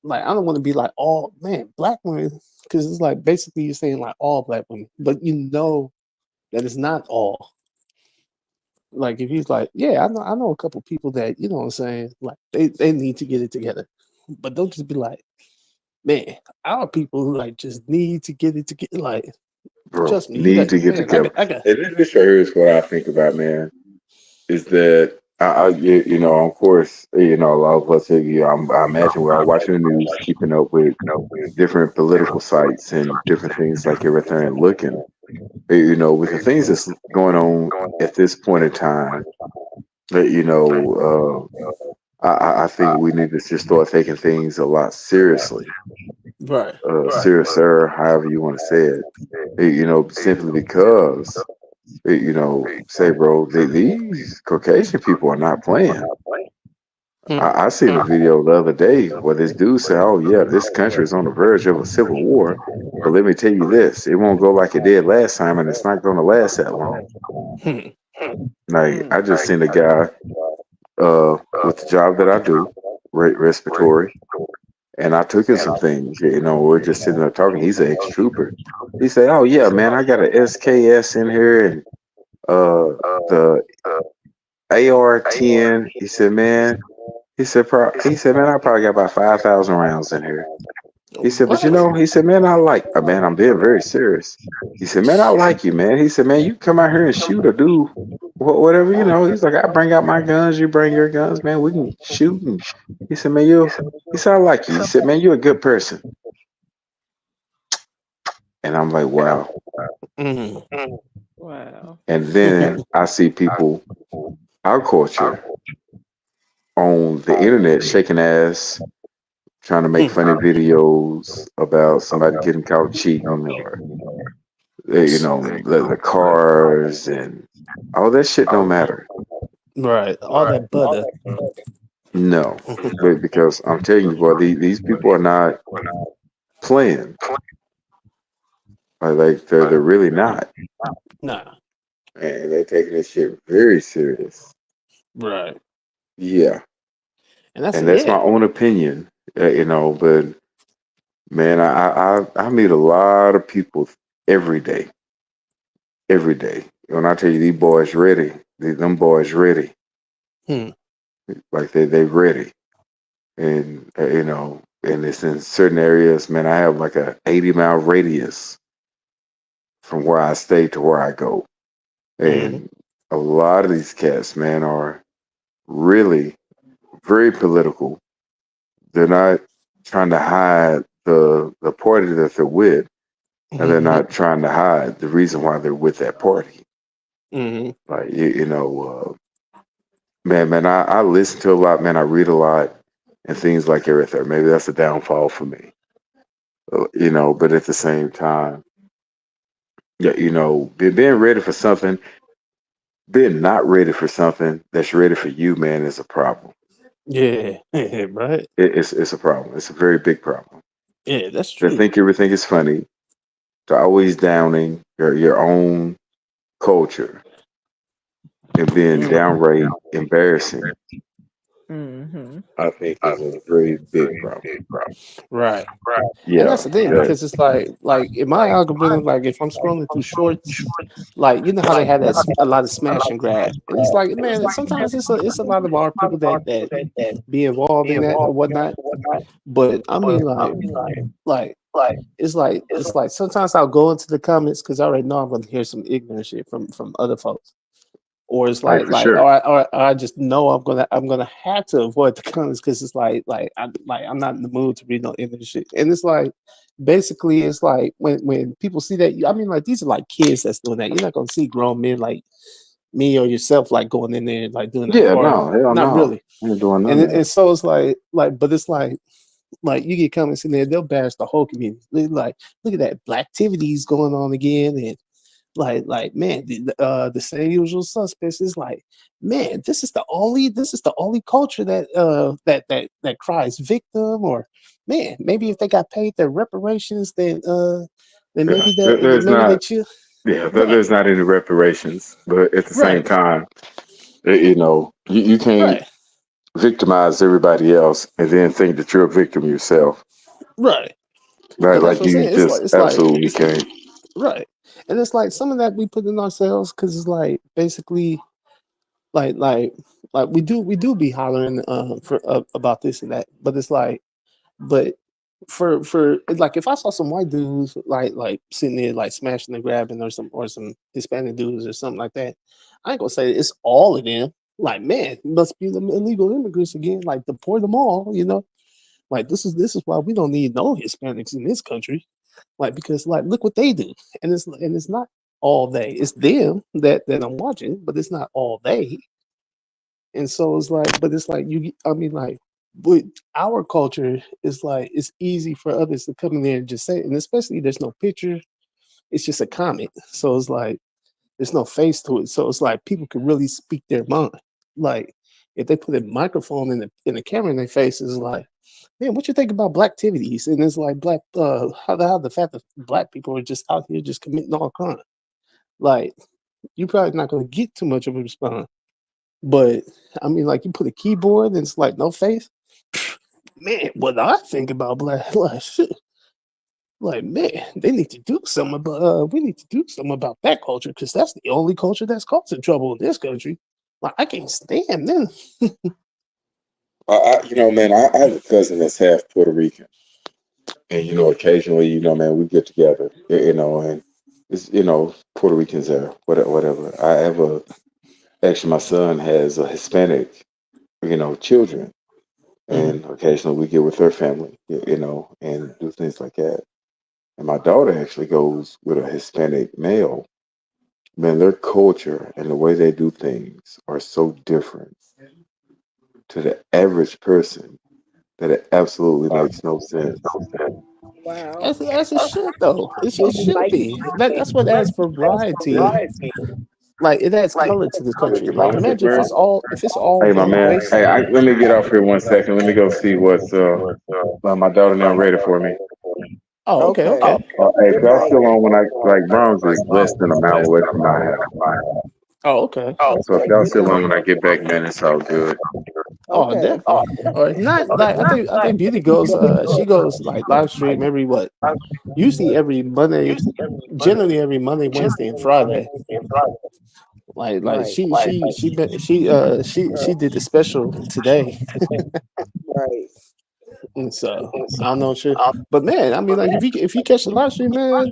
I don't want to be like all man black women because it's like basically you're saying like all black women, but you know that it's not all. Like if he's like, yeah, I know a couple people that you know what I'm saying, like they need to get it together, but don't just be like, man, our people like just need to get it together, like bro, Trust me, need to get man, together. I got And this right here is what I think about, man. Is that you know, of course, you know, a lot of us, I imagine we're all watching the news, keeping up with different political sites and different things like everything, and looking, you know, with the things that's going on at this point in time. That you know, I think we need to just start taking things a lot seriously, right. seriouser, however you want to say it. You know, simply because you know, say, bro, these Caucasian people are not playing. Hmm. I seen a video the other day where this dude said, "Oh yeah, this country is on the verge of a civil war, but let me tell you this: it won't go like it did last time, and it's not going to last that long." Hmm. Like I just seen a guy with the job that I do, respiratory, and I took him some things. You know, we're just sitting there talking. He's an ex-trooper. He said, "Oh yeah, man, I got an SKS in here, and the AR-10." He said, "Man." He said, "Man, I probably got about 5,000 rounds in here." He said, "But you What? know," he said, "Man, I like, man, I'm being very serious." He said, "Man, I like you, man." He said, "Man, you come out here and shoot or do whatever, you know." He's like, "I bring out my guns, you bring your guns, man. We can shoot." And he said, "Man, he said, I like you." He said, "Man, you're a good person." And I'm like, wow. Mm. Wow. And then I see people, our culture, on the internet shaking ass, trying to make funny videos about somebody getting caught cheating or you know, the cars and all that shit don't matter. Right. All that butter. No, but because I'm telling you, boy, these people are not playing. Like they're really not, Nah. and they're taking this shit very serious. Right. Yeah, And that's and that's my yeah. own opinion, you know. But man, I meet a lot of people every day, every day. When I tell you these boys ready, them boys ready, Hmm. like they ready. And you know, and it's in certain areas. Man, I have like a 80-mile radius from where I stay to where I go, Hmm. and a lot of these cats, man, are really very political. They're not trying to hide the party that they're with, and they're Hmm. not trying to hide the reason why they're with that party. Hmm. Like you know, man, I listen to a lot, man. I read a lot, and things like everything. Maybe that's a downfall for me, you know. But at the same time, yeah, you know, being ready for something, being not ready for something that's ready for you, man, is a problem. Yeah. Right. It's a problem. It's a very big problem. Yeah, that's To true. think everything is funny, to always downing your own culture and being downright embarrassing, Mm-hmm. I think is a very big problem. Right. And Yeah, that's the thing yeah, because it's like in my algorithm, like if I'm scrolling through shorts, like you know how they have that a lot of smash and grab, and it's like man, sometimes it's a lot of our people that be involved in that or whatnot. But I mean, like it's like sometimes I'll go into the comments because I already know I'm going to hear some ignorant shit from other folks, or it's like for sure. or I just know I'm gonna have to avoid the comments because it's I'm not in the mood to read no ignorant shit, and it's like basically it's like when people see that I mean like these are like kids that's doing that. You're not gonna see grown men like me or yourself like going in there and like doing that Yeah, hard, no, hell not no. really. I ain't doing none And of that. and so it's but it's like you get comments in there, they'll bash the whole community. They like, look at that black activities going on again, and man, the same usual suspects is like, man, this is the only culture that cries victim, or man, maybe if they got paid their reparations, then Yeah, maybe they'll there's maybe they not. chill. Yeah, Right, there's not any reparations, but at the same right, time, you know, you can't right, victimize everybody else and then think that you're a victim yourself. right. Right? And that's Like what I'm you saying. just absolutely It's can't. right, and it's like some of that we put in ourselves because it's like basically like like we do be hollering for about this and that, but it's like but for like if I saw some white dudes like sitting there like smashing and grabbing or some Hispanic dudes or something like that, I ain't gonna say it's all of them. Like, man, it must be the illegal immigrants again. Like, deport them all, you know. Like, this is why we don't need no Hispanics in this country. Like, because like look what they do, and it's not all they. It's them that I'm watching, but it's not all they. And so it's like, but it's like you. I mean, like, with our culture, it's like it's easy for others to come in there and just say, and especially there's no picture. It's just a comment. So it's like there's no face to it. So it's like people can really speak their mind. Like if they put a microphone in the camera in their face, it's like, man, what you think about black activities? And it's like black how the fact that black people are just out here just committing all crime. Like you're probably not gonna get too much of a response. But I mean, like you put a keyboard and it's like no face. Man, what I think about black like shit. Like, man, they need to do something about we need to do something about that culture because that's the only culture that's causing trouble in this country. Like, I can't stand them. Man, I have a cousin that's half Puerto Rican, and occasionally, man, we get together, and it's Puerto Ricans there, whatever. I have actually, my son has a Hispanic, children, and occasionally we get with their family, and do things like that. And my daughter actually goes with a Hispanic male. Man, their culture and the way they do things are so different to the average person that it absolutely makes no sense. Wow. That's a shit though. It should Like, be. That's what adds variety. Like it adds color to the country. Like imagine if it's all Hey, my one man. race. Hey, let me get off here 1 second. Let me go see what's my daughter now ready for me. Oh, okay, okay. okay. Hey, if y'all still on when I like Browns is less than a mile away from my house. Oh, okay. So if y'all still on when I get back, man, it's all good. Oh, Okay. definitely. Or not like I think Beauty goes she goes like live stream every what? Usually every Monday, generally every Monday, Wednesday, and Friday. Like Right. she did the special today. Right. And so I don't know shit. But man, I mean like if you catch the live stream, man,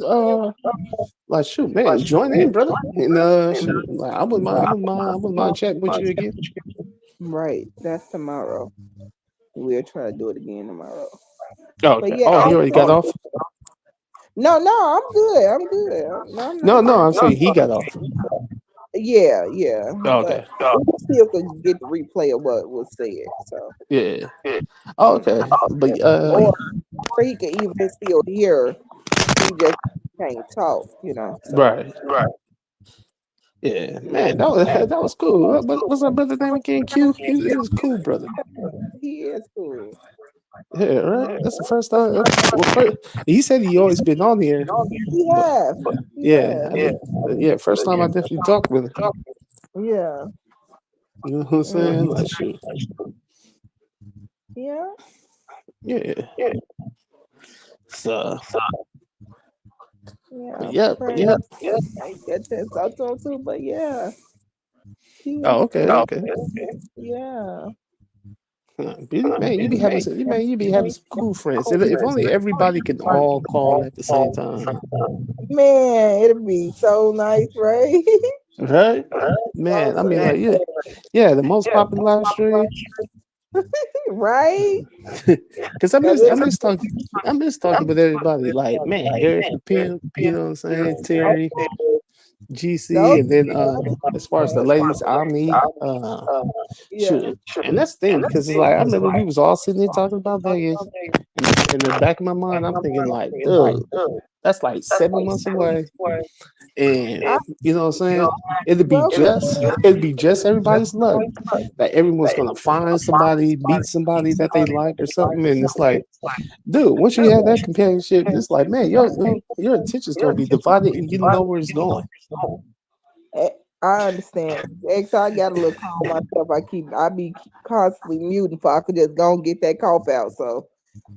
like shoot, man, join in, brother. And shoot, like I wouldn't mind chatting with you again. Right. That's tomorrow. We'll try to do it again tomorrow. Oh, But okay. yeah, Oh, he already got off? no, I'm good. I'm good. No, I'm No, not. I'm saying he got off. Yeah. Oh, But okay. we still could get the replay of what was said. So, Yeah. Oh, okay. But or he can even still hear. He just can't talk. So right. Yeah, man, that was cool. What's that brother name again? Q. He was a cool brother. he is cool. Yeah, right. That's the first time. He said he always been on here, He but has. He yeah, has. first time I definitely talked with him. Yeah. You know what I'm saying? Like shoot. Yeah. Yeah. So, Yeah. yep. I get this out to him too, but yeah. He was Oh, okay. yeah. Man, you be having some cool friends. If only everybody can all call at the same time, Man, it'll be so nice, right? right? Man, I mean, like, yeah, the most popular live stream. Right? Because I miss talking with everybody. Like, man, Eric the Pimp, you know what I'm saying? Terry, GC, Those, and then as far as the ladies, Omni, yeah. shoot. And that's the thing, because it's like I remember we was all sitting there talking about Vegas. In the back of my mind, I'm thinking like, dude, that's like 7 months away. And I, you know what I'm saying? well, It'd be just everybody's luck that everyone's gonna find somebody, meet somebody that they like or something. And it's like, dude, once you have that companionship, it's like, man, your attention's gonna be divided and you know where it's going. I understand. X, I got a little call myself. I be constantly muting, for I could just go and get that cough out. So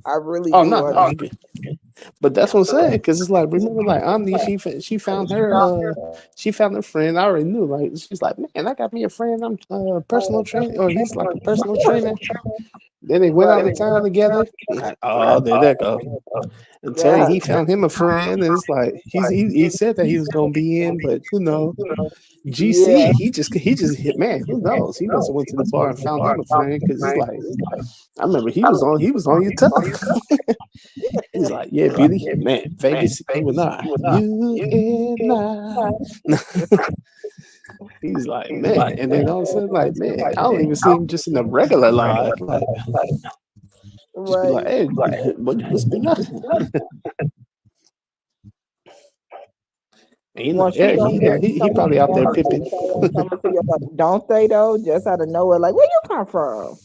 I really Oh do no, understand. you good. But that's what I'm saying, because it's like, remember, like Omni, she found her friend. I already knew, like, she's like, man, I got me a friend. I'm personal trainer, or he's like a personal trainer. Then they went out of town together. Like, oh, there that go. And Terry, Yeah. he found him a friend, and it's like he said that he was gonna be in, but who knows? GC, Yeah. he just hit, man, who knows? He must have went to the bar and found him a friend, because it's like, I remember he was on your tongue. He's like, yeah, beauty, man, Vegas, you and I. He's like, man, and then all of a sudden, like, man, I don't even see him just in a regular live, like, just be like, Right. hey, what's been up? And you know, Once you Eric, go there, he probably out there pimping. don't say though, just out of nowhere, like, where you come from?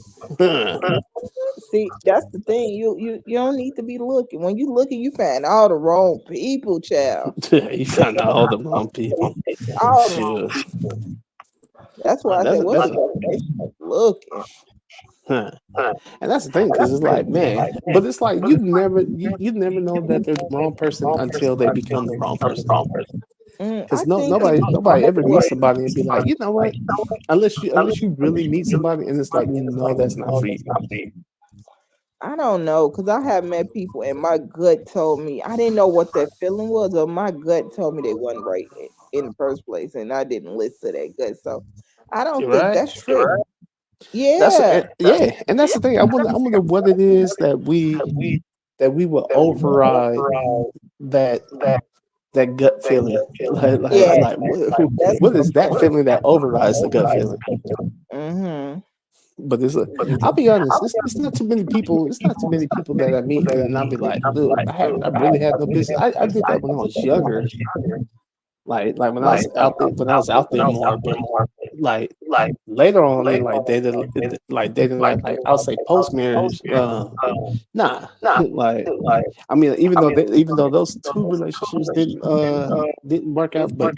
See, that's the thing. You don't need to be looking. When you looking, you find all the wrong people, child. He found out all the wrong people. All the Sure. wrong. That's why I That's- say, what's looking? Huh. And that's the thing, because it's like, man, but it's like you never know that they're the wrong person until they become the wrong person. Because nobody ever meets somebody and be like, you know what? Unless you really meet somebody and it's like, you know, that's not for you. I don't know, because I have met people and my gut told me, I didn't know what that feeling was, but my gut told me they wasn't right in the first place, and I didn't listen to that gut. So I don't think that's true. Yeah. And that's the thing. I wonder what it is that we will override that gut feeling. Like what is that feeling that overrides the gut feeling? Mm-hmm. But I'll be honest, it's not too many people. It's not too many people that I meet, and I'll be like, dude, I really had no business. I did that when I was younger. Like when I was out there more, but like later on in like dating like I'll say post marriage, nah. Like I mean, even though those two relationships didn't work out, but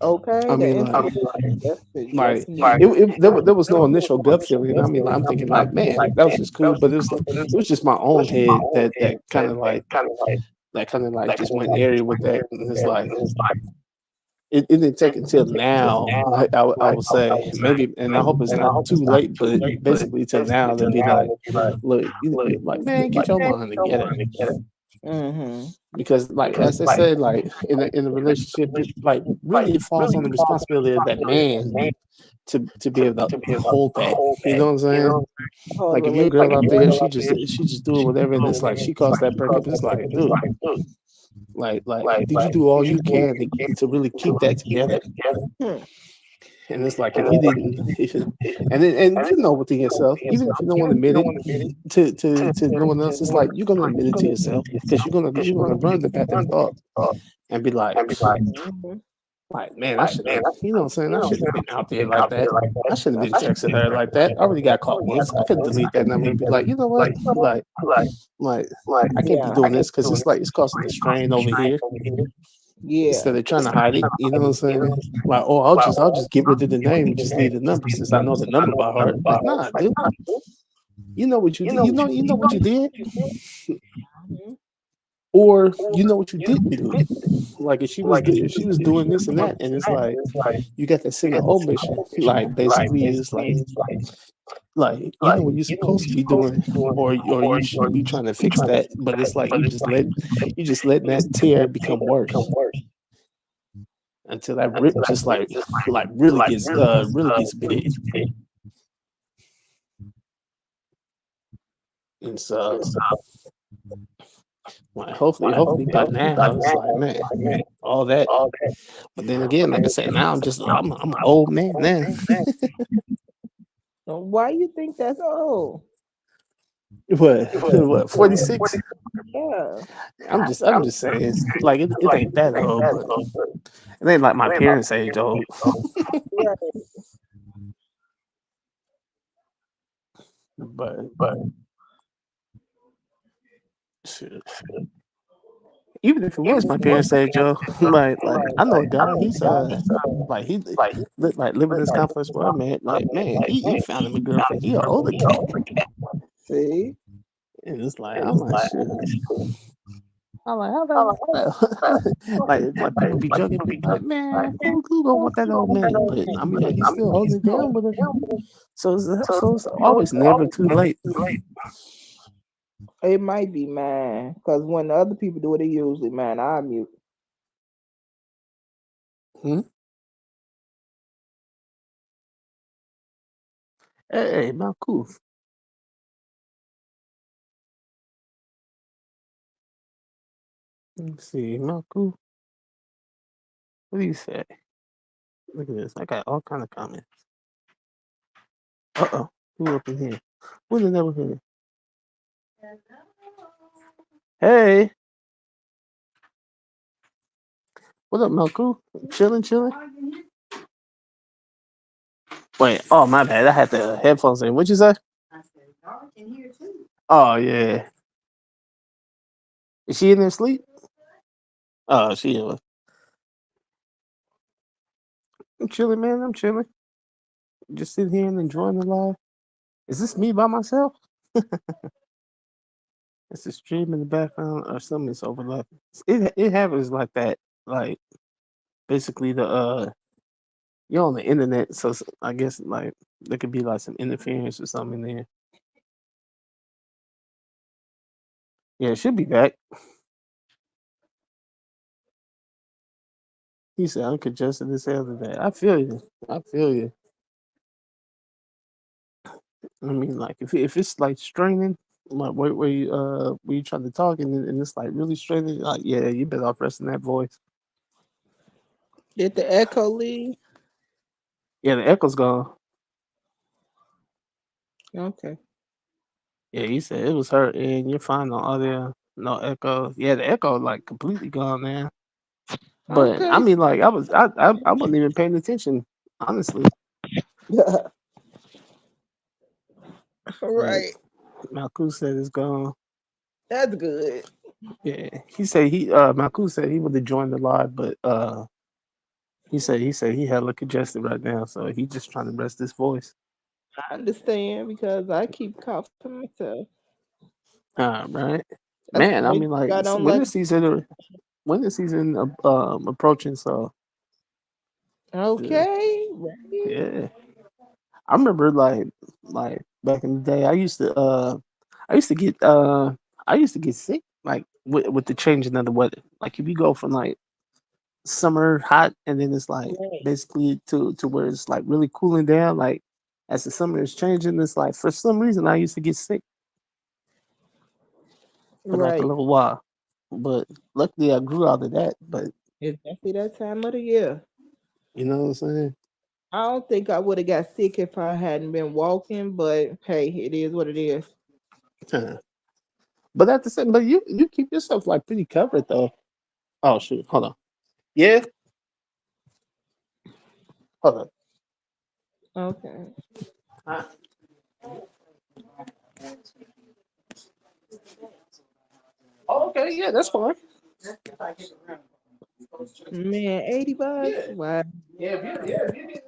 okay. I mean, there was no initial gut feeling. I mean, I'm thinking like, man, that was just cool, but it was just my own head that kind of like just went airy with that, and it's like. It didn't take until now, I would say, maybe, and I hope it's not too late, but basically till now to be like, look, like, man, get your mind together. Mm-hmm. Because, like, as I said, like in a relationship, like really it falls on the responsibility of that man to be able to hold that. You know what I'm saying? Like if your girl out there, she just doing whatever, and it's like she caused that breakup. It's like, dude. Like, did you do all you can to really keep that together? And it's like if you didn't, and you know within yourself, even if you don't want to admit it to no one else, it's like you're gonna admit it to yourself because you're gonna run the back and thought and be like, man, I should, you know what I'm saying? I shouldn't have been out there like that. I shouldn't have been texting her like that. I already got caught once. I could delete that number and be like, you know what? Like I can't be doing this because it's causing the strain over here. Yeah. Instead of trying to hide it, you know what I'm saying? Like, oh, I'll just get rid of the name and just leave the number since I know the number by heart. Like, nah, dude. You know what you did. You know what you did. Or you know what you didn't do. Like if she was doing this and that, and it's like you got that sin of omission. Like basically it's like you know what you're supposed to be doing, or you should be trying to fix that, but it's like you just letting that tear become worse until that rip just like really gets big. And so like hopefully by now it's like, man, all that. But then again, like I said, now I'm an old man now. Why you think that's old? What 46? Yeah. I'm just saying, like it ain't that old, but it ain't like my parents' age old. But shit. Even if it was my parents' age, Joe, like I know a guy. He's he living in this complex world, man. Like man, he found him a girlfriend. He an older cat. See, and it's like I'm like shit. I'm like, how that like people be joking, like, man, who don't want that old man? But I mean, he's still holding it down with her. So it's always never too late. It might be mine, because when the other people do it, it usually mine. I mute. Hmm? Hey, Malkuf. Let me see, Malkuf. What do you say? Look at this. I got all kind of comments. Uh-oh. Who up in here? Who's in there here? Hey. What up, Malkuf? Chilling? Wait, oh, my bad. I had the headphones in. What'd you say? Oh, yeah. Is she in there asleep? Oh, she is. I'm chilling, man. I'm chilling. Just sitting here and enjoying the life. Is this me by myself? It's a stream in the background or something that's overlapping. It happens like that. Like basically you're on the internet, so I guess like there could be like some interference or something in there. Yeah, it should be back. He said I'm congested as hell today. I feel you. I mean, like if it's like straining, like where you try to talk and it's like really straining, like yeah, you better off resting that voice. Did the echo leave? Yeah, the echo's gone. Okay. Yeah, he said it was her and you're fine on audio, no echo. Yeah, the echo like completely gone, man. But I Okay. mean, like I wasn't even paying attention, honestly. But Right. Malku said it's gone. That's good. Yeah, he said Malku said he would have joined the live, but he said he hella congested right now, so he just trying to rest his voice. I understand because I keep coughing myself. Right, That's man. I why mean, like I don't when like. the season approaching, so Okay. Right. yeah. I remember like back in the day, I used to get I used to get sick like with the changing of the weather. Like if you go from like summer hot and then it's like Right. basically to where it's like really cooling down, like as the summer is changing, it's like for some reason I used to get sick for like a Right. little while. But luckily I grew out of that. But It's definitely that time of the year. you know what I'm saying? I don't think I would have got sick if I hadn't been walking, but hey, it is what it is. But at the same, but you keep yourself like pretty covered though. Oh shoot, hold on. Yeah, hold Okay. on. Oh, okay, yeah, that's fine. Man, $80? Yeah, Wow. if you get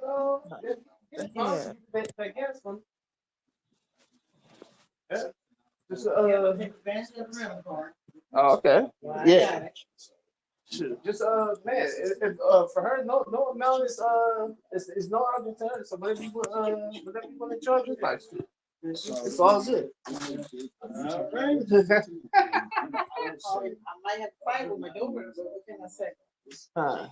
Yeah. that gas one. Yeah. Just oh, okay. Yeah. Shoot. Just man, if for her no amount is no arbitrary. So whatever you want to charge, it's like it's all good. All right. I might have to fight with my daughter, but what can I say? Huh.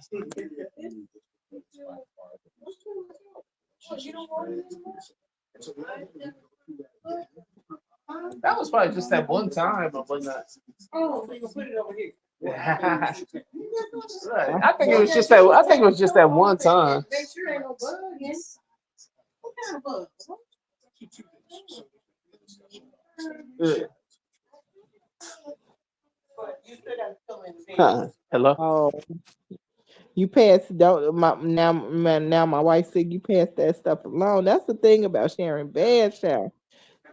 That was probably just that one time or whatnot. Oh, so you can put it over here. Right. I think it was just that. I think it was just that one time. Make sure ain't no bug in. What kind of bug? Yeah. But you still gotta come in the bed. Hello. Oh, you pass don't now my wife said you pass that stuff along. That's the thing about sharing bed shower.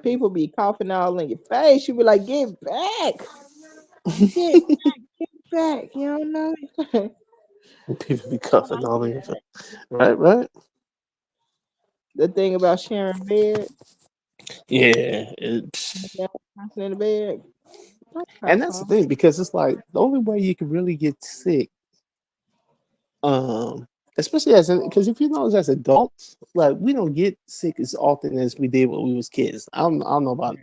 People be coughing all in your face. You be like, get back. Get back. You don't know. People be coughing all in. Right. The thing about sharing bed, Yeah. that person in the bed. And that's the Okay. thing because it's like the only way you can really get sick, um, especially as because if you notice as adults, like we don't get sick as often as we did when we was kids. I don't know about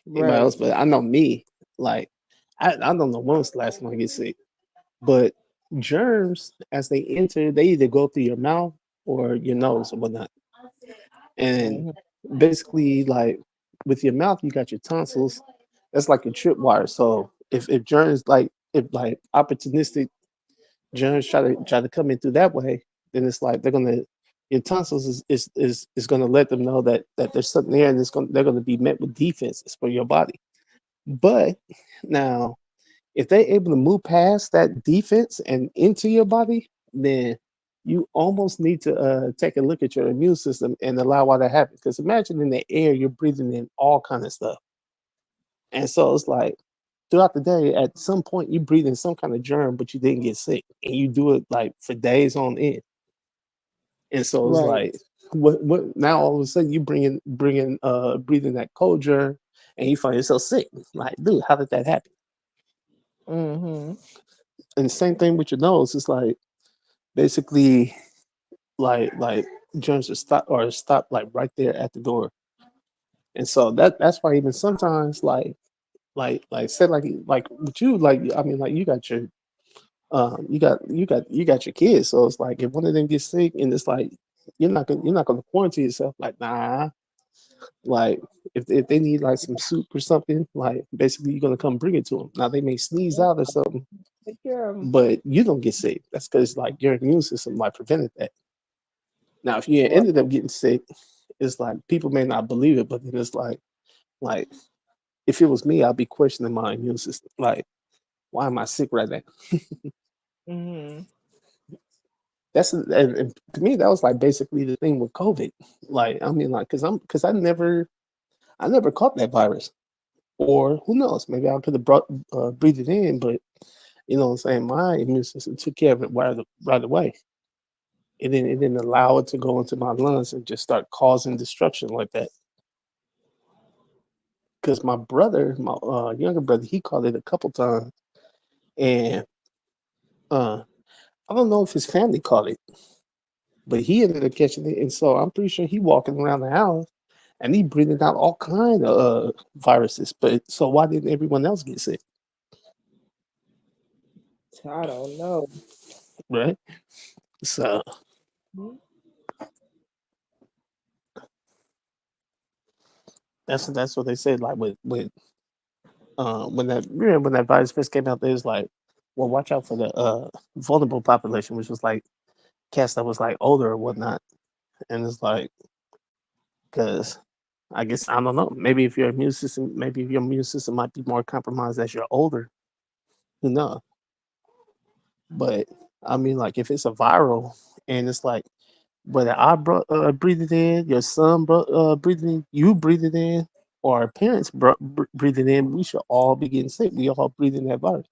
anybody Right. else, but I know me. Like I don't know when was the last time I get sick. But germs, as they enter, they either go through your mouth or your nose or whatnot. And Mhm. basically, like with your mouth, you got your tonsils. That's like a tripwire. So if germs like if like opportunistic germs try to come in through that way, then it's like they're gonna your tonsils is gonna let them know that there's something there and they're gonna be met with defenses for your body. But now if they're able to move past that defense and into your body, then you almost need to take a look at your immune system and allow why that happens. Because imagine in the air you're breathing in all kind of stuff, and so it's like throughout the day, at some point you breathe in some kind of germ, but you didn't get sick, and you do it like for days on end. And so it's Right. like, what now? All of a sudden you bring in breathing that cold germ, and you find yourself sick. Like, dude, how did that happen? Mhm. And same thing with your nose. It's like basically like germs are stop like right there at the door. And so that's why even sometimes like said like with you like I mean like you got your you got your kids, so it's like if one of them gets sick and it's like you're not gonna quarantine yourself like nah, like if they need like some soup or something, like basically you're gonna come bring it to them. Now they may sneeze Yep. out or something, Take care of them. but you don't get sick. That's because like your immune system like prevented that. Now if you Right. ended up getting sick, it's like people may not believe it, but then it's like if it was me, I'd be questioning my immune system. Like, why am I sick right now? Mhm. And to me that was like basically the thing with COVID. Like I mean like because I never caught that virus, or who knows, maybe I could have brought breathed it in, but you know what I'm saying, my immune system took care of it right away. It didn't allow it to go into my lungs and just start causing destruction like that. Because my brother, my younger brother, he caught it a couple times, and uh, I don't know if his family caught it, but he ended up catching it, and so I'm pretty sure he walking around the house and he breathing out all kind of viruses. But so why didn't everyone else get sick, I don't know. right? So Mhm. that's what they said. Like with when that virus first came out, they was like, well, watch out for the vulnerable population, which was like cats that was like older or whatnot, and it's like because I guess I don't know. Maybe if your immune system might be more compromised as you're older. Who knows? But I mean, like if it's a viral and it's like whether breathe it in, your son breathe it in, you breathe it in, or our parents breathe it in, we should all be getting sick. We all breathe in that virus.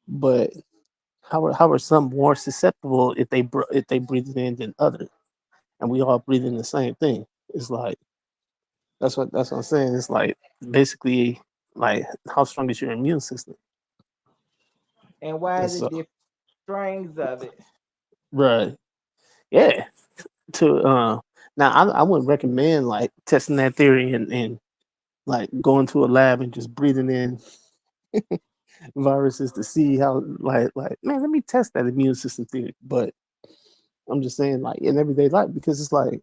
But how are some more susceptible if they breathe it in than others? And we all breathe in the same thing. It's like that's what I'm saying. It's like basically like how strong is your immune system? And why And is it so different strengths of it? right, yeah. To now I wouldn't recommend like testing that theory and like going to a lab and just breathing in viruses to see how like man let me test that immune system theory. But I'm just saying like in everyday life because it's like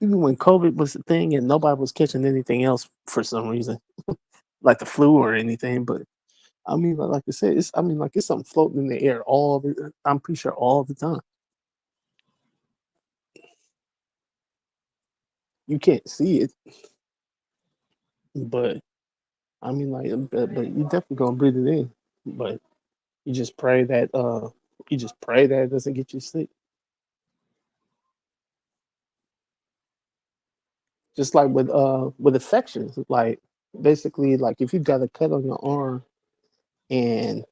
even when COVID was a thing and nobody was catching anything else for some reason, like the flu or anything. But I mean, like I said, it's I mean, like it's something floating in the air I'm pretty sure all the time. You can't see it, but I mean, like, but you definitely gonna breathe it in. But you just pray that it doesn't get you sick. Just like with infections, like basically like if you got a cut on your arm and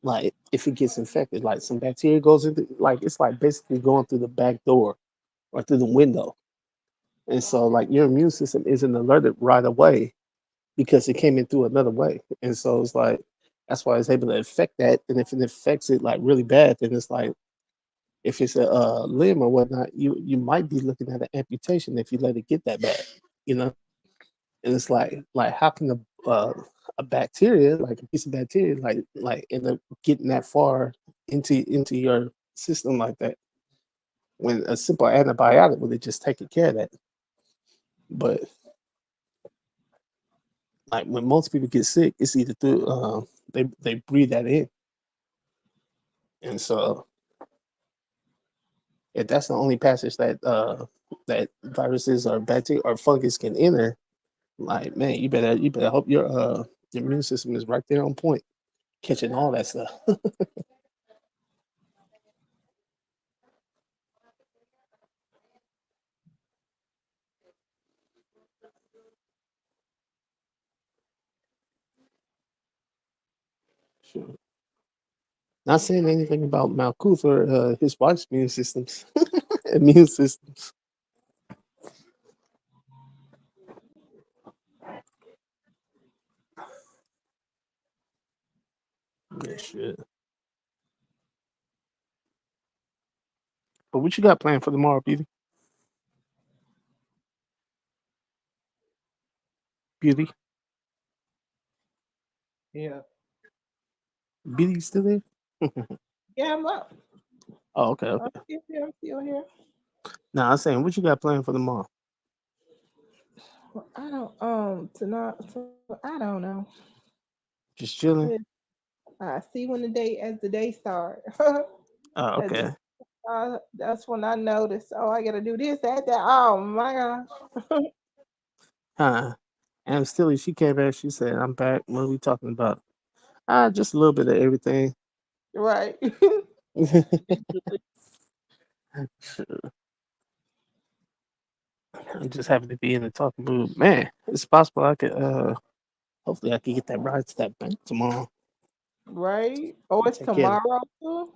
like if it gets infected, like some bacteria goes into like it's like basically going through the back door or through the window. And so like your immune system isn't alerted right away. because it came in through another way. And so it's like that's why it's able to affect that. And if it affects it like really bad, then it's like if it's a limb or whatnot, you might be looking at an amputation if you let it get that bad, you know. And it's like how can a bacteria, like a piece of bacteria, like end up getting that far into your system like that when a simple antibiotic would have just taken care of that. But like when most people get sick, it's either through they breathe that in, and so if that's the only passage that that viruses or bacteria or fungus can enter, like man, you better hope your immune system is right there on point, catching all that stuff. Sure. Not saying anything about Malkuth or his wife's immune systems. Immune systems. Yeah, shit. But what you got planned for tomorrow, Beauty? Beauty? Yeah. Beauty still there? Yeah, I'm up. Oh, okay, I'm okay. still here. I'm still here. Nah, I'm saying what you got planned for tomorrow? Well, I don't tonight. I don't know. Just chilling. Yeah, I see when the day start. Oh, As the okay. that's when I notice. Oh, I gotta do this, that, that. Oh my gosh. Huh. And still, she came back. She said, "I'm back. What are we talking about?" Just a little bit of everything. Right. I'm just happy to be in the talking mood. Man, it's possible I could hopefully I could get that ride to that bank tomorrow. Right. Oh, it's Take care of tomorrow too.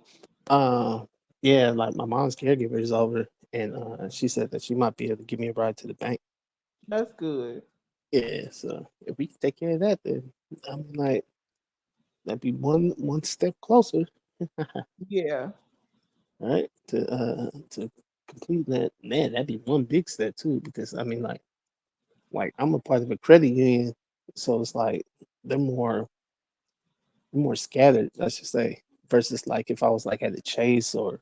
uh yeah, like my mom's caregiver is over and she said that she might be able to give me a ride to the bank. That's good. Yeah, so if we can take care of that then I'm like that'd be one step closer, Yeah. right? To complete that. Man, that'd be one big step too, because I mean like I'm a part of a credit union, so it's like they're more scattered, I should say, versus like if I was like at a Chase or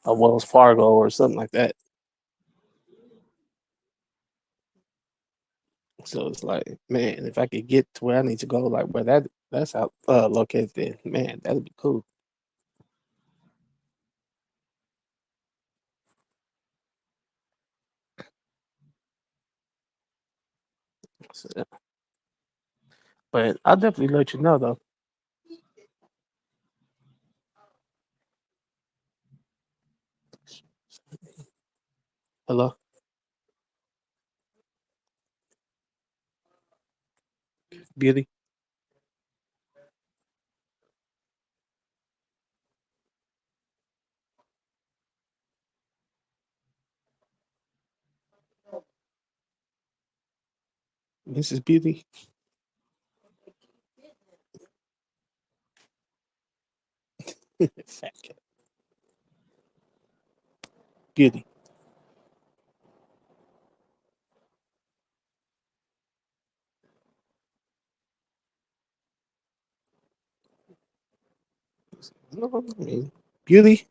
a Wells Fargo or something like that. So it's like, man, if I could get to where I need to go, like where that's out located, then man, that'd be cool. So, yeah. But I'll definitely let you know though. Hello, Beauty. Mrs. Beauty. Fat cat. Beauty. No, I mean, Beauty.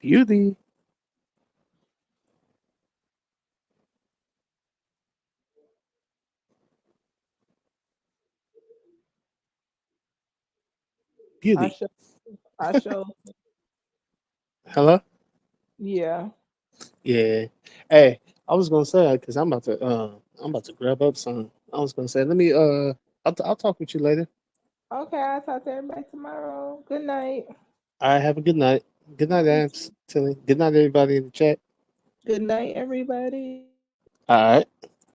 Beauty. I Beauty. show. I show. Hello. Yeah. Yeah. Hey, I was gonna say because I'm about to grab up some. I was gonna say let me I'll talk with you later. Okay. I'll talk to everybody tomorrow. Good night. All right, have a good night. Good night, You Amps. Tilly. Good night, everybody in the chat. Good night, everybody. All All right.